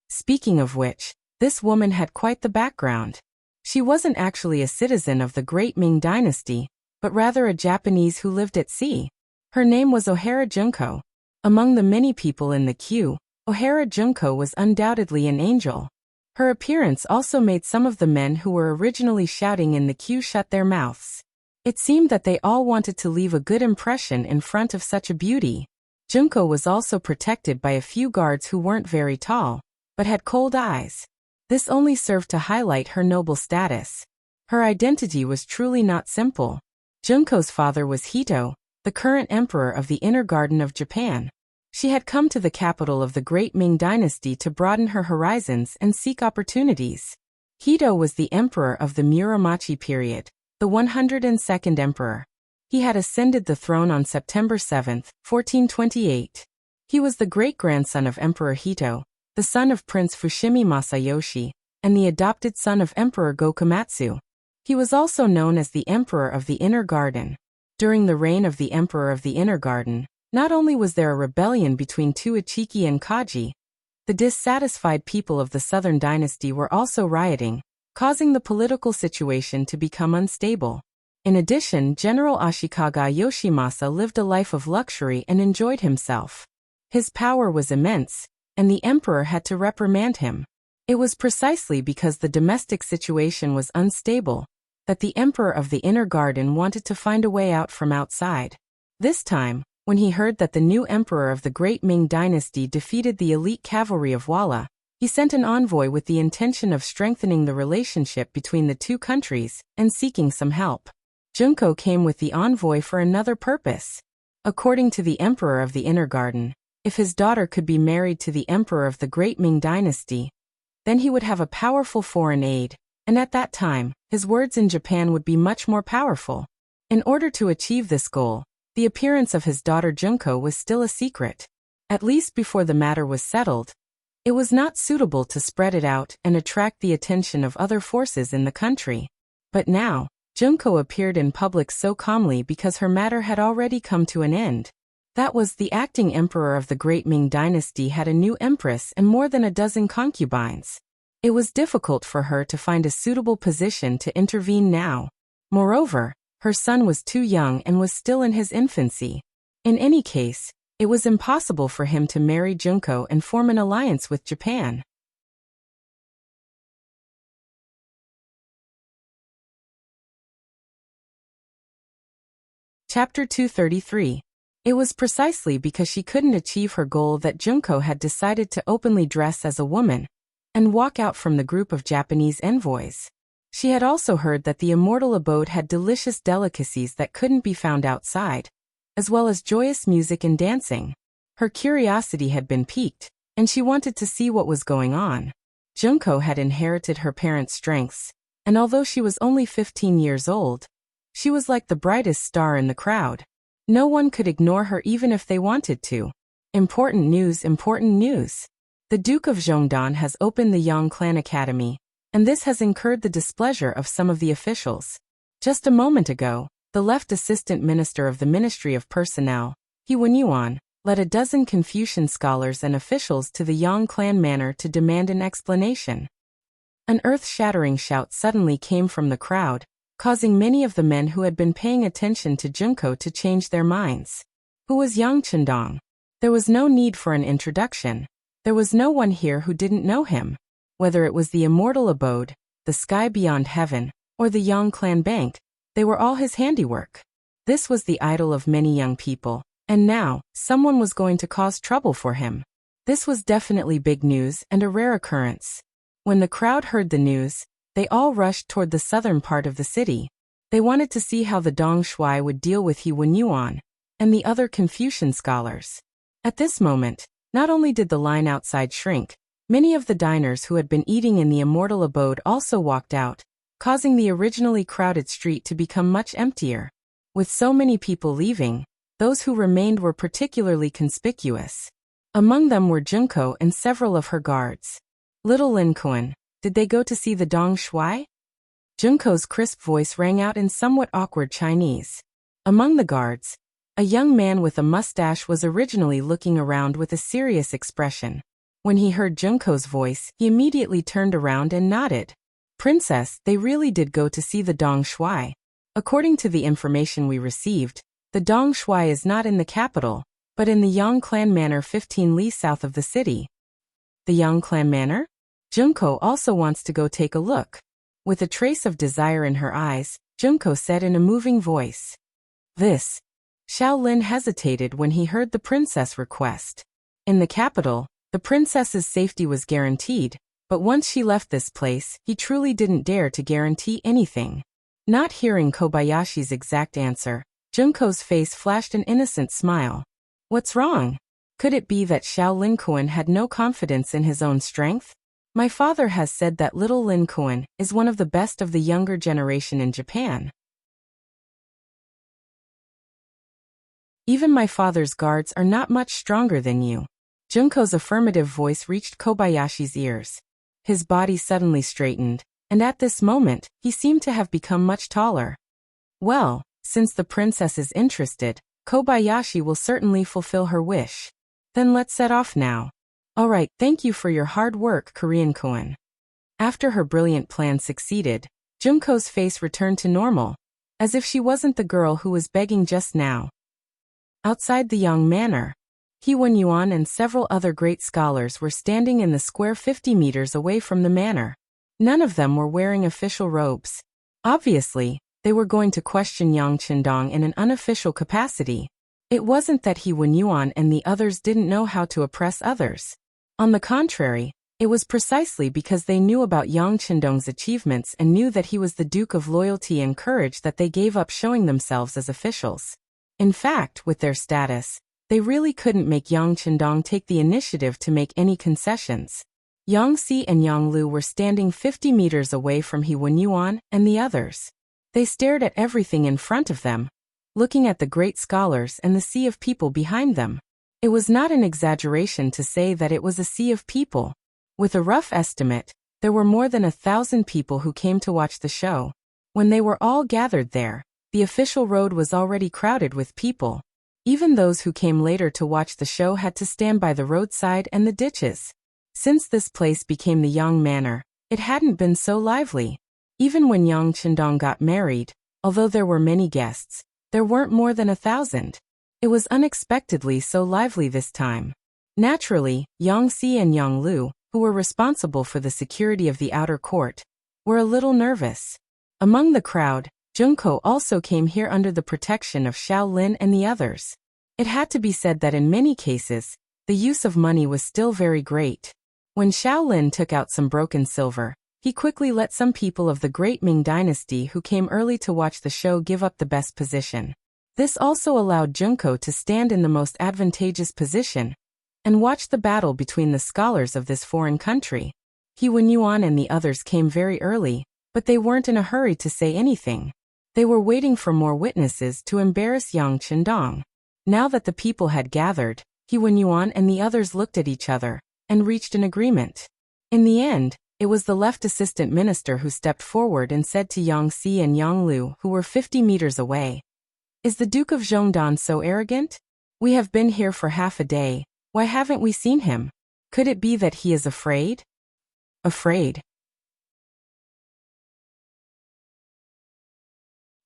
Speaking of which, this woman had quite the background. She wasn't actually a citizen of the Great Ming Dynasty, but rather a Japanese who lived at sea. Her name was Ohara Junko. Among the many people in the queue, Ohara Junko was undoubtedly an angel. Her appearance also made some of the men who were originally shouting in the queue shut their mouths. It seemed that they all wanted to leave a good impression in front of such a beauty. Junko was also protected by a few guards who weren't very tall, but had cold eyes. This only served to highlight her noble status. Her identity was truly not simple. Junko's father was Hito, the current emperor of the Inner Garden of Japan. She had come to the capital of the Great Ming Dynasty to broaden her horizons and seek opportunities. Hito was the emperor of the Muromachi period, the 102nd emperor. He had ascended the throne on September 7, 1428. He was the great-grandson of Emperor Hito, the son of Prince Fushimi Masayoshi, and the adopted son of Emperor Gokomatsu. He was also known as the Emperor of the Inner Garden. During the reign of the Emperor of the Inner Garden, not only was there a rebellion between two Ichiki and Kaji, the dissatisfied people of the Southern Dynasty were also rioting, causing the political situation to become unstable. In addition, General Ashikaga Yoshimasa lived a life of luxury and enjoyed himself. His power was immense, and the emperor had to reprimand him. It was precisely because the domestic situation was unstable that the emperor of the inner garden wanted to find a way out from outside. This time, when he heard that the new emperor of the Great Ming Dynasty defeated the elite cavalry of Walla, he sent an envoy with the intention of strengthening the relationship between the two countries and seeking some help. Junko came with the envoy for another purpose. According to the emperor of the inner garden, if his daughter could be married to the emperor of the Great Ming Dynasty, then he would have a powerful foreign aid, and at that time, his words in Japan would be much more powerful. In order to achieve this goal, the appearance of his daughter Junko was still a secret. At least before the matter was settled, it was not suitable to spread it out and attract the attention of other forces in the country. But now, Junko appeared in public so calmly because her matter had already come to an end. That was, the acting emperor of the Great Ming Dynasty had a new empress and more than a dozen concubines. It was difficult for her to find a suitable position to intervene now. Moreover, her son was too young and was still in his infancy. In any case, it was impossible for him to marry Junko and form an alliance with Japan. Chapter 233. It was precisely because she couldn't achieve her goal that Junko had decided to openly dress as a woman and walk out from the group of Japanese envoys. She had also heard that the immortal abode had delicious delicacies that couldn't be found outside, as well as joyous music and dancing. Her curiosity had been piqued, and she wanted to see what was going on. Junko had inherited her parents' strengths, and although she was only 15 years old, she was like the brightest star in the crowd. No one could ignore her even if they wanted to. Important news, important news. The Duke of Zhongdan has opened the Yang Clan Academy, and this has incurred the displeasure of some of the officials. Just a moment ago, the left assistant minister of the Ministry of Personnel, He Wenyuan, led a dozen Confucian scholars and officials to the Yang Clan manor to demand an explanation. An earth-shattering shout suddenly came from the crowd, causing many of the men who had been paying attention to Junko to change their minds. Who was Yang Chendong? There was no need for an introduction. There was no one here who didn't know him. Whether it was the immortal abode, the sky beyond heaven, or the Yang Clan Bank, they were all his handiwork. This was the idol of many young people, and now, someone was going to cause trouble for him. This was definitely big news and a rare occurrence. When the crowd heard the news, they all rushed toward the southern part of the city. They wanted to see how the Dong Shui would deal with He Wenyuan and the other Confucian scholars. At this moment, not only did the line outside shrink, many of the diners who had been eating in the immortal abode also walked out, causing the originally crowded street to become much emptier. With so many people leaving, those who remained were particularly conspicuous. Among them were Junko and several of her guards. Little Lin Kuan, did they go to see the Dong Shui? Junko's crisp voice rang out in somewhat awkward Chinese. Among the guards, a young man with a mustache was originally looking around with a serious expression. When he heard Junko's voice, he immediately turned around and nodded. Princess, they really did go to see the Dong Shui. According to the information we received, the Dong Shui is not in the capital, but in the Yang Clan Manor 15 li south of the city. The Yang Clan Manor? Junko also wants to go take a look. With a trace of desire in her eyes, Junko said in a moving voice. This. Xiao Lin hesitated when he heard the princess request. In the capital, the princess's safety was guaranteed, but once she left this place, he truly didn't dare to guarantee anything. Not hearing Kobayashi's exact answer, Junko's face flashed an innocent smile. What's wrong? Could it be that Xiao Lin Kuan had no confidence in his own strength? My father has said that little Lin Kuan is one of the best of the younger generation in Japan. Even my father's guards are not much stronger than you. Junko's affirmative voice reached Kobayashi's ears. His body suddenly straightened, and at this moment, he seemed to have become much taller. Well, since the princess is interested, Kobayashi will certainly fulfill her wish. Then let's set off now. Alright, thank you for your hard work, Korean Kuan. After her brilliant plan succeeded, Junko's face returned to normal, as if she wasn't the girl who was begging just now. Outside the Yang Manor, He Wenyuan and several other great scholars were standing in the square 50 meters away from the manor. None of them were wearing official robes. Obviously, they were going to question Yang Qindong in an unofficial capacity. It wasn't that He Wenyuan and the others didn't know how to oppress others. On the contrary, it was precisely because they knew about Yang Qindong's achievements and knew that he was the Duke of Loyalty and Courage that they gave up showing themselves as officials. In fact, with their status, they really couldn't make Yang Qindong take the initiative to make any concessions. Yang Si and Yang Lu were standing 50 meters away from He Wenyuan and the others. They stared at everything in front of them, looking at the great scholars and the sea of people behind them. It was not an exaggeration to say that it was a sea of people. With a rough estimate, there were more than 1,000 people who came to watch the show. When they were all gathered there, the official road was already crowded with people. Even those who came later to watch the show had to stand by the roadside and the ditches. Since this place became the Yang Manor, it hadn't been so lively. Even when Yang Qindong got married, although there were many guests, there weren't more than 1,000. It was unexpectedly so lively this time. Naturally, Yang Si and Yang Lu, who were responsible for the security of the outer court, were a little nervous. Among the crowd, Junko also came here under the protection of Xiao Lin and the others. It had to be said that in many cases, the use of money was still very great. When Xiao Lin took out some broken silver, he quickly let some people of the great Ming Dynasty who came early to watch the show give up the best position. This also allowed Junko to stand in the most advantageous position and watch the battle between the scholars of this foreign country. He Wenyuan and the others came very early, but they weren't in a hurry to say anything. They were waiting for more witnesses to embarrass Yang Qindong. Now that the people had gathered, He Wenyuan and the others looked at each other and reached an agreement. In the end, it was the left assistant minister who stepped forward and said to Yang Si and Yang Lu, who were 50 meters away, "Is the Duke of Zhongdan so arrogant? We have been here for half a day. Why haven't we seen him? Could it be that he is afraid?" Afraid?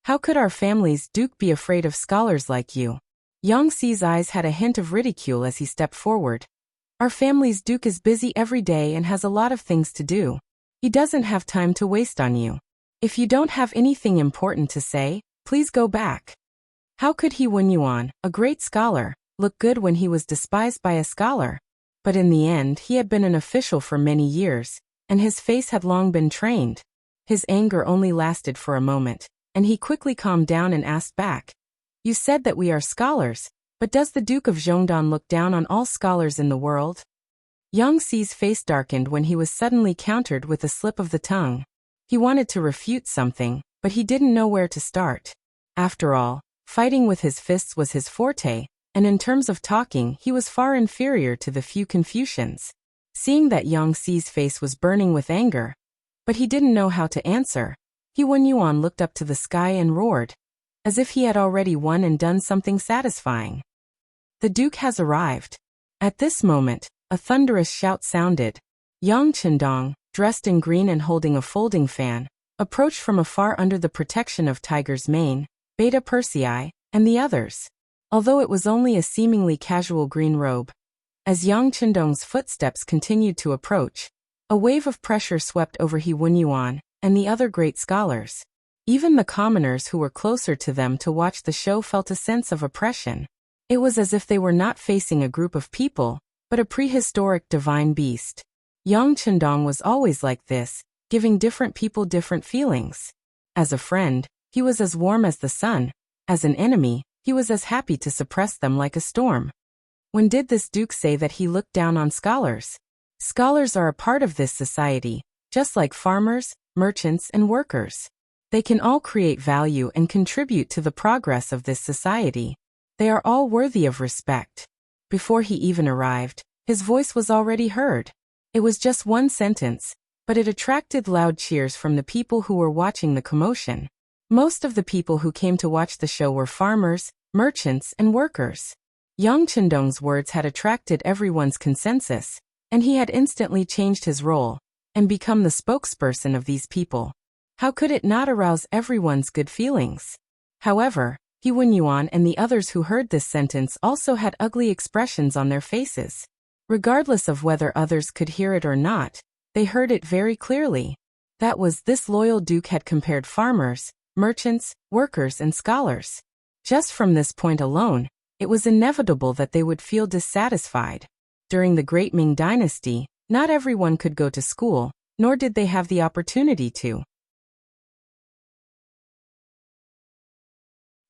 How could our family's Duke be afraid of scholars like you? Yang Si's eyes had a hint of ridicule as he stepped forward. Our family's Duke is busy every day and has a lot of things to do. He doesn't have time to waste on you. If you don't have anything important to say, please go back. How could He Wenyuan, a great scholar, look good when he was despised by a scholar? But in the end he had been an official for many years, and his face had long been trained. His anger only lasted for a moment, and he quickly calmed down and asked back, "You said that we are scholars, but does the Duke of Zhongdan look down on all scholars in the world?" Yang Si's face darkened when he was suddenly countered with a slip of the tongue. He wanted to refute something, but he didn't know where to start. After all, fighting with his fists was his forte, and in terms of talking he was far inferior to the few Confucians. Seeing that Yang Si's face was burning with anger, but he didn't know how to answer, He Wenyuan looked up to the sky and roared, as if he had already won and done something satisfying. "The Duke has arrived." At this moment, a thunderous shout sounded. Yang Qindong, dressed in green and holding a folding fan, approached from afar under the protection of Tiger's Mane, Beta Persei, and the others. Although it was only a seemingly casual green robe, as Yang Qindong's footsteps continued to approach, a wave of pressure swept over He Wenyuan and the other great scholars. Even the commoners who were closer to them to watch the show felt a sense of oppression. It was as if they were not facing a group of people, but a prehistoric divine beast. Yang Qindong was always like this, giving different people different feelings. As a friend, he was as warm as the sun. As an enemy, he was as happy to suppress them like a storm. When did this Duke say that he looked down on scholars? Scholars are a part of this society, just like farmers, merchants, and workers. They can all create value and contribute to the progress of this society. They are all worthy of respect. Before he even arrived, his voice was already heard. It was just one sentence, but it attracted loud cheers from the people who were watching the commotion. Most of the people who came to watch the show were farmers, merchants, and workers. Yang Qindong's words had attracted everyone's consensus, and he had instantly changed his role and become the spokesperson of these people. How could it not arouse everyone's good feelings? However, He Wenyuan and the others who heard this sentence also had ugly expressions on their faces. Regardless of whether others could hear it or not, they heard it very clearly. That was, this loyal duke had compared farmers, merchants, workers, and scholars. Just from this point alone, it was inevitable that they would feel dissatisfied. During the Great Ming Dynasty, not everyone could go to school, nor did they have the opportunity to.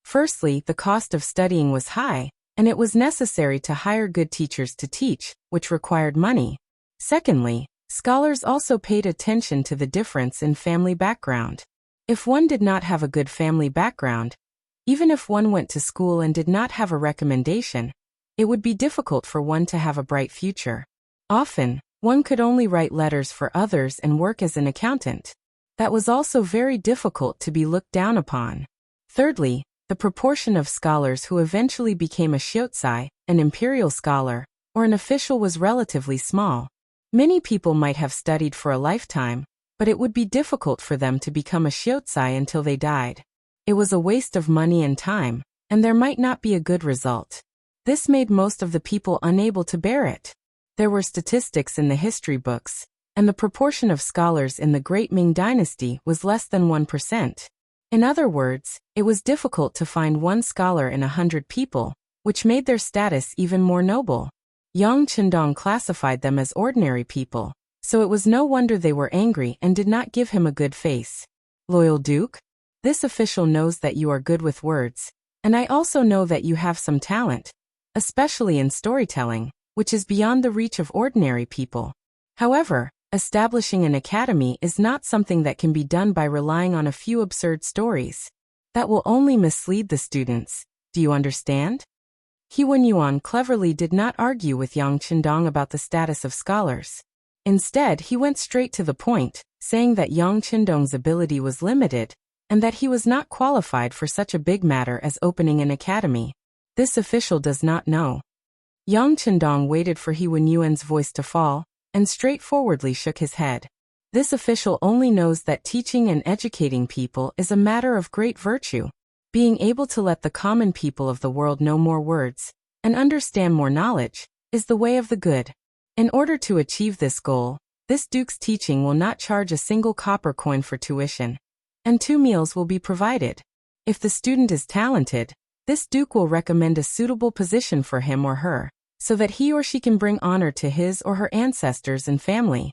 Firstly, the cost of studying was high, and it was necessary to hire good teachers to teach, which required money. Secondly, scholars also paid attention to the difference in family background. If one did not have a good family background, even if one went to school and did not have a recommendation, it would be difficult for one to have a bright future. Often, one could only write letters for others and work as an accountant. That was also very difficult to be looked down upon. Thirdly, the proportion of scholars who eventually became a shiozai, an imperial scholar, or an official was relatively small. Many people might have studied for a lifetime, but it would be difficult for them to become a shiozai until they died. It was a waste of money and time, and there might not be a good result. This made most of the people unable to bear it. There were statistics in the history books, and the proportion of scholars in the Great Ming Dynasty was less than 1%. In other words, it was difficult to find one scholar in 100 people, which made their status even more noble. Yang Qindong classified them as ordinary people, so it was no wonder they were angry and did not give him a good face. Loyal Duke? This official knows that you are good with words, and I also know that you have some talent, especially in storytelling, which is beyond the reach of ordinary people. However, establishing an academy is not something that can be done by relying on a few absurd stories. That will only mislead the students. Do you understand? He Wenyuan cleverly did not argue with Yang Qindong about the status of scholars. Instead, he went straight to the point, saying that Yang Qindong's ability was limited, and that he was not qualified for such a big matter as opening an academy. This official does not know. Yang Qindong waited for He Wenyuan's voice to fall, and straightforwardly shook his head. This official only knows that teaching and educating people is a matter of great virtue. Being able to let the common people of the world know more words, and understand more knowledge, is the way of the good. In order to achieve this goal, this duke's teaching will not charge a single copper coin for tuition, and 2 meals will be provided. If the student is talented, this duke will recommend a suitable position for him or her, so that he or she can bring honor to his or her ancestors and family.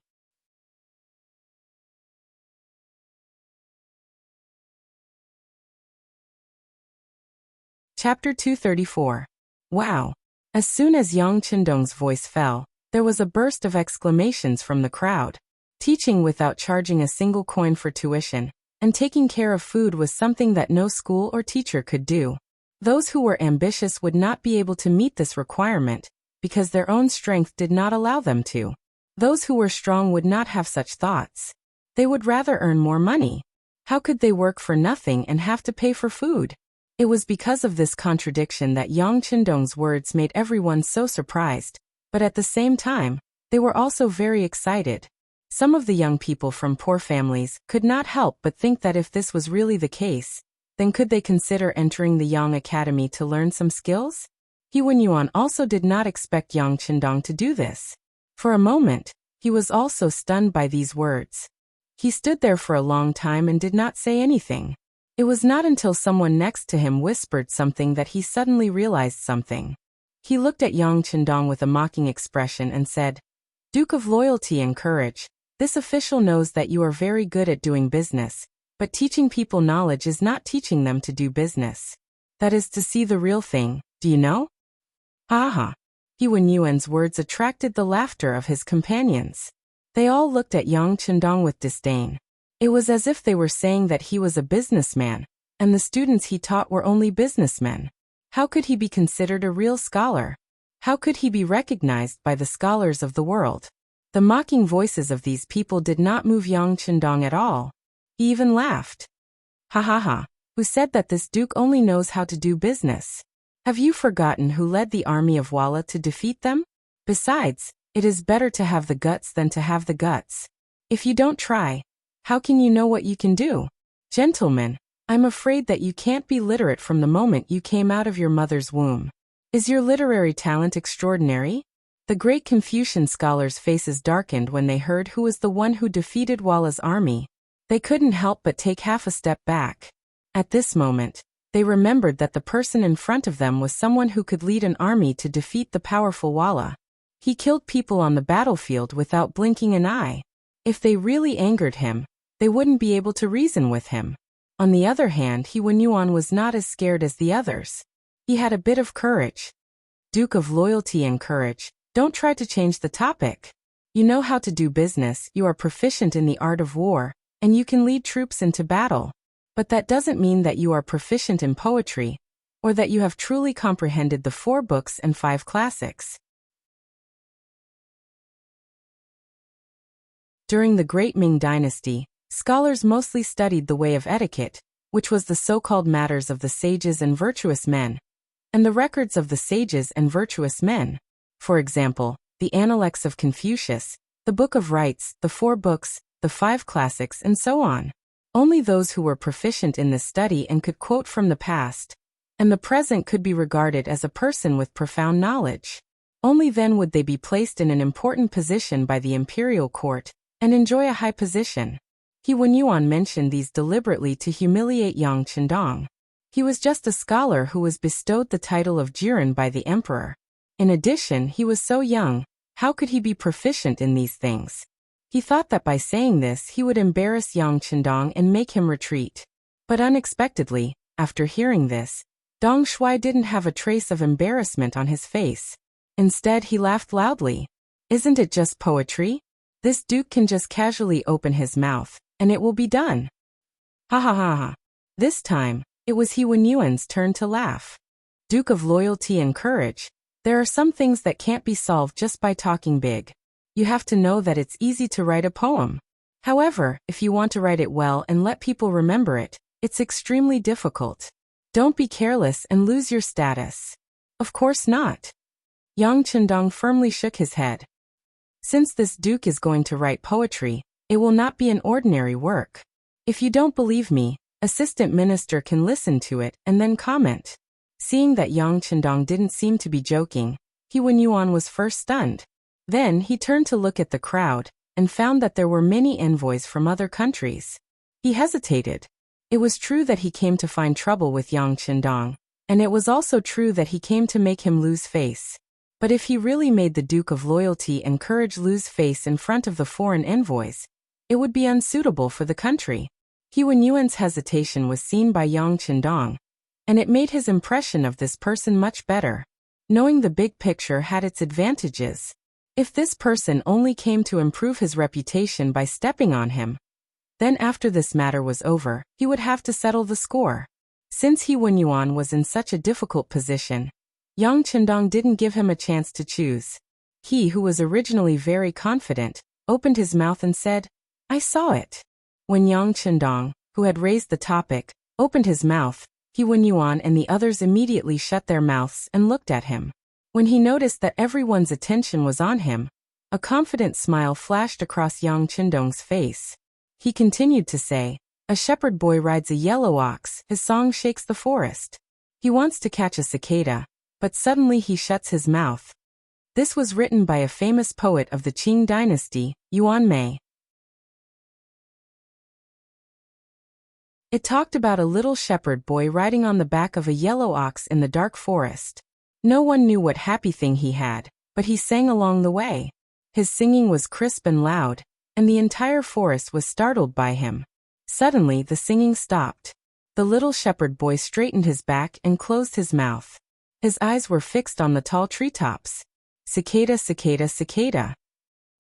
Chapter 234. Wow! As soon as Yang Qindong's voice fell, there was a burst of exclamations from the crowd. Teaching without charging a single coin for tuition, and taking care of food was something that no school or teacher could do. Those who were ambitious would not be able to meet this requirement, because their own strength did not allow them to. Those who were strong would not have such thoughts. They would rather earn more money. How could they work for nothing and have to pay for food? It was because of this contradiction that Yang Qindong's words made everyone so surprised, but at the same time, they were also very excited. Some of the young people from poor families could not help but think that if this was really the case, then could they consider entering the Yang Academy to learn some skills? He Wenyuan also did not expect Yang Qindong to do this. For a moment, he was also stunned by these words. He stood there for a long time and did not say anything. It was not until someone next to him whispered something that he suddenly realized something. He looked at Yang Qindong with a mocking expression and said, "Duke of Loyalty and Courage, this official knows that you are very good at doing business, but teaching people knowledge is not teaching them to do business. That is to see the real thing, do you know?" Ha ha! He Wenyuan's words attracted the laughter of his companions. They all looked at Yang Qindong with disdain. It was as if they were saying that he was a businessman, and the students he taught were only businessmen. How could he be considered a real scholar? How could he be recognized by the scholars of the world? The mocking voices of these people did not move Yang Qindong at all. He even laughed. Ha ha ha! Who said that this duke only knows how to do business? Have you forgotten who led the army of Walla to defeat them? Besides, it is better to have the guts than to have the guts. If you don't try, how can you know what you can do? Gentlemen, I'm afraid that you can't be literate from the moment you came out of your mother's womb. Is your literary talent extraordinary? The great Confucian scholars' faces darkened when they heard who was the one who defeated Walla's army. They couldn't help but take half a step back. At this moment, they remembered that the person in front of them was someone who could lead an army to defeat the powerful Walla. He killed people on the battlefield without blinking an eye. If they really angered him, they wouldn't be able to reason with him. On the other hand, He Wenyuan was not as scared as the others. He had a bit of courage. Duke of Loyalty and Courage, don't try to change the topic. You know how to do business, you are proficient in the art of war, and you can lead troops into battle. But that doesn't mean that you are proficient in poetry, or that you have truly comprehended the 4 books and 5 classics. During the Great Ming Dynasty, scholars mostly studied the way of etiquette, which was the so-called matters of the sages and virtuous men, and the records of the sages and virtuous men. For example, the Analects of Confucius, the Book of Rites, the 4 books, the 5 classics, and so on. Only those who were proficient in this study and could quote from the past and the present could be regarded as a person with profound knowledge. Only then would they be placed in an important position by the imperial court and enjoy a high position. He Wenyuan mentioned these deliberately to humiliate Yang Chendong. He was just a scholar who was bestowed the title of Jiren by the emperor. In addition, he was so young, how could he be proficient in these things? He thought that by saying this he would embarrass Yang Chendong and make him retreat. But unexpectedly, after hearing this, Dong Shuai didn't have a trace of embarrassment on his face. Instead, he laughed loudly. Isn't it just poetry? This duke can just casually open his mouth, and it will be done. Ha ha ha ha. This time, it was He Wenyuan's turn to laugh. Duke of Loyalty and Courage, there are some things that can't be solved just by talking big. You have to know that it's easy to write a poem. However, if you want to write it well and let people remember it, it's extremely difficult. Don't be careless and lose your status. Of course not. Yang Chendong firmly shook his head. Since this duke is going to write poetry, it will not be an ordinary work. If you don't believe me, Assistant Minister can listen to it and then comment. Seeing that Yang Chendong didn't seem to be joking, He Wenyuan was first stunned. Then he turned to look at the crowd and found that there were many envoys from other countries. He hesitated. It was true that he came to find trouble with Yang Chendong, and it was also true that he came to make him lose face. But if he really made the Duke of Loyalty and Courage lose face in front of the foreign envoys, it would be unsuitable for the country. He Wenyuan's hesitation was seen by Yang Chendong, and it made his impression of this person much better. Knowing the big picture had its advantages. If this person only came to improve his reputation by stepping on him, then after this matter was over, he would have to settle the score. Since He Wenyuan was in such a difficult position, Yang Chendong didn't give him a chance to choose. He, who was originally very confident, opened his mouth and said, "I saw it." When Yang Chendong, who had raised the topic, opened his mouth, He Wenyuan and the others immediately shut their mouths and looked at him. When he noticed that everyone's attention was on him, a confident smile flashed across Yang Chendong's face. He continued to say, "A shepherd boy rides a yellow ox, his song shakes the forest. He wants to catch a cicada, but suddenly he shuts his mouth." This was written by a famous poet of the Qing Dynasty, Yuan Mei. It talked about a little shepherd boy riding on the back of a yellow ox in the dark forest. No one knew what happy thing he had, but he sang along the way. His singing was crisp and loud, and the entire forest was startled by him. Suddenly the singing stopped. The little shepherd boy straightened his back and closed his mouth. His eyes were fixed on the tall treetops. Cicada, cicada, cicada.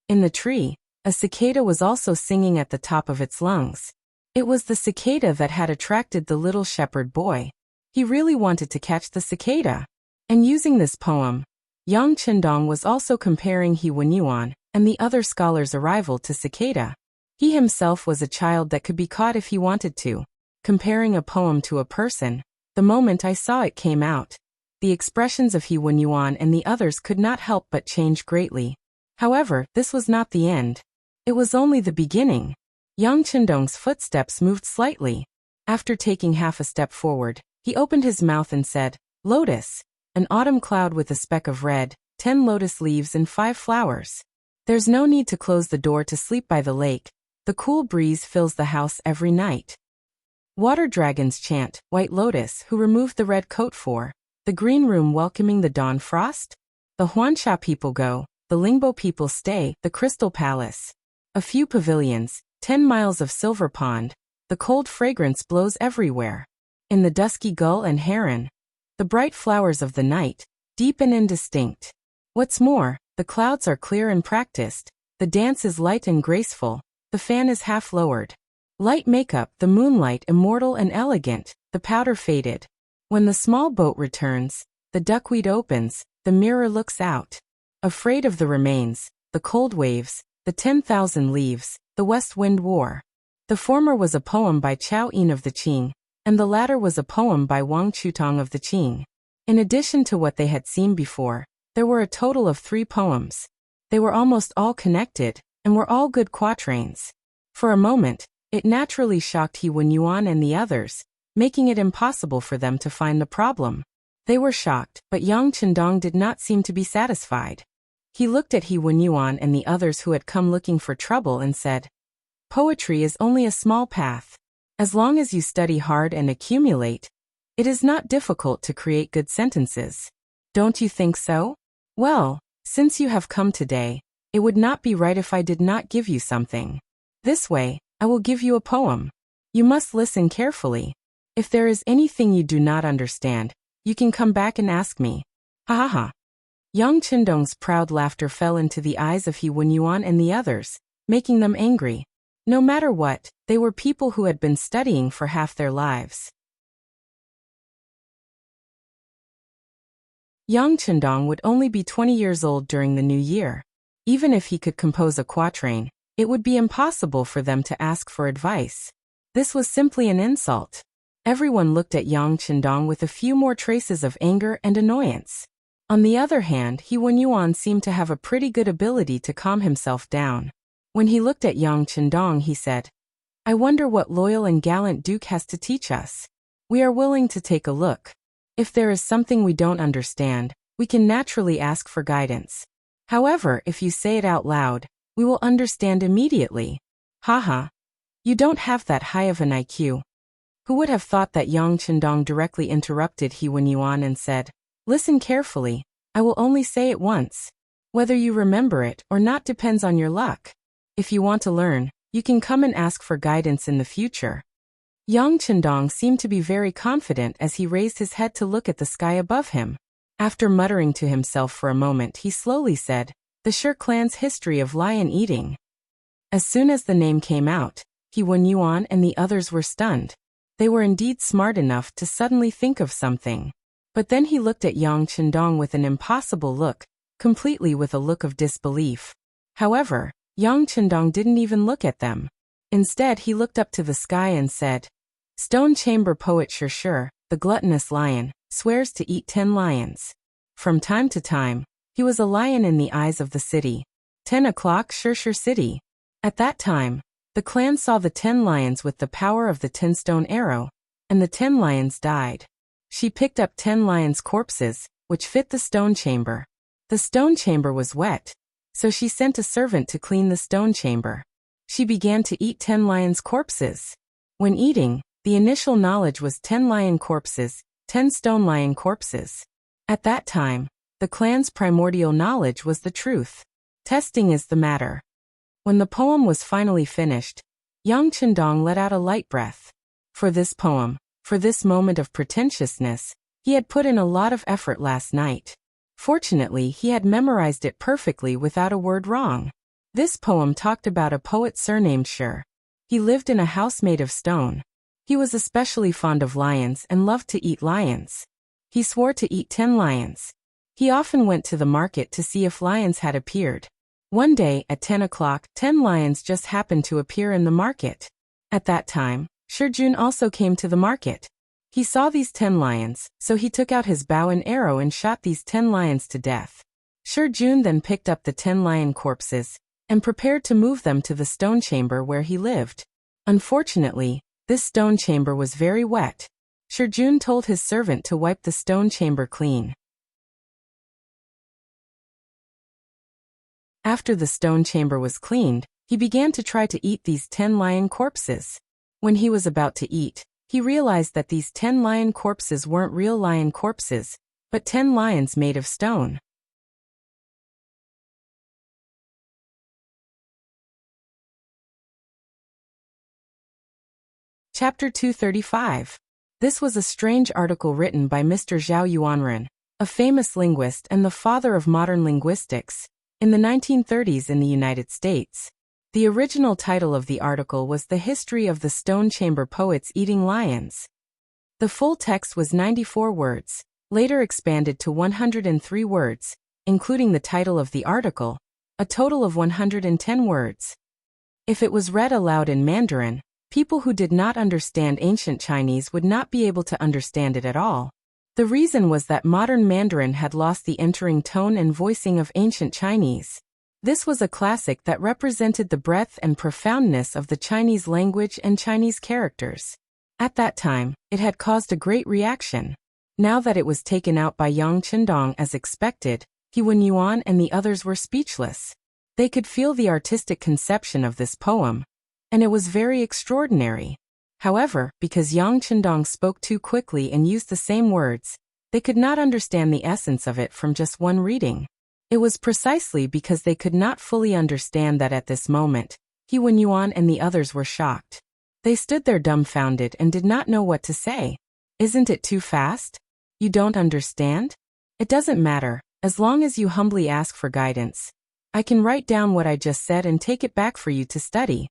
In the tree, a cicada was also singing at the top of its lungs. It was the cicada that had attracted the little shepherd boy. He really wanted to catch the cicada. And using this poem, Yang Chendong was also comparing He Wenyuan and the other scholars' arrival to cicada. He himself was a child that could be caught if he wanted to. Comparing a poem to a person, the moment I saw it came out, the expressions of He Wenyuan and the others could not help but change greatly. However, this was not the end. It was only the beginning. Yang Chendong's footsteps moved slightly. After taking half a step forward, he opened his mouth and said, "Lotus. An autumn cloud with a speck of red, 10 lotus leaves and 5 flowers. There's no need to close the door to sleep by the lake, The cool breeze fills the house every night. Water dragons chant, White Lotus, who removed the red coat for the green room welcoming the dawn frost? The Huansha people go, the Lingbo people stay, the Crystal Palace. A few pavilions, 10 miles of silver pond, the cold fragrance blows everywhere. In the dusky gull and heron, the bright flowers of the night, deep and indistinct. What's more, the clouds are clear and practiced, the dance is light and graceful, the fan is half lowered. Light makeup, the moonlight immortal and elegant, the powder faded. When the small boat returns, the duckweed opens, the mirror looks out. Afraid of the remains, the cold waves, the 10,000 leaves, the west wind war. The former was a poem by Chao Yin of the Qing, and the latter was a poem by Wang Chutong of the Qing. In addition to what they had seen before, there were a total of 3 poems. They were almost all connected, and were all good quatrains. For a moment, it naturally shocked He Wenyuan and the others, making it impossible for them to find the problem. They were shocked, but Yang Chendong did not seem to be satisfied. He looked at He Wenyuan and the others who had come looking for trouble and said, "Poetry is only a small path. As long as you study hard and accumulate, it is not difficult to create good sentences. Don't you think so? Well, since you have come today, it would not be right if I did not give you something. This way, I will give you a poem. You must listen carefully. If there is anything you do not understand, you can come back and ask me." Ha ha ha. Yang Chendong's proud laughter fell into the eyes of He Wenyuan and the others, making them angry. No matter what, they were people who had been studying for half their lives. Yang Chendong would only be 20 years old during the new year. Even if he could compose a quatrain, it would be impossible for them to ask for advice. This was simply an insult. Everyone looked at Yang Chendong with a few more traces of anger and annoyance. On the other hand, He Wenyuan seemed to have a pretty good ability to calm himself down. When he looked at Yang Chendong, he said, "I wonder what loyal and gallant Duke has to teach us. We are willing to take a look. If there is something we don't understand, we can naturally ask for guidance. However, if you say it out loud, we will understand immediately." Haha. You don't have that high of an IQ. Who would have thought that Yang Chendong directly interrupted He Wenyuan and said, "Listen carefully, I will only say it once. Whether you remember it or not depends on your luck. If you want to learn, you can come and ask for guidance in the future." Yang Chendong seemed to be very confident as he raised his head to look at the sky above him. After muttering to himself for a moment, he slowly said, "The Shi clan's history of lion eating." As soon as the name came out, He Wenyuan and the others were stunned. They were indeed smart enough to suddenly think of something. But then he looked at Yang Chendong with an impossible look, completely with a look of disbelief. However, Yang Chendong didn't even look at them. Instead, he looked up to the sky and said, "Stone Chamber poet Shir, the gluttonous lion, swears to eat 10 lions. From time to time, he was a lion in the eyes of the city. 10 o'clock Shir City." At that time, the clan saw the 10 lions with the power of the 10-stone arrow, and the 10 lions died. She picked up 10 lions' corpses, which fit the stone chamber. The stone chamber was wet, so she sent a servant to clean the stone chamber. She began to eat 10 lions' corpses. When eating, the initial knowledge was 10 lion corpses, 10 stone lion corpses. At that time, the clan's primordial knowledge was the truth. Testing is the matter. When the poem was finally finished, Yang Chendong let out a light breath. For this poem, for this moment of pretentiousness, he had put in a lot of effort last night. Fortunately, he had memorized it perfectly without a word wrong. This poem talked about a poet surnamed Shi. He lived in a house made of stone. He was especially fond of lions and loved to eat lions. He swore to eat 10 lions. He often went to the market to see if lions had appeared. One day, at 10 o'clock, 10 lions just happened to appear in the market. At that time, Shi Jun also came to the market. He saw these 10 lions, so he took out his bow and arrow and shot these 10 lions to death. Shi Jun then picked up the 10 lion corpses and prepared to move them to the stone chamber where he lived. Unfortunately, this stone chamber was very wet. Shi Jun told his servant to wipe the stone chamber clean. After the stone chamber was cleaned, He began to try to eat these 10 lion corpses. When he was about to eat, he realized that these 10 lion corpses weren't real lion corpses, but 10 lions made of stone. Chapter 235. This was a strange article written by Mr. Zhao Yuanren, a famous linguist and the father of modern linguistics, in the 1930s in the United States. The original title of the article was The History of the Stone Chamber Poets Eating Lions. The full text was 94 words, later expanded to 103 words, including the title of the article, a total of 110 words. If it was read aloud in Mandarin, people who did not understand ancient Chinese would not be able to understand it at all. The reason was that modern Mandarin had lost the entering tone and voicing of ancient Chinese. This was a classic that represented the breadth and profoundness of the Chinese language and Chinese characters. At that time, it had caused a great reaction. Now that it was taken out by Yang Qindong as expected, He Wenyuan and the others were speechless. They could feel the artistic conception of this poem, and it was very extraordinary. However, because Yang Qindong spoke too quickly and used the same words, they could not understand the essence of it from just one reading. It was precisely because they could not fully understand that at this moment, He Wenyuan and the others were shocked. They stood there dumbfounded and did not know what to say. Isn't it too fast? You don't understand? It doesn't matter, as long as you humbly ask for guidance. I can write down what I just said and take it back for you to study.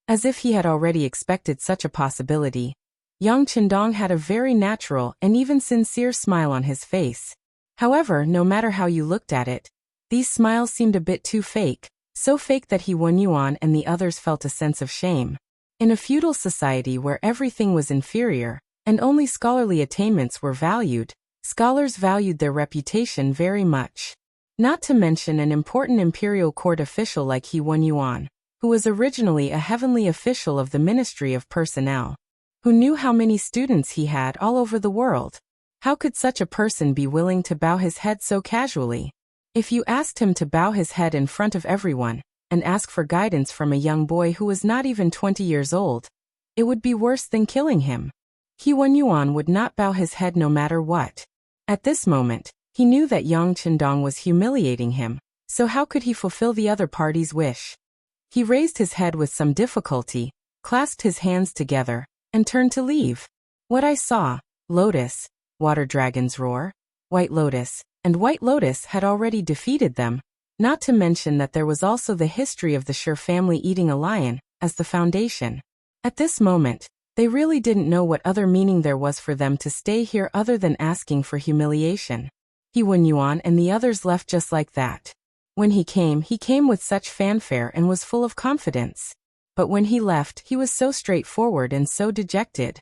As if he had already expected such a possibility, Yang Qindong had a very natural and even sincere smile on his face. However, no matter how you looked at it, these smiles seemed a bit too fake, so fake that He Wenyuan and the others felt a sense of shame. In a feudal society where everything was inferior, and only scholarly attainments were valued, scholars valued their reputation very much. Not to mention an important imperial court official like He Wenyuan, who was originally a heavenly official of the Ministry of Personnel, who knew how many students he had all over the world. How could such a person be willing to bow his head so casually? If you asked him to bow his head in front of everyone, and ask for guidance from a young boy who was not even 20 years old, it would be worse than killing him. He Wenyuan would not bow his head no matter what. At this moment, he knew that Yang Qindong was humiliating him, so how could he fulfill the other party's wish? He raised his head with some difficulty, clasped his hands together, and turned to leave. What I saw, Lotus, Water Dragon's Roar, White Lotus, and White Lotus had already defeated them, not to mention that there was also the history of the Sher family eating a lion, as the foundation. At this moment, they really didn't know what other meaning there was for them to stay here other than asking for humiliation. He Wenyuan and the others left just like that. When he came with such fanfare and was full of confidence. But when he left, he was so straightforward and so dejected.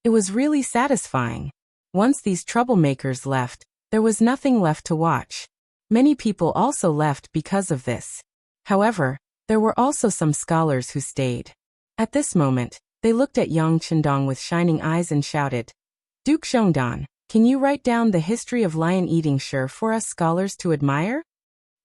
It was really satisfying. Once these troublemakers left, there was nothing left to watch. Many people also left because of this. However, there were also some scholars who stayed. At this moment, they looked at Yang Qindong with shining eyes and shouted, "Duke Zhongdan, can you write down the history of lion-eating Sher for us scholars to admire?"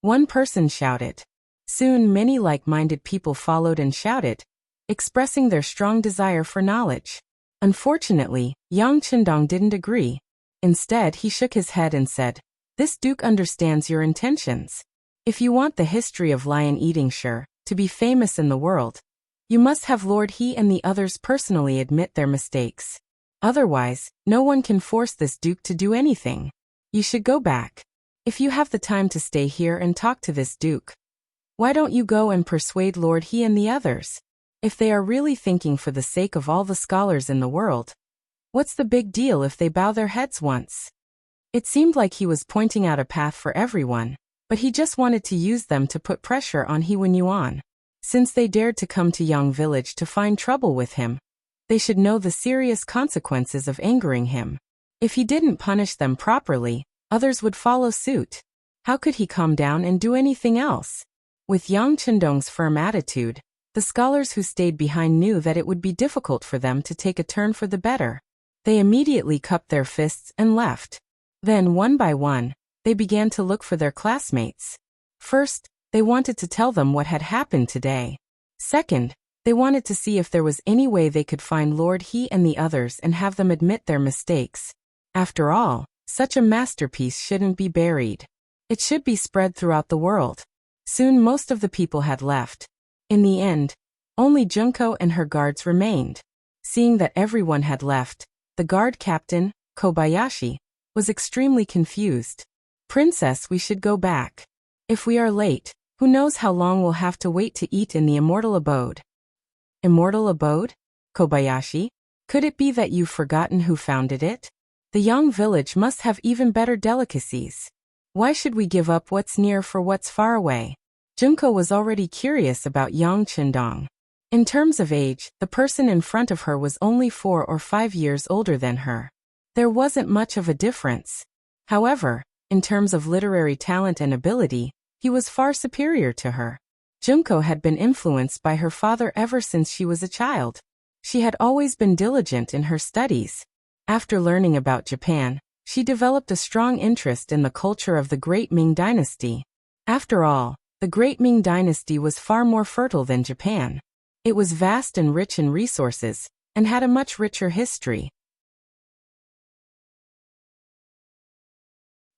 One person shouted. Soon many like-minded people followed and shouted, expressing their strong desire for knowledge. Unfortunately, Yang Qindong didn't agree. Instead, he shook his head and said, "This duke understands your intentions. If you want the history of lion-eating Sher to be famous in the world, you must have Lord He and the others personally admit their mistakes. Otherwise, no one can force this duke to do anything. You should go back. If you have the time to stay here and talk to this duke, why don't you go and persuade Lord He and the others? If they are really thinking for the sake of all the scholars in the world, what's the big deal if they bow their heads once?" It seemed like he was pointing out a path for everyone, but he just wanted to use them to put pressure on He Wenyuan. Since they dared to come to Yang Village to find trouble with him, they should know the serious consequences of angering him. If he didn't punish them properly, others would follow suit. How could he calm down and do anything else? With Yang Qindong's firm attitude, the scholars who stayed behind knew that it would be difficult for them to take a turn for the better. They immediately cupped their fists and left. Then, one by one, they began to look for their classmates. First, they wanted to tell them what had happened today. Second, they wanted to see if there was any way they could find Lord He and the others and have them admit their mistakes. After all, such a masterpiece shouldn't be buried. It should be spread throughout the world. Soon most of the people had left. In the end, only Junko and her guards remained. Seeing that everyone had left, the guard captain, Kobayashi, was extremely confused. "Princess, we should go back. If we are late, who knows how long we'll have to wait to eat in the immortal abode." Immortal abode? Kobayashi? Could it be that you've forgotten who founded it? The young village must have even better delicacies. Why should we give up what's near for what's far away? Junko was already curious about Yang Chendong. In terms of age, the person in front of her was only 4 or 5 years older than her. There wasn't much of a difference. However, in terms of literary talent and ability, he was far superior to her. Junko had been influenced by her father ever since she was a child. She had always been diligent in her studies. After learning about Japan, she developed a strong interest in the culture of the Great Ming Dynasty. After all, the Great Ming Dynasty was far more fertile than Japan. It was vast and rich in resources, and had a much richer history.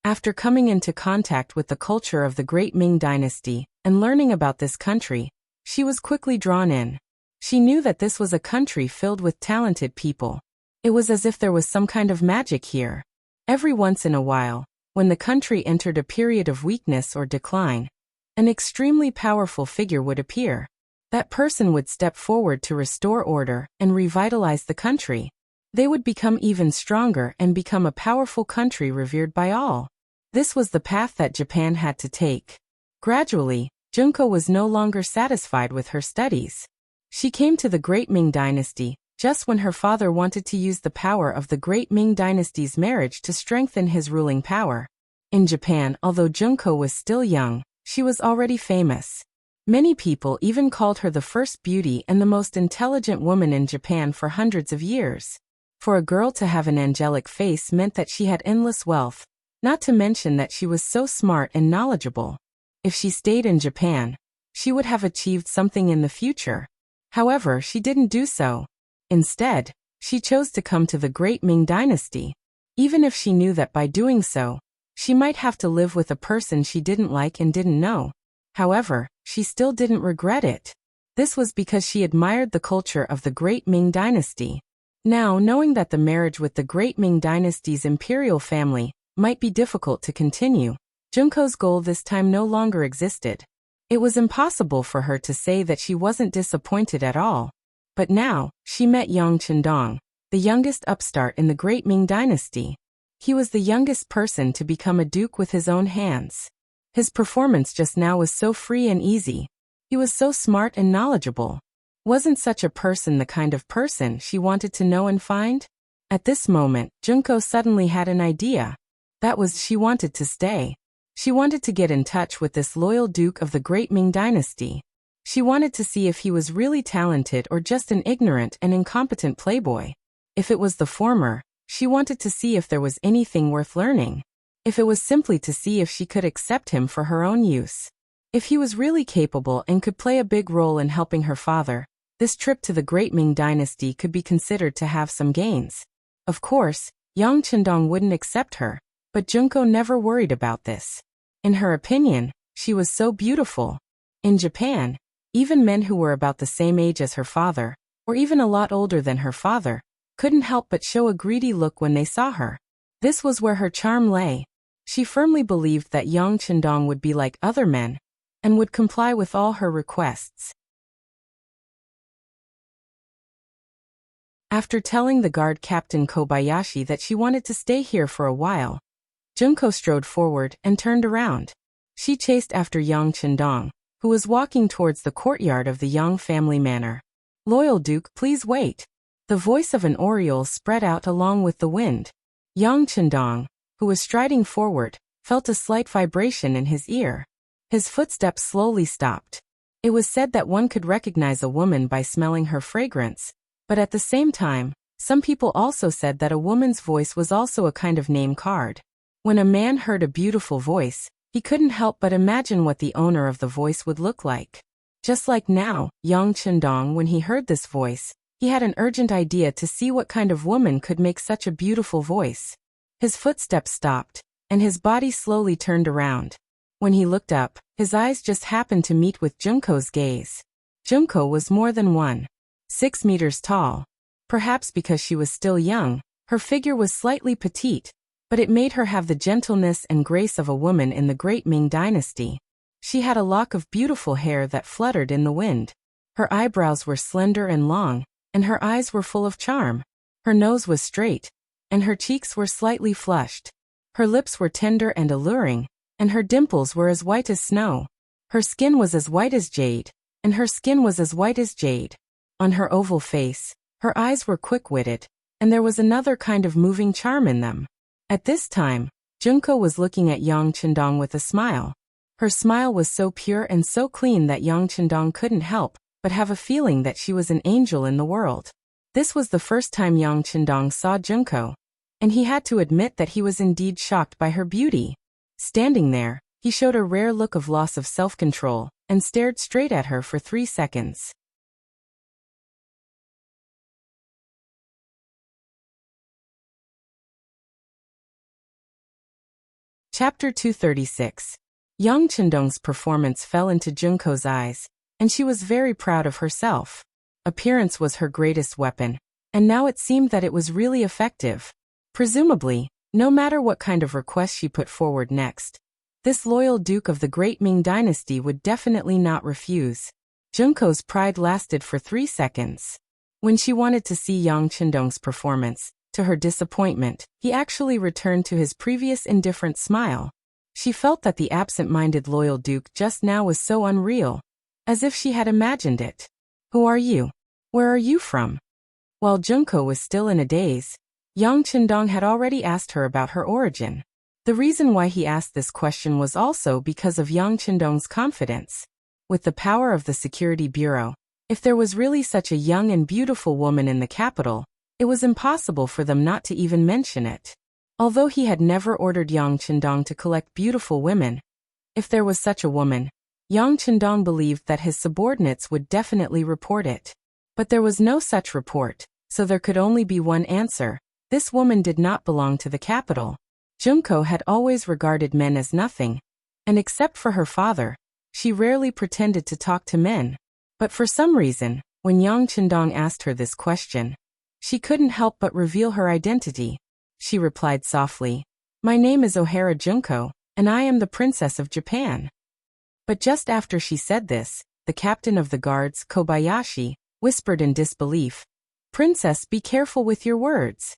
After coming into contact with the culture of the Great Ming Dynasty, and learning about this country, she was quickly drawn in. She knew that this was a country filled with talented people. It was as if there was some kind of magic here. Every once in a while, when the country entered a period of weakness or decline, an extremely powerful figure would appear. That person would step forward to restore order and revitalize the country. They would become even stronger and become a powerful country revered by all. This was the path that Japan had to take. Gradually, Junko was no longer satisfied with her studies. She came to the Great Ming Dynasty just when her father wanted to use the power of the Great Ming Dynasty's marriage to strengthen his ruling power. In Japan, although Junko was still young, she was already famous. Many people even called her the first beauty and the most intelligent woman in Japan for hundreds of years. For a girl to have an angelic face meant that she had endless wealth, not to mention that she was so smart and knowledgeable. If she stayed in Japan, she would have achieved something in the future. However, she didn't do so. Instead, she chose to come to the Great Ming Dynasty. Even if she knew that by doing so, she might have to live with a person she didn't like and didn't know. However, she still didn't regret it. This was because she admired the culture of the Great Ming Dynasty. Now, knowing that the marriage with the Great Ming Dynasty's imperial family might be difficult to continue, Junko's goal this time no longer existed. It was impossible for her to say that she wasn't disappointed at all. But now, she met Yang Chendong, the youngest upstart in the Great Ming Dynasty. He was the youngest person to become a duke with his own hands. His performance just now was so free and easy. He was so smart and knowledgeable. Wasn't such a person the kind of person she wanted to know and find? At this moment, Junko suddenly had an idea. That was, she wanted to stay. She wanted to get in touch with this loyal duke of the Great Ming Dynasty. She wanted to see if he was really talented or just an ignorant and incompetent playboy. If it was the former, she wanted to see if there was anything worth learning. If it was simply to see if she could accept him for her own use. If he was really capable and could play a big role in helping her father, this trip to the Great Ming Dynasty could be considered to have some gains. Of course, Yang Chendong wouldn't accept her, but Junko never worried about this. In her opinion, she was so beautiful. In Japan, even men who were about the same age as her father, or even a lot older than her father, couldn't help but show a greedy look when they saw her. This was where her charm lay. She firmly believed that Yang Chendong would be like other men, and would comply with all her requests. After telling the guard captain Kobayashi that she wanted to stay here for a while, Junko strode forward and turned around. She chased after Yang Chendong, who was walking towards the courtyard of the Yang family manor. "Loyal Duke, please wait." The voice of an oriole spread out along with the wind. Yang Chendong, who was striding forward, felt a slight vibration in his ear. His footsteps slowly stopped. It was said that one could recognize a woman by smelling her fragrance, but at the same time, some people also said that a woman's voice was also a kind of name card. When a man heard a beautiful voice, he couldn't help but imagine what the owner of the voice would look like. Just like now, Yang Chendong, when he heard this voice, he had an urgent idea to see what kind of woman could make such a beautiful voice. His footsteps stopped, and his body slowly turned around. When he looked up, his eyes just happened to meet with Junko's gaze. Junko was more than 1.6 meters tall. Perhaps because she was still young, her figure was slightly petite, but it made her have the gentleness and grace of a woman in the great Ming Dynasty. She had a lock of beautiful hair that fluttered in the wind. Her eyebrows were slender and long, and her eyes were full of charm. Her nose was straight, and her cheeks were slightly flushed. Her lips were tender and alluring, and her dimples were as white as snow. Her skin was as white as jade, and her skin was as white as jade. On her oval face, her eyes were quick-witted, and there was another kind of moving charm in them. At this time, Junko was looking at Yang Chendong with a smile. Her smile was so pure and so clean that Yang Chendong couldn't help but have a feeling that she was an angel in the world. This was the first time Yang Chendong saw Junko, and he had to admit that he was indeed shocked by her beauty. Standing there, he showed a rare look of loss of self-control and stared straight at her for 3 seconds. Chapter 236. Yang Chendong's performance fell into Junko's eyes, and she was very proud of herself. Appearance was her greatest weapon, and now it seemed that it was really effective. Presumably, no matter what kind of request she put forward next, this loyal duke of the great Ming Dynasty would definitely not refuse. Junko's pride lasted for 3 seconds. When she wanted to see Yang Chendong's performance, to her disappointment, he actually returned to his previous indifferent smile. She felt that the absent-minded loyal duke just now was so unreal, as if she had imagined it. Who are you? Where are you from? While Junko was still in a daze, Yang Chendong had already asked her about her origin. The reason why he asked this question was also because of Yang Chendong's confidence. With the power of the Security Bureau, if there was really such a young and beautiful woman in the capital, it was impossible for them not to even mention it. Although he had never ordered Yang Chendong to collect beautiful women, if there was such a woman, Yang Chendong believed that his subordinates would definitely report it. But there was no such report, so there could only be one answer: this woman did not belong to the capital. Junko had always regarded men as nothing, and except for her father, she rarely pretended to talk to men. But for some reason, when Yang Chendong asked her this question, she couldn't help but reveal her identity. She replied softly, "My name is O'Hara Junko, and I am the Princess of Japan." But just after she said this, the captain of the guards, Kobayashi, whispered in disbelief, "Princess, be careful with your words."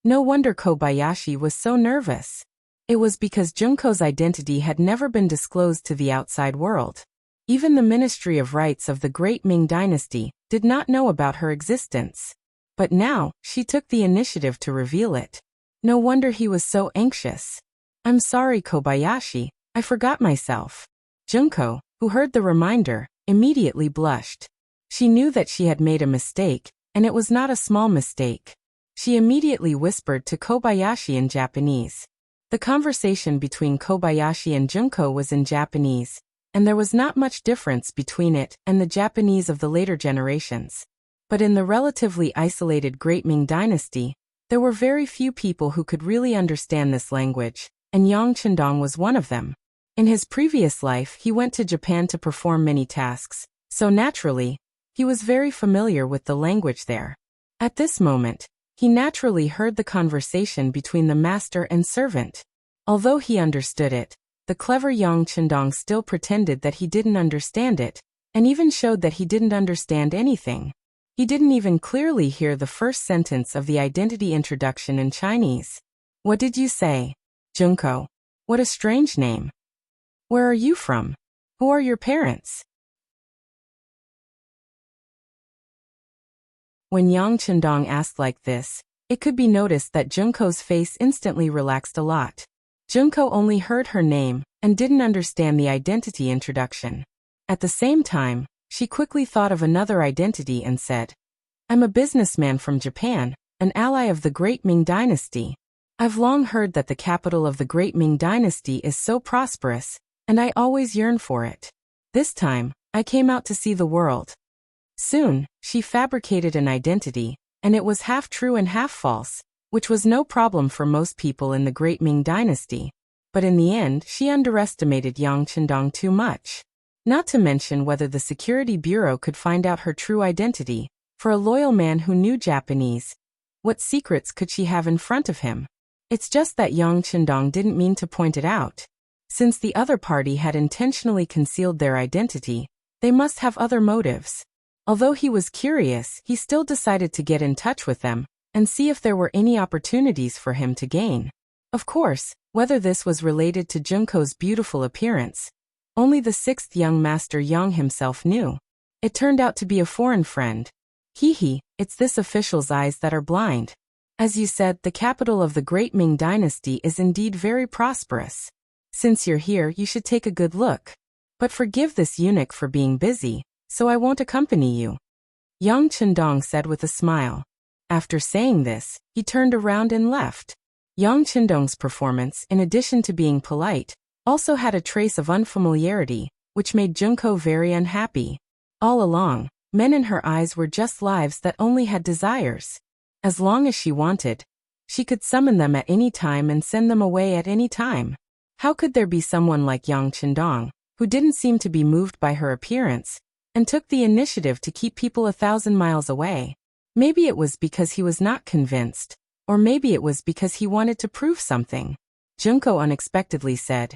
No wonder Kobayashi was so nervous. It was because Junko's identity had never been disclosed to the outside world. Even the Ministry of Rights of the Great Ming Dynasty did not know about her existence. But now, she took the initiative to reveal it. No wonder he was so anxious. "I'm sorry, Kobayashi, I forgot myself." Junko, who heard the reminder, immediately blushed. She knew that she had made a mistake, and it was not a small mistake. She immediately whispered to Kobayashi in Japanese. The conversation between Kobayashi and Junko was in Japanese, and there was not much difference between it and the Japanese of the later generations. But in the relatively isolated Great Ming Dynasty, there were very few people who could really understand this language, and Yang Chendong was one of them. In his previous life, he went to Japan to perform many tasks, so naturally, he was very familiar with the language there. At this moment, he naturally heard the conversation between the master and servant. Although he understood it, the clever Yang Chendong still pretended that he didn't understand it, and even showed that he didn't understand anything. He didn't even clearly hear the first sentence of the identity introduction in Chinese. "What did you say?" "Junko." "What a strange name. Where are you from? Who are your parents?" When Yang Chendong asked like this, it could be noticed that Junko's face instantly relaxed a lot. Junko only heard her name and didn't understand the identity introduction. At the same time, she quickly thought of another identity and said, "I'm a businessman from Japan, an ally of the Great Ming Dynasty." I've long heard that the capital of the great Ming Dynasty is so prosperous, and I always yearn for it. This time, I came out to see the world. Soon, she fabricated an identity, and it was half true and half false, which was no problem for most people in the great Ming Dynasty. But in the end, she underestimated Yang Chendong too much. Not to mention whether the Security Bureau could find out her true identity. For a loyal man who knew Japanese, what secrets could she have in front of him? It's just that Yang Chendong didn't mean to point it out. Since the other party had intentionally concealed their identity, they must have other motives. Although he was curious, he still decided to get in touch with them and see if there were any opportunities for him to gain. Of course, whether this was related to Junko's beautiful appearance, only the sixth young master Yang himself knew. It turned out to be a foreign friend. Hee, it's this official's eyes that are blind. As you said, the capital of the great Ming Dynasty is indeed very prosperous. Since you're here, you should take a good look. But forgive this eunuch for being busy, so I won't accompany you. Yang Chendong said with a smile. After saying this, he turned around and left. Yang Chendong's performance, in addition to being polite, also had a trace of unfamiliarity, which made Junko very unhappy. All along, men in her eyes were just lives that only had desires. As long as she wanted, she could summon them at any time and send them away at any time. How could there be someone like Yang Chendong, who didn't seem to be moved by her appearance, and took the initiative to keep people 1,000 miles away? Maybe it was because he was not convinced, or maybe it was because he wanted to prove something. Junko unexpectedly said,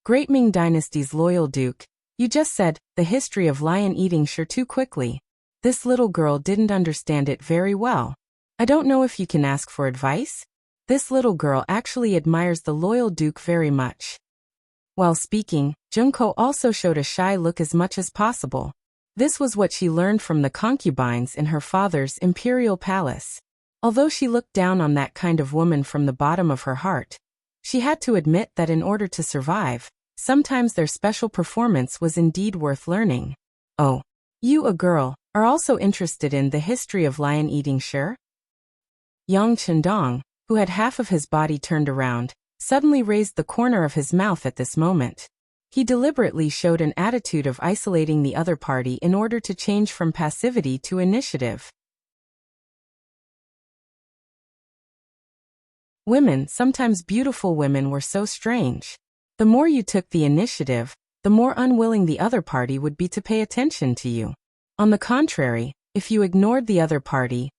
"Great Ming Dynasty's loyal duke, you just said, the history of lion eating sure too quickly." This little girl didn't understand it very well. "I don't know if you can ask for advice?" This little girl actually admires the loyal duke very much. While speaking, Junko also showed a shy look as much as possible. This was what she learned from the concubines in her father's imperial palace. Although she looked down on that kind of woman from the bottom of her heart, she had to admit that in order to survive, sometimes their special performance was indeed worth learning. "Oh, you, a girl, are also interested in the history of lion eating, sure?" Yang Chendong, who had half of his body turned around, suddenly raised the corner of his mouth at this moment. He deliberately showed an attitude of isolating the other party in order to change from passivity to initiative. Women, sometimes beautiful women, were so strange. The more you took the initiative, the more unwilling the other party would be to pay attention to you. On the contrary, if you ignored the other party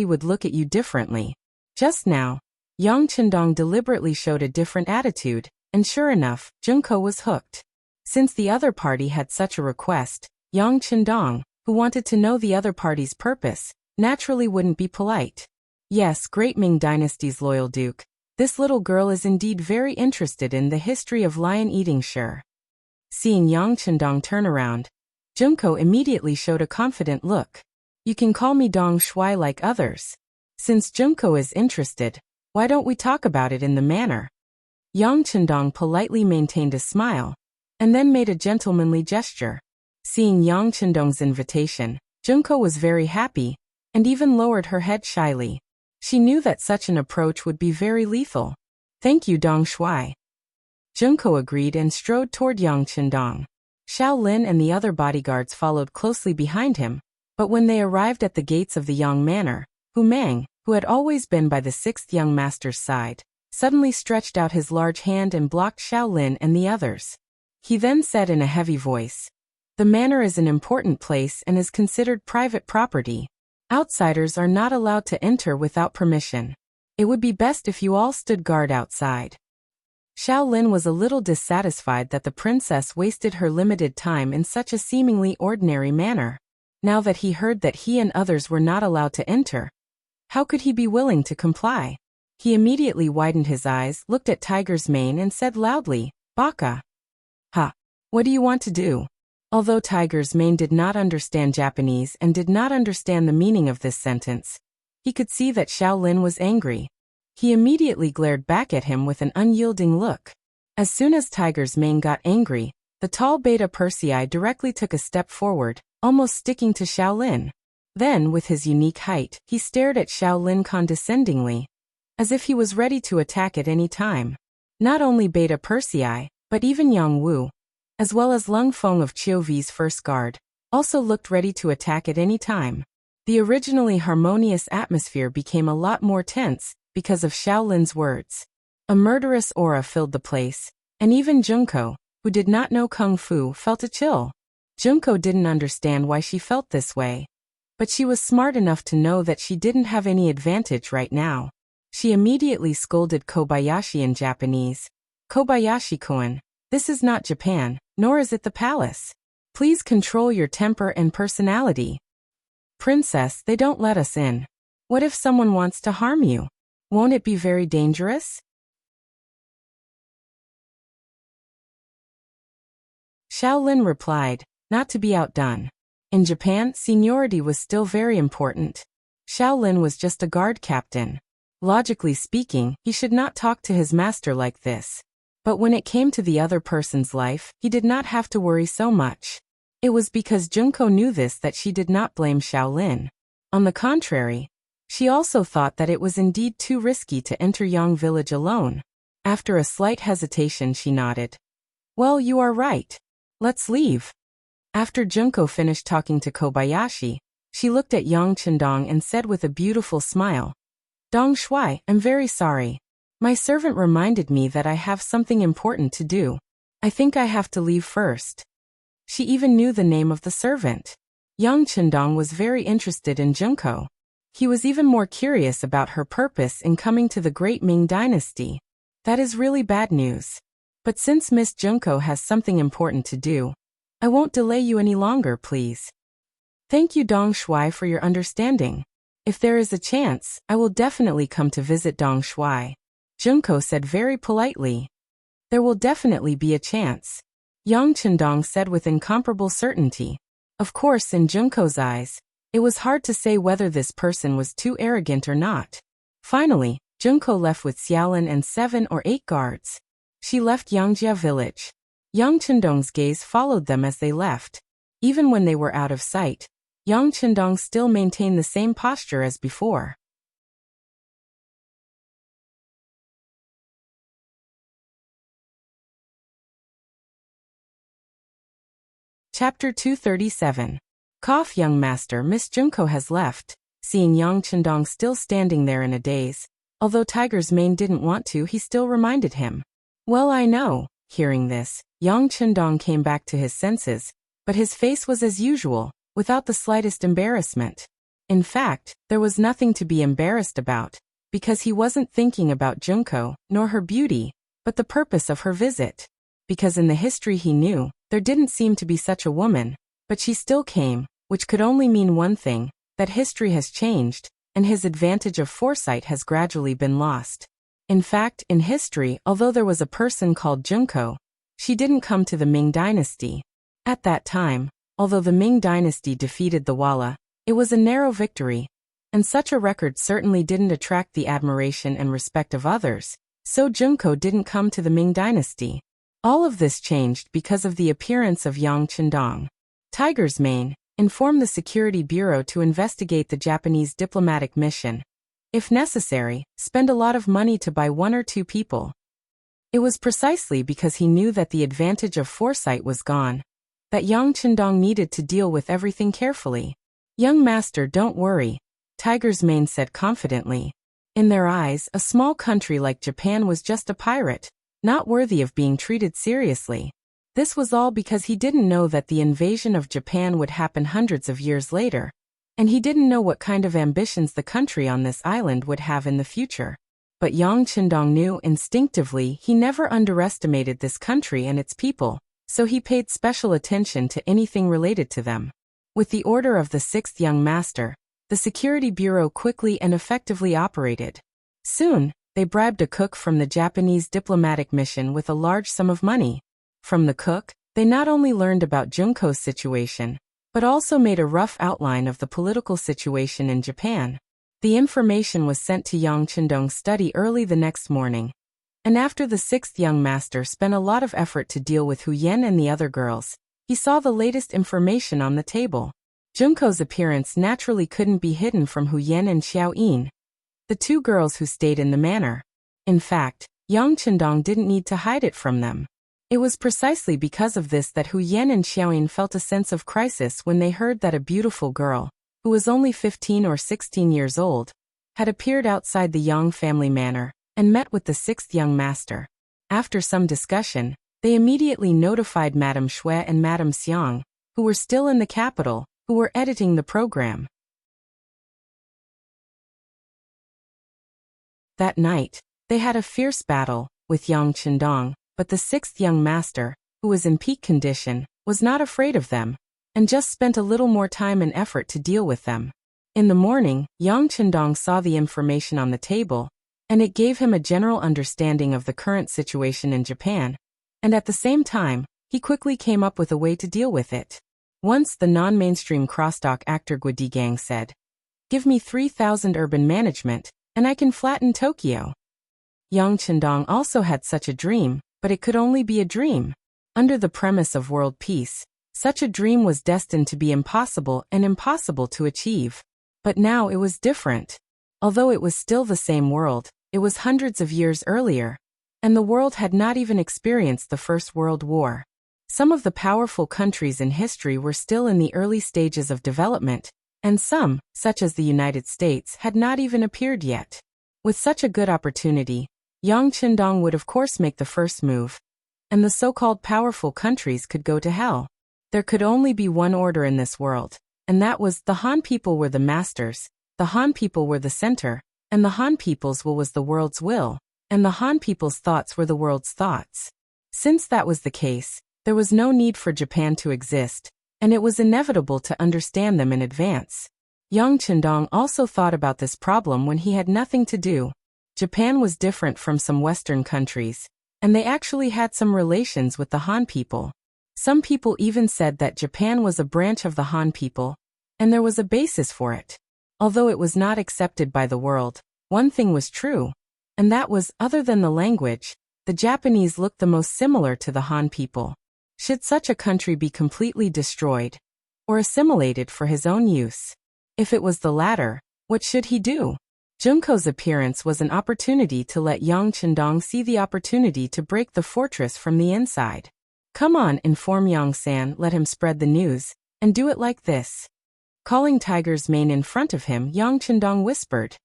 would look at you differently. Just now, Yang Chendong deliberately showed a different attitude, and sure enough, Junko was hooked. Since the other party had such a request, Yang Chendong, who wanted to know the other party's purpose, naturally wouldn't be polite. "Yes, great Ming Dynasty's loyal duke, this little girl is indeed very interested in the history of lion eating, sure." Seeing Yang Chendong turn around, Junko immediately showed a confident look. "You can call me Dong Shui like others. Since Junko is interested, why don't we talk about it in the manner?" Yang Chendong politely maintained a smile, and then made a gentlemanly gesture. Seeing Yang Chendong's invitation, Junko was very happy, and even lowered her head shyly. She knew that such an approach would be very lethal. "Thank you, Dong Shui." Junko agreed and strode toward Yang Chendong. Xiao Lin and the other bodyguards followed closely behind him, but when they arrived at the gates of the Yang Manor, Hu Mang, who had always been by the sixth young master's side, suddenly stretched out his large hand and blocked Xiao Lin and the others. He then said in a heavy voice, "The manor is an important place and is considered private property. Outsiders are not allowed to enter without permission. It would be best if you all stood guard outside." Xiao Lin was a little dissatisfied that the princess wasted her limited time in such a seemingly ordinary manner. Now that he heard that he and others were not allowed to enter, how could he be willing to comply? He immediately widened his eyes, looked at Tiger's Mane and said loudly, "Baka." "Ha! What do you want to do?" Although Tiger's Mane did not understand Japanese and did not understand the meaning of this sentence, he could see that Xiao Lin was angry. He immediately glared back at him with an unyielding look. As soon as Tiger's Mane got angry, the tall Beta Persei directly took a step forward, almost sticking to Xiao Lin. Then, with his unique height, he stared at Xiao Lin condescendingly. as if he was ready to attack at any time. Not only Beta Persei, but even Yang Wu, as well as Lung Feng of Chiovi's first guard, also looked ready to attack at any time. The originally harmonious atmosphere became a lot more tense because of Shaolin's words. A murderous aura filled the place, and even Junko, who did not know Kung Fu, felt a chill. Junko didn't understand why she felt this way, but she was smart enough to know that she didn't have any advantage right now. She immediately scolded Kobayashi in Japanese. "Kobayashi-kun, this is not Japan, nor is it the palace. Please control your temper and personality. Princess, they don't let us in. What if someone wants to harm you? Won't it be very dangerous?" Shaolin replied, not to be outdone. In Japan, seniority was still very important. Shaolin was just a guard captain. Logically speaking, he should not talk to his master like this. But when it came to the other person's life, he did not have to worry so much. It was because Junko knew this that she did not blame Shaolin. On the contrary, she also thought that it was indeed too risky to enter Yang village alone. After a slight hesitation, she nodded. "Well, you are right. Let's leave." After Junko finished talking to Kobayashi, she looked at Yang Chendong and said with a beautiful smile, "Dong Shuai, I'm very sorry. My servant reminded me that I have something important to do. I think I have to leave first." She even knew the name of the servant. Yang Chendong was very interested in Junko. He was even more curious about her purpose in coming to the Great Ming Dynasty. That is really bad news. But since Miss Junko has something important to do, I won't delay you any longer, please. Thank you, Dong Shuai, for your understanding. If there is a chance, I will definitely come to visit Dong Shuai. Junko said very politely. There will definitely be a chance, Yang Chendong said with incomparable certainty. Of course, in Junko's eyes, it was hard to say whether this person was too arrogant or not. Finally, Junko left with Xiaolin and 7 or 8 guards. She left Yangjia village. Yang Chendong's gaze followed them as they left. Even when they were out of sight, Yang Chendong still maintained the same posture as before. Chapter 237. Cough, young master, Miss Junko has left. Seeing Yang Chendong still standing there in a daze, although Tiger's Mane didn't want to, he still reminded him. Well, I know. Hearing this, Yang Chendong came back to his senses, but his face was as usual, without the slightest embarrassment. In fact, there was nothing to be embarrassed about, because he wasn't thinking about Junko, nor her beauty, but the purpose of her visit. Because in the history he knew, there didn't seem to be such a woman, but she still came, which could only mean one thing, that history has changed, and his advantage of foresight has gradually been lost. In fact, in history, although there was a person called Junko, she didn't come to the Ming Dynasty. At that time, although the Ming Dynasty defeated the Walla, it was a narrow victory, and such a record certainly didn't attract the admiration and respect of others, so Junko didn't come to the Ming Dynasty. All of this changed because of the appearance of Yang Chendong. Tiger's Mane informed the Security Bureau to investigate the Japanese diplomatic mission. If necessary, spend a lot of money to buy 1 or 2 people. It was precisely because he knew that the advantage of foresight was gone, that Yang Chendong needed to deal with everything carefully. Young master, don't worry, Tiger's Mane said confidently. In their eyes, a small country like Japan was just a pirate, not worthy of being treated seriously. This was all because he didn't know that the invasion of Japan would happen hundreds of years later, and he didn't know what kind of ambitions the country on this island would have in the future. But Yang Chendong knew instinctively he never underestimated this country and its people, so he paid special attention to anything related to them. With the order of the 6th young master, the Security Bureau quickly and effectively operated. Soon, they bribed a cook from the Japanese diplomatic mission with a large sum of money. From the cook, they not only learned about Junko's situation, but also made a rough outline of the political situation in Japan. The information was sent to Yang Chendong's study early the next morning, and after the 6th young master spent a lot of effort to deal with Hu Yen and the other girls, he saw the latest information on the table. Junko's appearance naturally couldn't be hidden from Hu Yen and Xiao Yin. the two girls who stayed in the manor. In fact, Yang Chendong didn't need to hide it from them. It was precisely because of this that Hu Yan and Xiaoyin felt a sense of crisis when they heard that a beautiful girl, who was only 15 or 16 years old, had appeared outside the Yang family manor and met with the sixth young master. After some discussion, they immediately notified Madame Shui and Madame Xiang, who were still in the capital, who were editing the program. That night, they had a fierce battle with Yang Chendong, but the sixth young master, who was in peak condition, was not afraid of them, and just spent a little more time and effort to deal with them. In the morning, Yang Chendong saw the information on the table, and it gave him a general understanding of the current situation in Japan, and at the same time, he quickly came up with a way to deal with it. Once the non-mainstream crosstalk actor Guodi Gang said, "Give me 3,000 urban management, and I can flatten Tokyo." Yang Chendong also had such a dream, but it could only be a dream. Under the premise of world peace, such a dream was destined to be impossible and impossible to achieve. But now it was different. Although it was still the same world, it was hundreds of years earlier, and the world had not even experienced the First World War. Some of the powerful countries in history were still in the early stages of development, and some, such as the United States, had not even appeared yet. With such a good opportunity, Yang Chendong would of course make the first move, and the so-called powerful countries could go to hell. There could only be one order in this world, and that was the Han people were the masters, the Han people were the center, and the Han people's will was the world's will, and the Han people's thoughts were the world's thoughts. Since that was the case, there was no need for Japan to exist, and it was inevitable to understand them in advance. Yang Chendong also thought about this problem when he had nothing to do. Japan was different from some Western countries, and they actually had some relations with the Han people. Some people even said that Japan was a branch of the Han people, and there was a basis for it. Although it was not accepted by the world, one thing was true, and that was, other than the language, the Japanese looked the most similar to the Han people. Should such a country be completely destroyed, or assimilated for his own use? If it was the latter, what should he do? Junko's appearance was an opportunity to let Yang Chendong see the opportunity to break the fortress from the inside. "Come on," inform Yang-san, let him spread the news, and do it like this. Calling Tiger's mane in front of him, Yang Chendong whispered.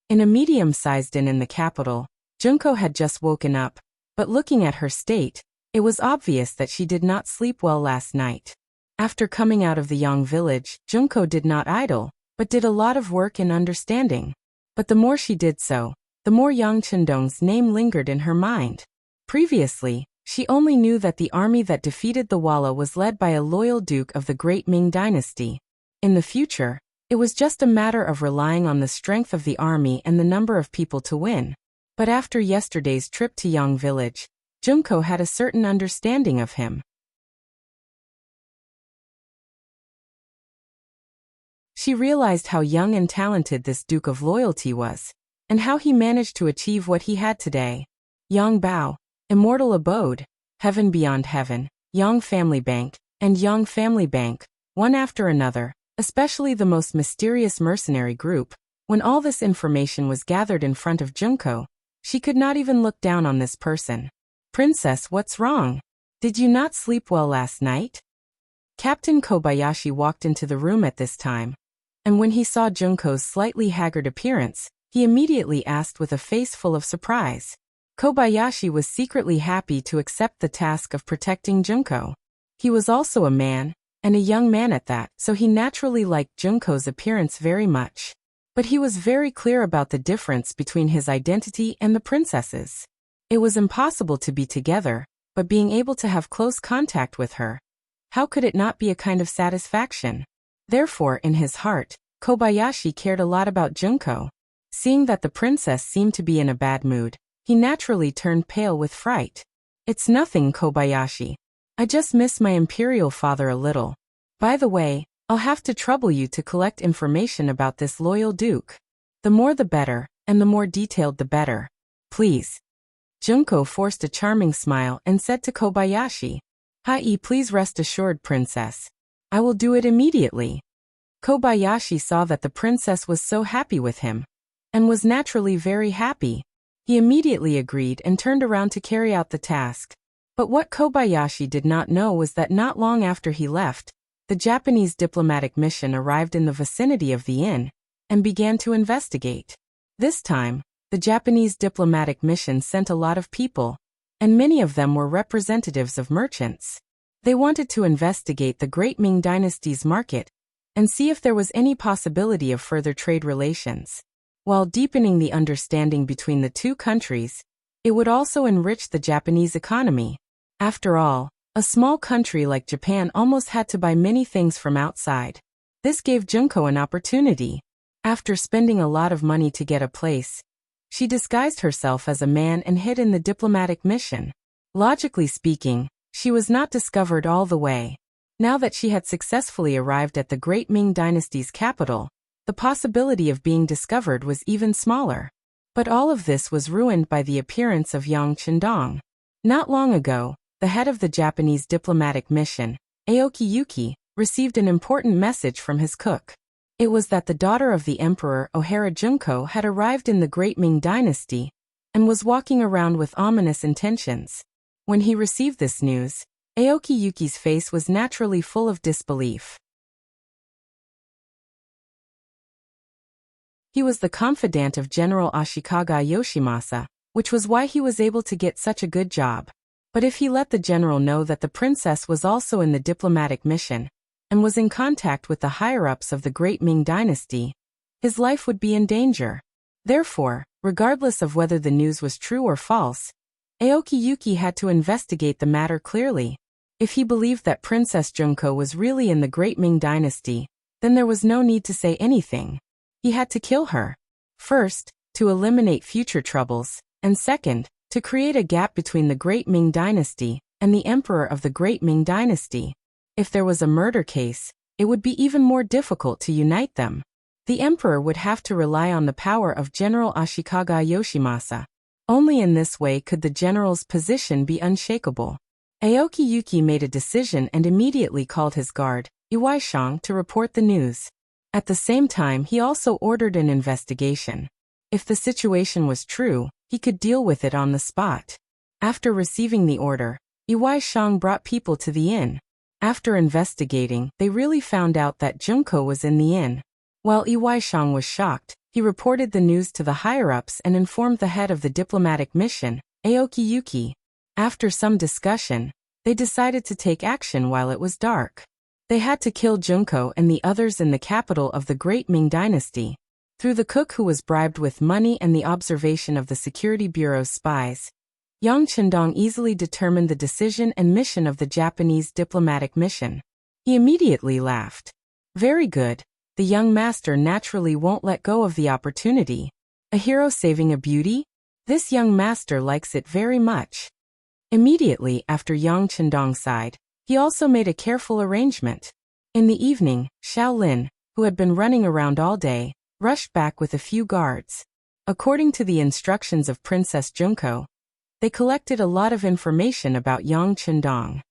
In a medium-sized inn in the capital, Junko had just woken up, but looking at her state, it was obvious that she did not sleep well last night. After coming out of the Yang village, Junko did not idle, but did a lot of work in understanding. But the more she did so, the more Yang Chendong's name lingered in her mind. Previously, she only knew that the army that defeated the Walla was led by a loyal duke of the Great Ming Dynasty. In the future, it was just a matter of relying on the strength of the army and the number of people to win. But after yesterday's trip to Yang village, Junko had a certain understanding of him. She realized how young and talented this Duke of Loyalty was, and how he managed to achieve what he had today. Yang Bao, Immortal Abode, Heaven Beyond Heaven, Yang Family Bank, and Yang Family Bank, one after another, especially the most mysterious mercenary group. When all this information was gathered in front of Junko, she could not even look down on this person. "Princess, what's wrong? Did you not sleep well last night?" Captain Kobayashi walked into the room at this time, and when he saw Junko's slightly haggard appearance, he immediately asked with a face full of surprise. Kobayashi was secretly happy to accept the task of protecting Junko. He was also a man, and a young man at that, so he naturally liked Junko's appearance very much. But he was very clear about the difference between his identity and the princess's. It was impossible to be together, but being able to have close contact with her, how could it not be a kind of satisfaction? Therefore, in his heart, Kobayashi cared a lot about Junko. Seeing that the princess seemed to be in a bad mood, he naturally turned pale with fright. "It's nothing, Kobayashi. I just miss my imperial father a little. By the way, I'll have to trouble you to collect information about this loyal duke. The more the better, and the more detailed the better. Please." Junko forced a charming smile and said to Kobayashi, "Hi, please rest assured, princess. I will do it immediately." Kobayashi saw that the princess was so happy with him, and was naturally very happy. He immediately agreed and turned around to carry out the task. But what Kobayashi did not know was that not long after he left, the Japanese diplomatic mission arrived in the vicinity of the inn and began to investigate. This time, the Japanese diplomatic mission sent a lot of people, and many of them were representatives of merchants. They wanted to investigate the Great Ming Dynasty's market and see if there was any possibility of further trade relations. While deepening the understanding between the two countries, it would also enrich the Japanese economy. After all, a small country like Japan almost had to buy many things from outside. This gave Junko an opportunity. After spending a lot of money to get a place, she disguised herself as a man and hid in the diplomatic mission. Logically speaking, she was not discovered all the way. Now that she had successfully arrived at the Great Ming Dynasty's capital, the possibility of being discovered was even smaller. But all of this was ruined by the appearance of Yang Chendong. Not long ago, the head of the Japanese diplomatic mission, Aoki Yuki, received an important message from his cook. It was that the daughter of the Emperor Ohara Junko had arrived in the Great Ming Dynasty and was walking around with ominous intentions. When he received this news, Aoki Yuki's face was naturally full of disbelief. He was the confidant of General Ashikaga Yoshimasa, which was why he was able to get such a good job. But if he let the general know that the princess was also in the diplomatic mission and was in contact with the higher-ups of the Great Ming Dynasty, his life would be in danger. Therefore, regardless of whether the news was true or false, Aoki Yuki had to investigate the matter clearly. If he believed that Princess Junko was really in the Great Ming Dynasty, then there was no need to say anything. He had to kill her. First, to eliminate future troubles, and second, to create a gap between the Great Ming Dynasty and the Emperor of the Great Ming Dynasty. If there was a murder case, it would be even more difficult to unite them. The Emperor would have to rely on the power of General Ashikaga Yoshimasa. Only in this way could the general's position be unshakable. Aoki Yuki made a decision and immediately called his guard, Iwaishang, to report the news. At the same time, he also ordered an investigation. If the situation was true, he could deal with it on the spot. After receiving the order, Iwaishang brought people to the inn. After investigating, they really found out that Junko was in the inn. While Iwaishang was shocked, he reported the news to the higher-ups and informed the head of the diplomatic mission, Aoki Yuki. After some discussion, they decided to take action while it was dark. They had to kill Junko and the others in the capital of the Great Ming Dynasty. Through the cook who was bribed with money and the observation of the Security Bureau's spies, Yang Chendong easily determined the decision and mission of the Japanese diplomatic mission. He immediately laughed. Very good. The young master naturally won't let go of the opportunity. A hero saving a beauty? This young master likes it very much. Immediately after Yang Chendong sighed, he also made a careful arrangement. In the evening, Shaolin, who had been running around all day, rushed back with a few guards. According to the instructions of Princess Junko, they collected a lot of information about Yang Chendong.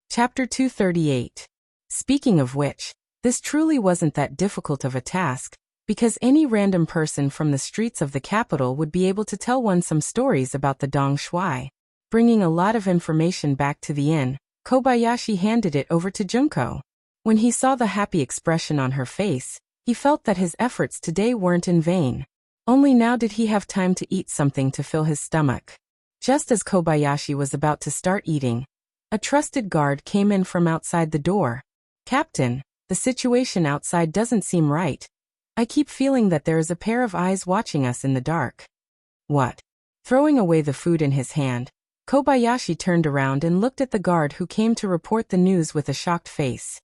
Chapter 238. Speaking of which, this truly wasn't that difficult of a task, because any random person from the streets of the capital would be able to tell one some stories about the Dong Shui. Bringing a lot of information back to the inn, Kobayashi handed it over to Junko. When he saw the happy expression on her face, he felt that his efforts today weren't in vain. Only now did he have time to eat something to fill his stomach. Just as Kobayashi was about to start eating, a trusted guard came in from outside the door. "Captain, the situation outside doesn't seem right. I keep feeling that there is a pair of eyes watching us in the dark." "What?" Throwing away the food in his hand, Kobayashi turned around and looked at the guard who came to report the news with a shocked face.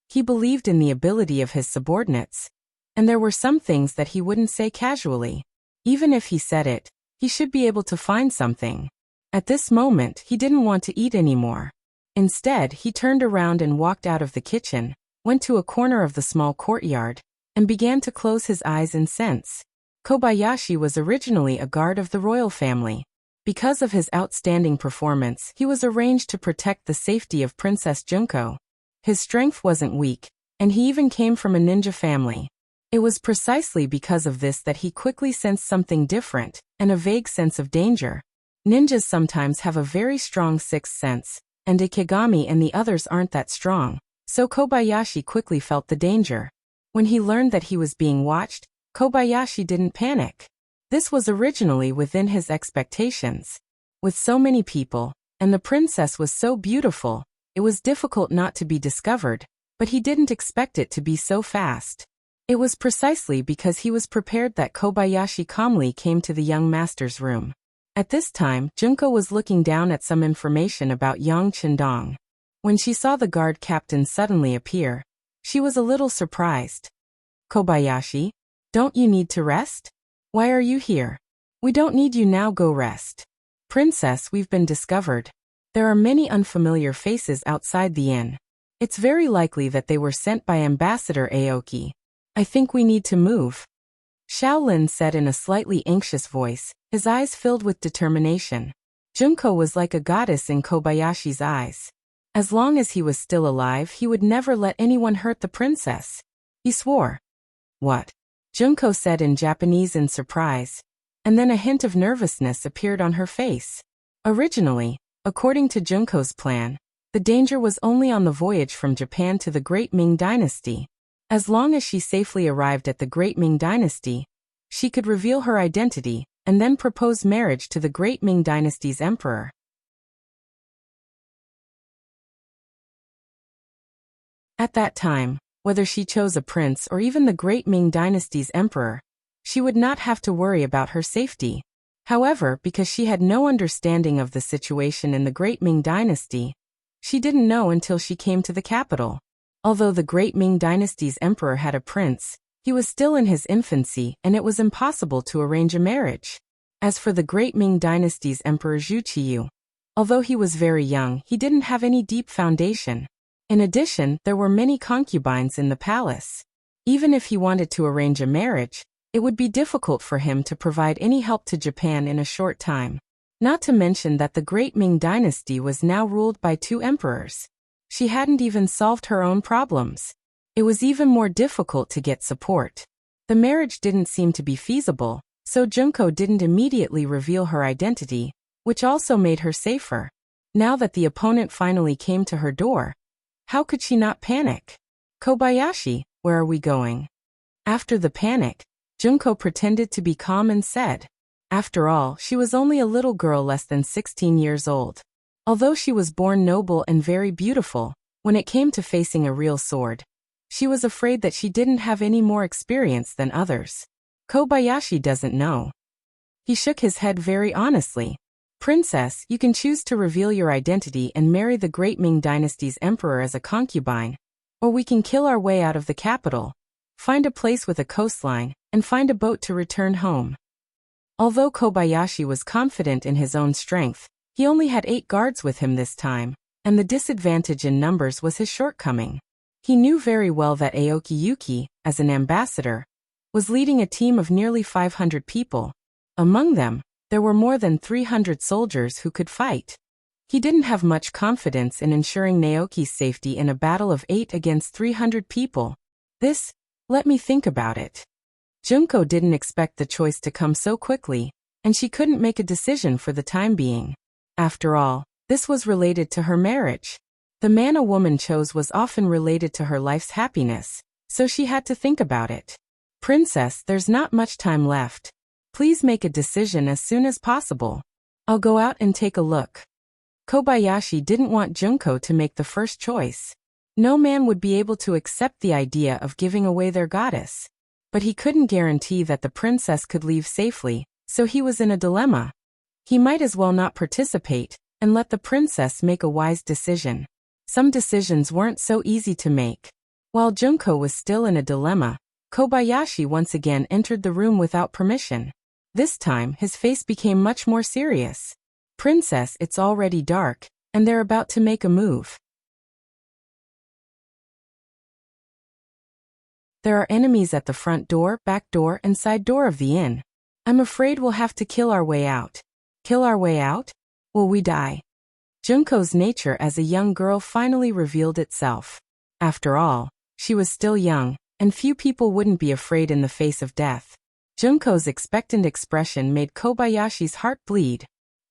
He believed in the ability of his subordinates, and there were some things that he wouldn't say casually. Even if he said it, he should be able to find something. At this moment, he didn't want to eat anymore. Instead, he turned around and walked out of the kitchen, went to a corner of the small courtyard, and began to close his eyes in sense. Kobayashi was originally a guard of the royal family. Because of his outstanding performance, he was arranged to protect the safety of Princess Junko. His strength wasn't weak, and he even came from a ninja family. It was precisely because of this that he quickly sensed something different, and a vague sense of danger. Ninjas sometimes have a very strong sixth sense, and Ikigami and the others aren't that strong, so Kobayashi quickly felt the danger. When he learned that he was being watched, Kobayashi didn't panic. This was originally within his expectations. With so many people, and the princess was so beautiful, it was difficult not to be discovered, but he didn't expect it to be so fast. It was precisely because he was prepared that Kobayashi calmly came to the young master's room. At this time, Junko was looking down at some information about Yang Chendong. When she saw the guard captain suddenly appear, she was a little surprised. Kobayashi, don't you need to rest? Why are you here? We don't need you now, go rest. Princess, we've been discovered. There are many unfamiliar faces outside the inn. It's very likely that they were sent by Ambassador Aoki. I think we need to move. Shaolin said in a slightly anxious voice, his eyes filled with determination. Junko was like a goddess in Kobayashi's eyes. As long as he was still alive, he would never let anyone hurt the princess. He swore. What? Junko said in Japanese in surprise, and then a hint of nervousness appeared on her face. Originally, according to Junko's plan, the danger was only on the voyage from Japan to the Great Ming Dynasty. As long as she safely arrived at the Great Ming Dynasty, she could reveal her identity and then propose marriage to the Great Ming Dynasty's emperor. At that time, whether she chose a prince or even the Great Ming Dynasty's emperor, she would not have to worry about her safety. However, because she had no understanding of the situation in the Great Ming Dynasty, she didn't know until she came to the capital. Although the Great Ming Dynasty's emperor had a prince, he was still in his infancy and it was impossible to arrange a marriage. As for the Great Ming Dynasty's emperor Zhu Qiyu, although he was very young, he didn't have any deep foundation. In addition, there were many concubines in the palace. Even if he wanted to arrange a marriage, it would be difficult for him to provide any help to Japan in a short time. Not to mention that the Great Ming Dynasty was now ruled by two emperors. She hadn't even solved her own problems. It was even more difficult to get support. The marriage didn't seem to be feasible, so Junko didn't immediately reveal her identity, which also made her safer. Now that the opponent finally came to her door, how could she not panic? Kobayashi, where are we going? After the panic, Junko pretended to be calm and said, after all, she was only a little girl less than 16 years old. Although she was born noble and very beautiful, when it came to facing a real sword, she was afraid that she didn't have any more experience than others. Kobayashi doesn't know. He shook his head very honestly. Princess, you can choose to reveal your identity and marry the Great Ming Dynasty's emperor as a concubine, or we can kill our way out of the capital, find a place with a coastline, and find a boat to return home. Although Kobayashi was confident in his own strength, he only had 8 guards with him this time, and the disadvantage in numbers was his shortcoming. He knew very well that Aoki Yuki, as an ambassador, was leading a team of nearly 500 people. Among them, there were more than 300 soldiers who could fight. He didn't have much confidence in ensuring Naoki's safety in a battle of 8 against 300 people. Let me think about it. Junko didn't expect the choice to come so quickly, and she couldn't make a decision for the time being. After all, this was related to her marriage. The man a woman chose was often related to her life's happiness, so she had to think about it. Princess, there's not much time left. Please make a decision as soon as possible. I'll go out and take a look. Kobayashi didn't want Junko to make the first choice. No man would be able to accept the idea of giving away their goddess. But he couldn't guarantee that the princess could leave safely, so he was in a dilemma. He might as well not participate, and let the princess make a wise decision. Some decisions weren't so easy to make. While Junko was still in a dilemma, Kobayashi once again entered the room without permission. This time, his face became much more serious. Princess, it's already dark, and they're about to make a move. There are enemies at the front door, back door, and side door of the inn. I'm afraid we'll have to kill our way out. Kill our way out? Will we die? Junko's nature as a young girl finally revealed itself. After all, she was still young, and few people wouldn't be afraid in the face of death. Junko's expectant expression made Kobayashi's heart bleed.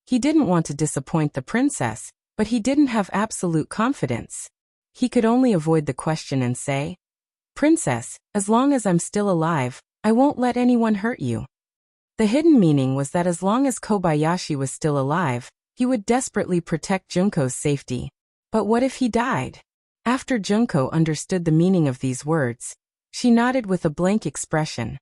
He didn't want to disappoint the princess, but he didn't have absolute confidence. He could only avoid the question and say, "Princess, as long as I'm still alive, I won't let anyone hurt you." The hidden meaning was that as long as Kobayashi was still alive, he would desperately protect Junko's safety. But what if he died? After Junko understood the meaning of these words, she nodded with a blank expression.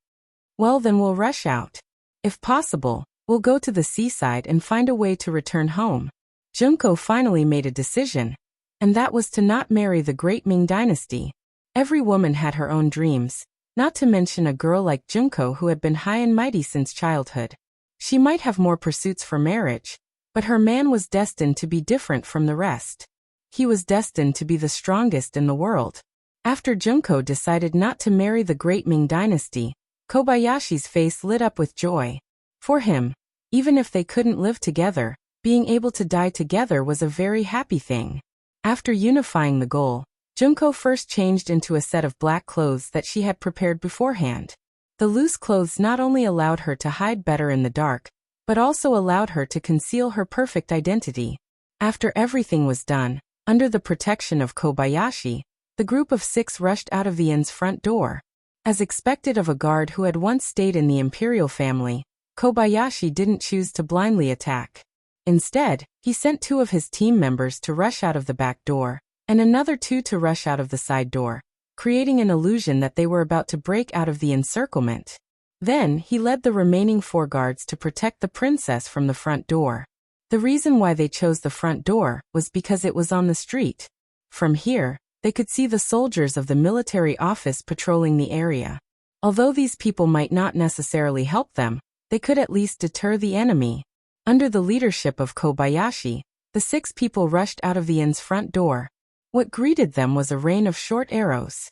"Well, then we'll rush out. If possible, we'll go to the seaside and find a way to return home." Junko finally made a decision, and that was to not marry the great Ming dynasty. Every woman had her own dreams, not to mention a girl like Junko who had been high and mighty since childhood. She might have more pursuits for marriage, but her man was destined to be different from the rest. He was destined to be the strongest in the world. After Junko decided not to marry the great Ming dynasty, Kobayashi's face lit up with joy. For him, even if they couldn't live together, being able to die together was a very happy thing. After unifying the goal, Junko first changed into a set of black clothes that she had prepared beforehand. The loose clothes not only allowed her to hide better in the dark, but also allowed her to conceal her perfect identity. After everything was done, under the protection of Kobayashi, the group of 6 rushed out of the inn's front door. As expected of a guard who had once stayed in the imperial family, Kobayashi didn't choose to blindly attack. Instead, he sent 2 of his team members to rush out of the back door, and another 2 to rush out of the side door, creating an illusion that they were about to break out of the encirclement. Then, he led the remaining 4 guards to protect the princess from the front door. The reason why they chose the front door was because it was on the street. From here, they could see the soldiers of the military office patrolling the area. Although these people might not necessarily help them, they could at least deter the enemy. Under the leadership of Kobayashi, the 6 people rushed out of the inn's front door. What greeted them was a rain of short arrows.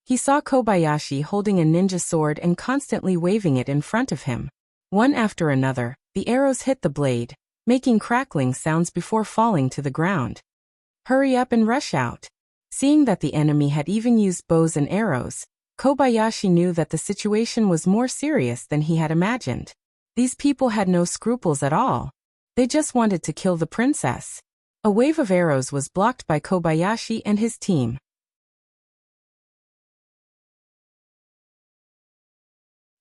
He saw Kobayashi holding a ninja sword and constantly waving it in front of him. One after another, the arrows hit the blade, making crackling sounds before falling to the ground. "Hurry up and rush out." Seeing that the enemy had even used bows and arrows, Kobayashi knew that the situation was more serious than he had imagined. These people had no scruples at all. They just wanted to kill the princess. A wave of arrows was blocked by Kobayashi and his team.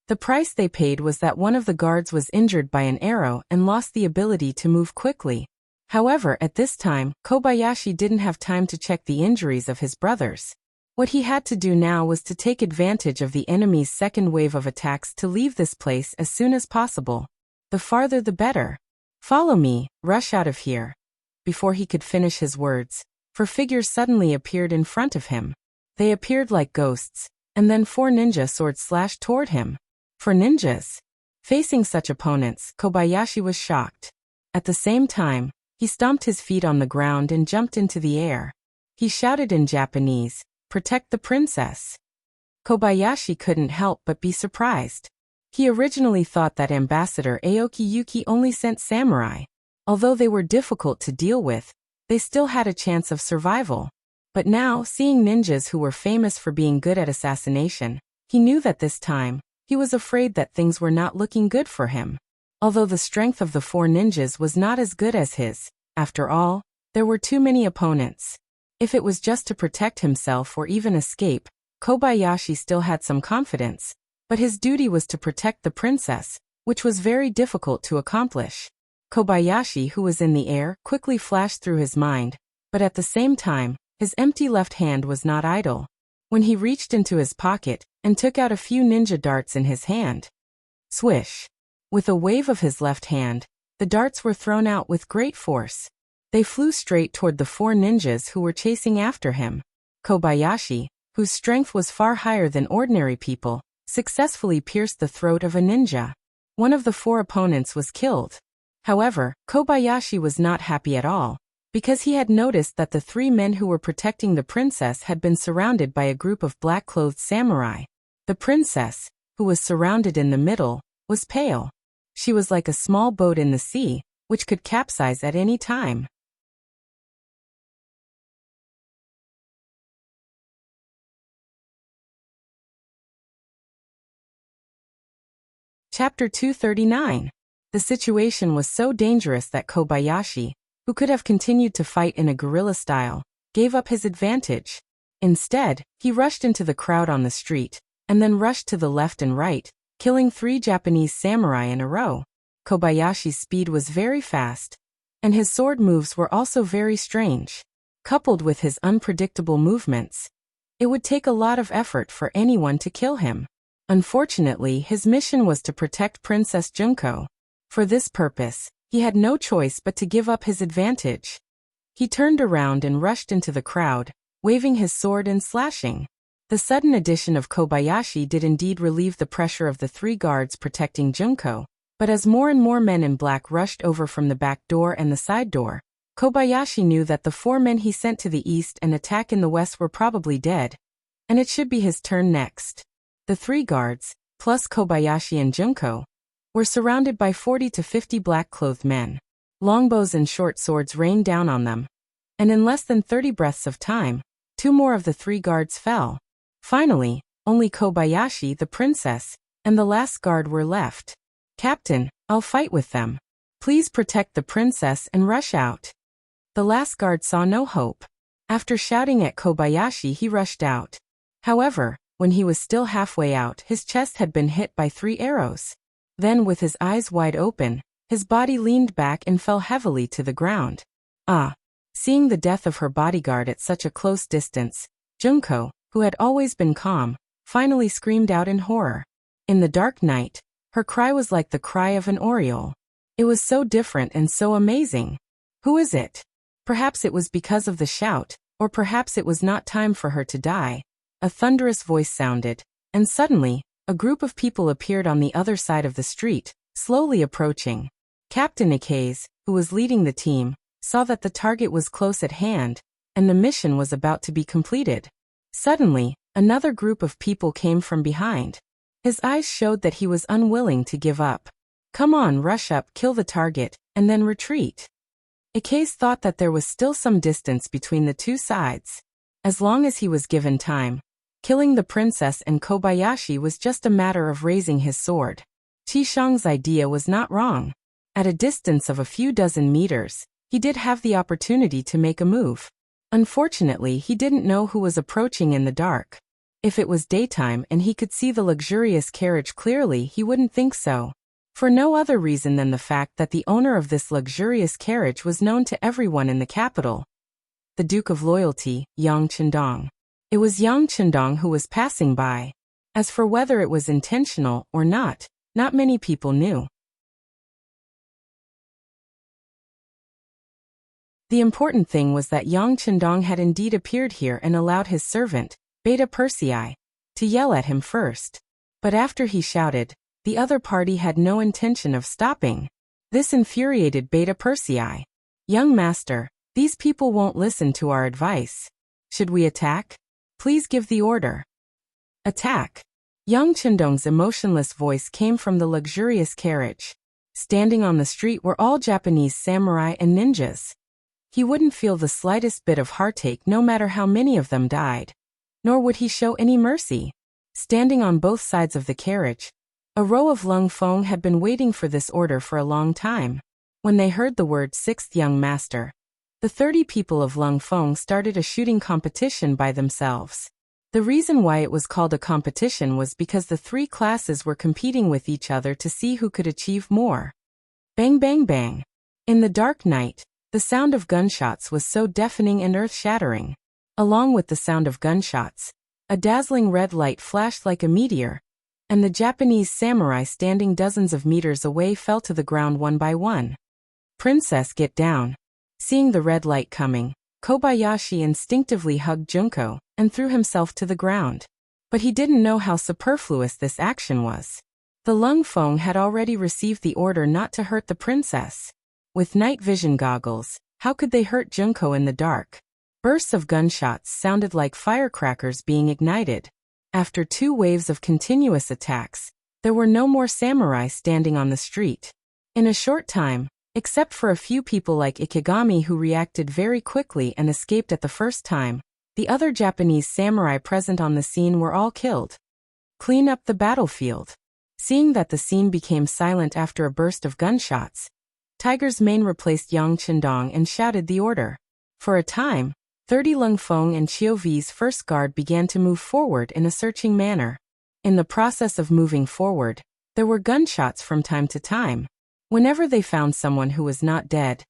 The price they paid was that one of the guards was injured by an arrow and lost the ability to move quickly. However, at this time, Kobayashi didn't have time to check the injuries of his brothers. What he had to do now was to take advantage of the enemy's second wave of attacks to leave this place as soon as possible. The farther the better. "Follow me, rush out of here." Before he could finish his words, 4 figures suddenly appeared in front of him. They appeared like ghosts, and then 4 ninja swords slashed toward him. For ninjas. Facing such opponents, Kobayashi was shocked. At the same time, he stomped his feet on the ground and jumped into the air. He shouted in Japanese, "Protect the princess." Kobayashi couldn't help but be surprised. He originally thought that Ambassador Aoki Yuki only sent samurai. Although they were difficult to deal with, they still had a chance of survival. But now, seeing ninjas who were famous for being good at assassination, he knew that this time, he was afraid that things were not looking good for him. Although the strength of the 4 ninjas was not as good as his, after all, there were too many opponents. If it was just to protect himself or even escape, Kobayashi still had some confidence, but his duty was to protect the princess, which was very difficult to accomplish. Kobayashi, who was in the air, quickly flashed through his mind, but at the same time, his empty left hand was not idle. When he reached into his pocket and took out a few ninja darts in his hand. Swish! With a wave of his left hand, the darts were thrown out with great force. They flew straight toward the 4 ninjas who were chasing after him. Kobayashi, whose strength was far higher than ordinary people, successfully pierced the throat of a ninja. One of the 4 opponents was killed. However, Kobayashi was not happy at all, because he had noticed that the 3 men who were protecting the princess had been surrounded by a group of black-clothed samurai. The princess, who was surrounded in the middle, was pale. She was like a small boat in the sea, which could capsize at any time. Chapter 239. The situation was so dangerous that Kobayashi, who could have continued to fight in a guerrilla style, gave up his advantage. Instead, he rushed into the crowd on the street, and then rushed to the left and right, killing 3 Japanese samurai in a row. Kobayashi's speed was very fast, and his sword moves were also very strange. Coupled with his unpredictable movements, it would take a lot of effort for anyone to kill him. Unfortunately, his mission was to protect Princess Junko. For this purpose, he had no choice but to give up his advantage. He turned around and rushed into the crowd, waving his sword and slashing. The sudden addition of Kobayashi did indeed relieve the pressure of the 3 guards protecting Junko, but as more and more men in black rushed over from the back door and the side door, Kobayashi knew that the 4 men he sent to the east and attack in the west were probably dead, and it should be his turn next. The 3 guards, plus Kobayashi and Junko, were surrounded by 40 to 50 black-clothed men. Longbows and short swords rained down on them, and in less than 30 breaths of time, 2 more of the 3 guards fell. Finally, only Kobayashi, the princess, and the last guard were left. "Captain, I'll fight with them. Please protect the princess and rush out." The last guard saw no hope. After shouting at Kobayashi, he rushed out. However, when he was still halfway out, his chest had been hit by 3 arrows. Then, with his eyes wide open, his body leaned back and fell heavily to the ground. Seeing the death of her bodyguard at such a close distance, Junko, who had always been calm, finally screamed out in horror. In the dark night, her cry was like the cry of an oriole. It was so different and so amazing. Who is it? Perhaps it was because of the shout, or perhaps it was not time for her to die. A thunderous voice sounded, and suddenly, a group of people appeared on the other side of the street, slowly approaching. Captain Ikaze, who was leading the team, saw that the target was close at hand, and the mission was about to be completed. Suddenly, another group of people came from behind. His eyes showed that he was unwilling to give up. "Come on, rush up, kill the target, and then retreat." Ikaze thought that there was still some distance between the 2 sides. As long as he was given time, killing the princess and Kobayashi was just a matter of raising his sword. Qishang's idea was not wrong. At a distance of a few dozen meters, he did have the opportunity to make a move. Unfortunately, he didn't know who was approaching in the dark. If it was daytime and he could see the luxurious carriage clearly, he wouldn't think so. For no other reason than the fact that the owner of this luxurious carriage was known to everyone in the capital. The Duke of Loyalty, Yang Chendong. It was Yang Chendong who was passing by. As for whether it was intentional or not many people knew. The important thing was that Yang Chendong had indeed appeared here and allowed his servant, Beta Persei, to yell at him first. But after he shouted, the other party had no intention of stopping. This infuriated Beta Persei. "Young master, these people won't listen to our advice. Should we attack? Please give the order." "Attack." Yang Chendong's emotionless voice came from the luxurious carriage. Standing on the street were all Japanese samurai and ninjas. He wouldn't feel the slightest bit of heartache no matter how many of them died. Nor would he show any mercy. Standing on both sides of the carriage, a row of Lung Feng had been waiting for this order for a long time. When they heard the word 6th young master, the 30 people of Lung Feng started a shooting competition by themselves. The reason why it was called a competition was because the 3 classes were competing with each other to see who could achieve more. Bang bang bang. In the dark night, the sound of gunshots was so deafening and earth-shattering. Along with the sound of gunshots, a dazzling red light flashed like a meteor, and the Japanese samurai standing dozens of meters away fell to the ground one by one. "Princess, get down." Seeing the red light coming, Kobayashi instinctively hugged Junko and threw himself to the ground. But he didn't know how superfluous this action was. The Lung Feng had already received the order not to hurt the princess. With night vision goggles, how could they hurt Junko in the dark? Bursts of gunshots sounded like firecrackers being ignited. After 2 waves of continuous attacks, there were no more samurai standing on the street. In a short time, Except for a few people like Ikigami who reacted very quickly and escaped at the first time, the other Japanese samurai present on the scene were all killed. Clean up the battlefield. Seeing that the scene became silent after a burst of gunshots, Tiger's Mane replaced Yang Qindong and shouted the order. For a time, 30 Lung Feng and Chiu V's first guard began to move forward in a searching manner. In the process of moving forward, there were gunshots from time to time. Whenever they found someone who was not dead,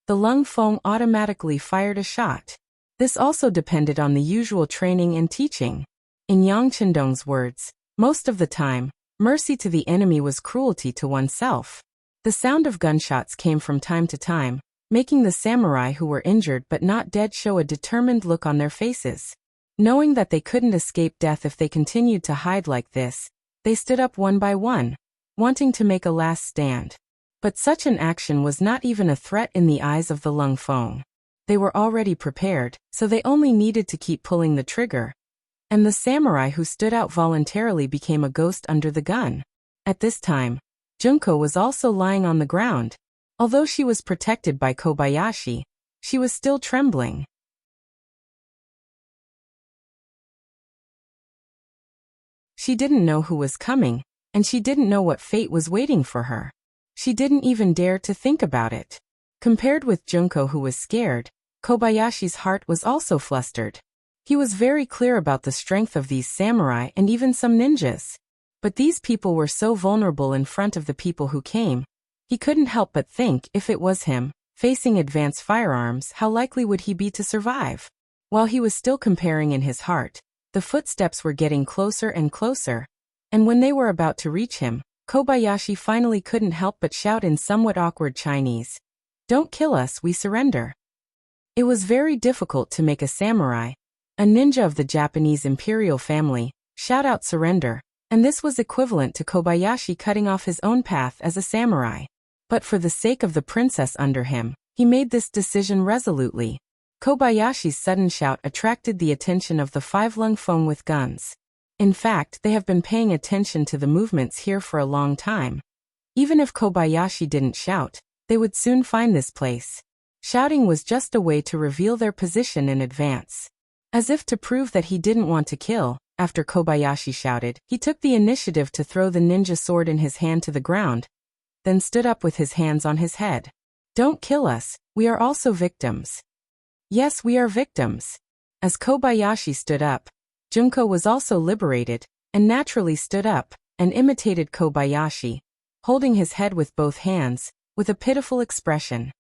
the Lung Feng automatically fired a shot. This also depended on the usual training and teaching. In Yang Qindong's words, most of the time, mercy to the enemy was cruelty to oneself. The sound of gunshots came from time to time, making the samurai who were injured but not dead show a determined look on their faces. Knowing that they couldn't escape death if they continued to hide like this, they stood up one by one, wanting to make a last stand. But such an action was not even a threat in the eyes of the Lung Feng. They were already prepared, so they only needed to keep pulling the trigger. And the samurai who stood out voluntarily became a ghost under the gun. At this time, Junko was also lying on the ground. Although she was protected by Kobayashi, she was still trembling. She didn't know who was coming, and she didn't know what fate was waiting for her. She didn't even dare to think about it. Compared with Junko, who was scared, Kobayashi's heart was also flustered. He was very clear about the strength of these samurai and even some ninjas. But these people were so vulnerable in front of the people who came. He couldn't help but think, if it was him, facing advanced firearms, how likely would he be to survive? While he was still comparing in his heart, the footsteps were getting closer and closer. And when they were about to reach him, Kobayashi finally couldn't help but shout in somewhat awkward Chinese, "Don't kill us, we surrender." It was very difficult to make a samurai, a ninja of the Japanese imperial family, shout out surrender, and this was equivalent to Kobayashi cutting off his own path as a samurai. But for the sake of the princess under him, he made this decision resolutely. Kobayashi's sudden shout attracted the attention of the 5 Lung Feng with guns. In fact, they have been paying attention to the movements here for a long time. Even if Kobayashi didn't shout, they would soon find this place. Shouting was just a way to reveal their position in advance. As if to prove that he didn't want to kill, after Kobayashi shouted, he took the initiative to throw the ninja sword in his hand to the ground, then stood up with his hands on his head. "Don't kill us, we are also victims." "Yes, we are victims." As Kobayashi stood up, Junko was also liberated, and naturally stood up, and imitated Kobayashi, holding his head with both hands, with a pitiful expression.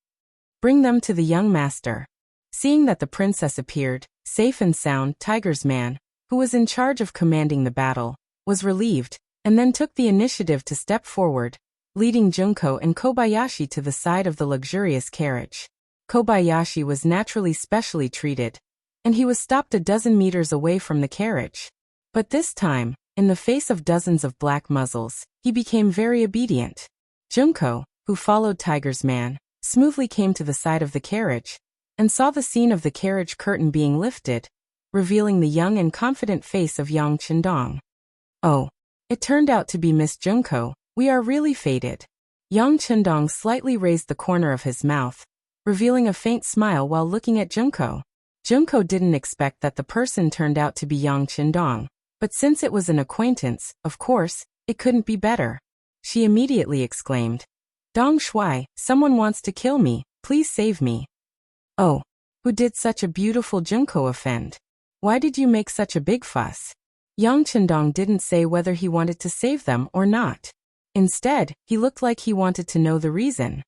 "Bring them to the young master." Seeing that the princess appeared, safe and sound, Tiger's man, who was in charge of commanding the battle, was relieved, and then took the initiative to step forward, leading Junko and Kobayashi to the side of the luxurious carriage. Kobayashi was naturally specially treated, and he was stopped a dozen meters away from the carriage. But this time, in the face of dozens of black muzzles, he became very obedient. Junko, who followed Tiger's man, smoothly came to the side of the carriage, and saw the scene of the carriage curtain being lifted, revealing the young and confident face of Yang Qindong. "Oh, it turned out to be Miss Junko, we are really fated." Yang Qindong slightly raised the corner of his mouth, revealing a faint smile while looking at Junko. Junko didn't expect that the person turned out to be Yang Qindong, but since it was an acquaintance, of course, it couldn't be better. She immediately exclaimed, "Dong Shuai, someone wants to kill me, please save me." "Oh, who did such a beautiful Junko offend? Why did you make such a big fuss?" Yang Qindong didn't say whether he wanted to save them or not. Instead, he looked like he wanted to know the reason.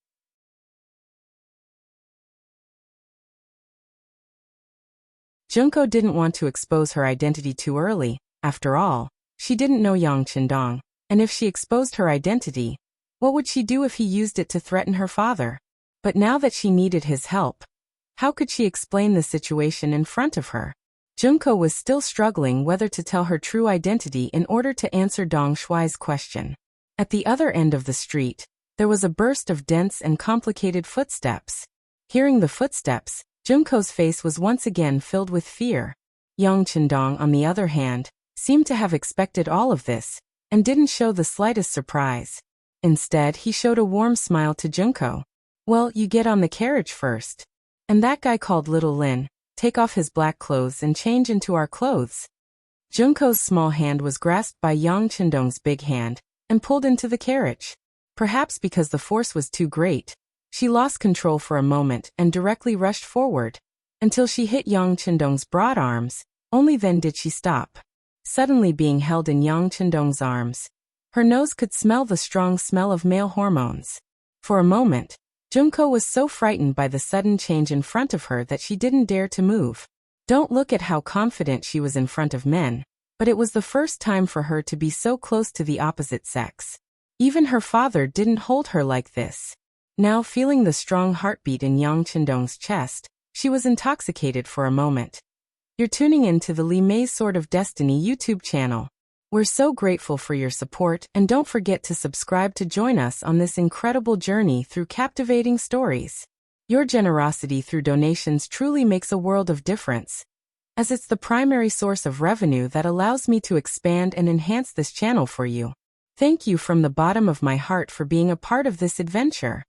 Junko didn't want to expose her identity too early. After all, she didn't know Yang Qindong, and if she exposed her identity, what would she do if he used it to threaten her father? But now that she needed his help, how could she explain the situation in front of her? Junko was still struggling whether to tell her true identity in order to answer Dong Shuai's question. At the other end of the street, there was a burst of dense and complicated footsteps. Hearing the footsteps, Junko's face was once again filled with fear. Yang Qindong, on the other hand, seemed to have expected all of this, and didn't show the slightest surprise. Instead, he showed a warm smile to Junko. Well, you get on the carriage first. And that guy called Little Lin, take off his black clothes and change into our clothes. Junko's small hand was grasped by Yang Chendong's big hand and pulled into the carriage. Perhaps because the force was too great, she lost control for a moment and directly rushed forward, until she hit Yang Chendong's broad arms. Only then did she stop. Suddenly being held in Yang Chendong's arms, her nose could smell the strong smell of male hormones. For a moment, Junko was so frightened by the sudden change in front of her that she didn't dare to move. Don't look at how confident she was in front of men, but it was the first time for her to be so close to the opposite sex. Even her father didn't hold her like this. Now feeling the strong heartbeat in Yang Chendong's chest, she was intoxicated for a moment. You're tuning in to the Li Mei's Sword of Destiny YouTube channel. We're so grateful for your support, and don't forget to subscribe to join us on this incredible journey through captivating stories. Your generosity through donations truly makes a world of difference, as it's the primary source of revenue that allows me to expand and enhance this channel for you. Thank you from the bottom of my heart for being a part of this adventure.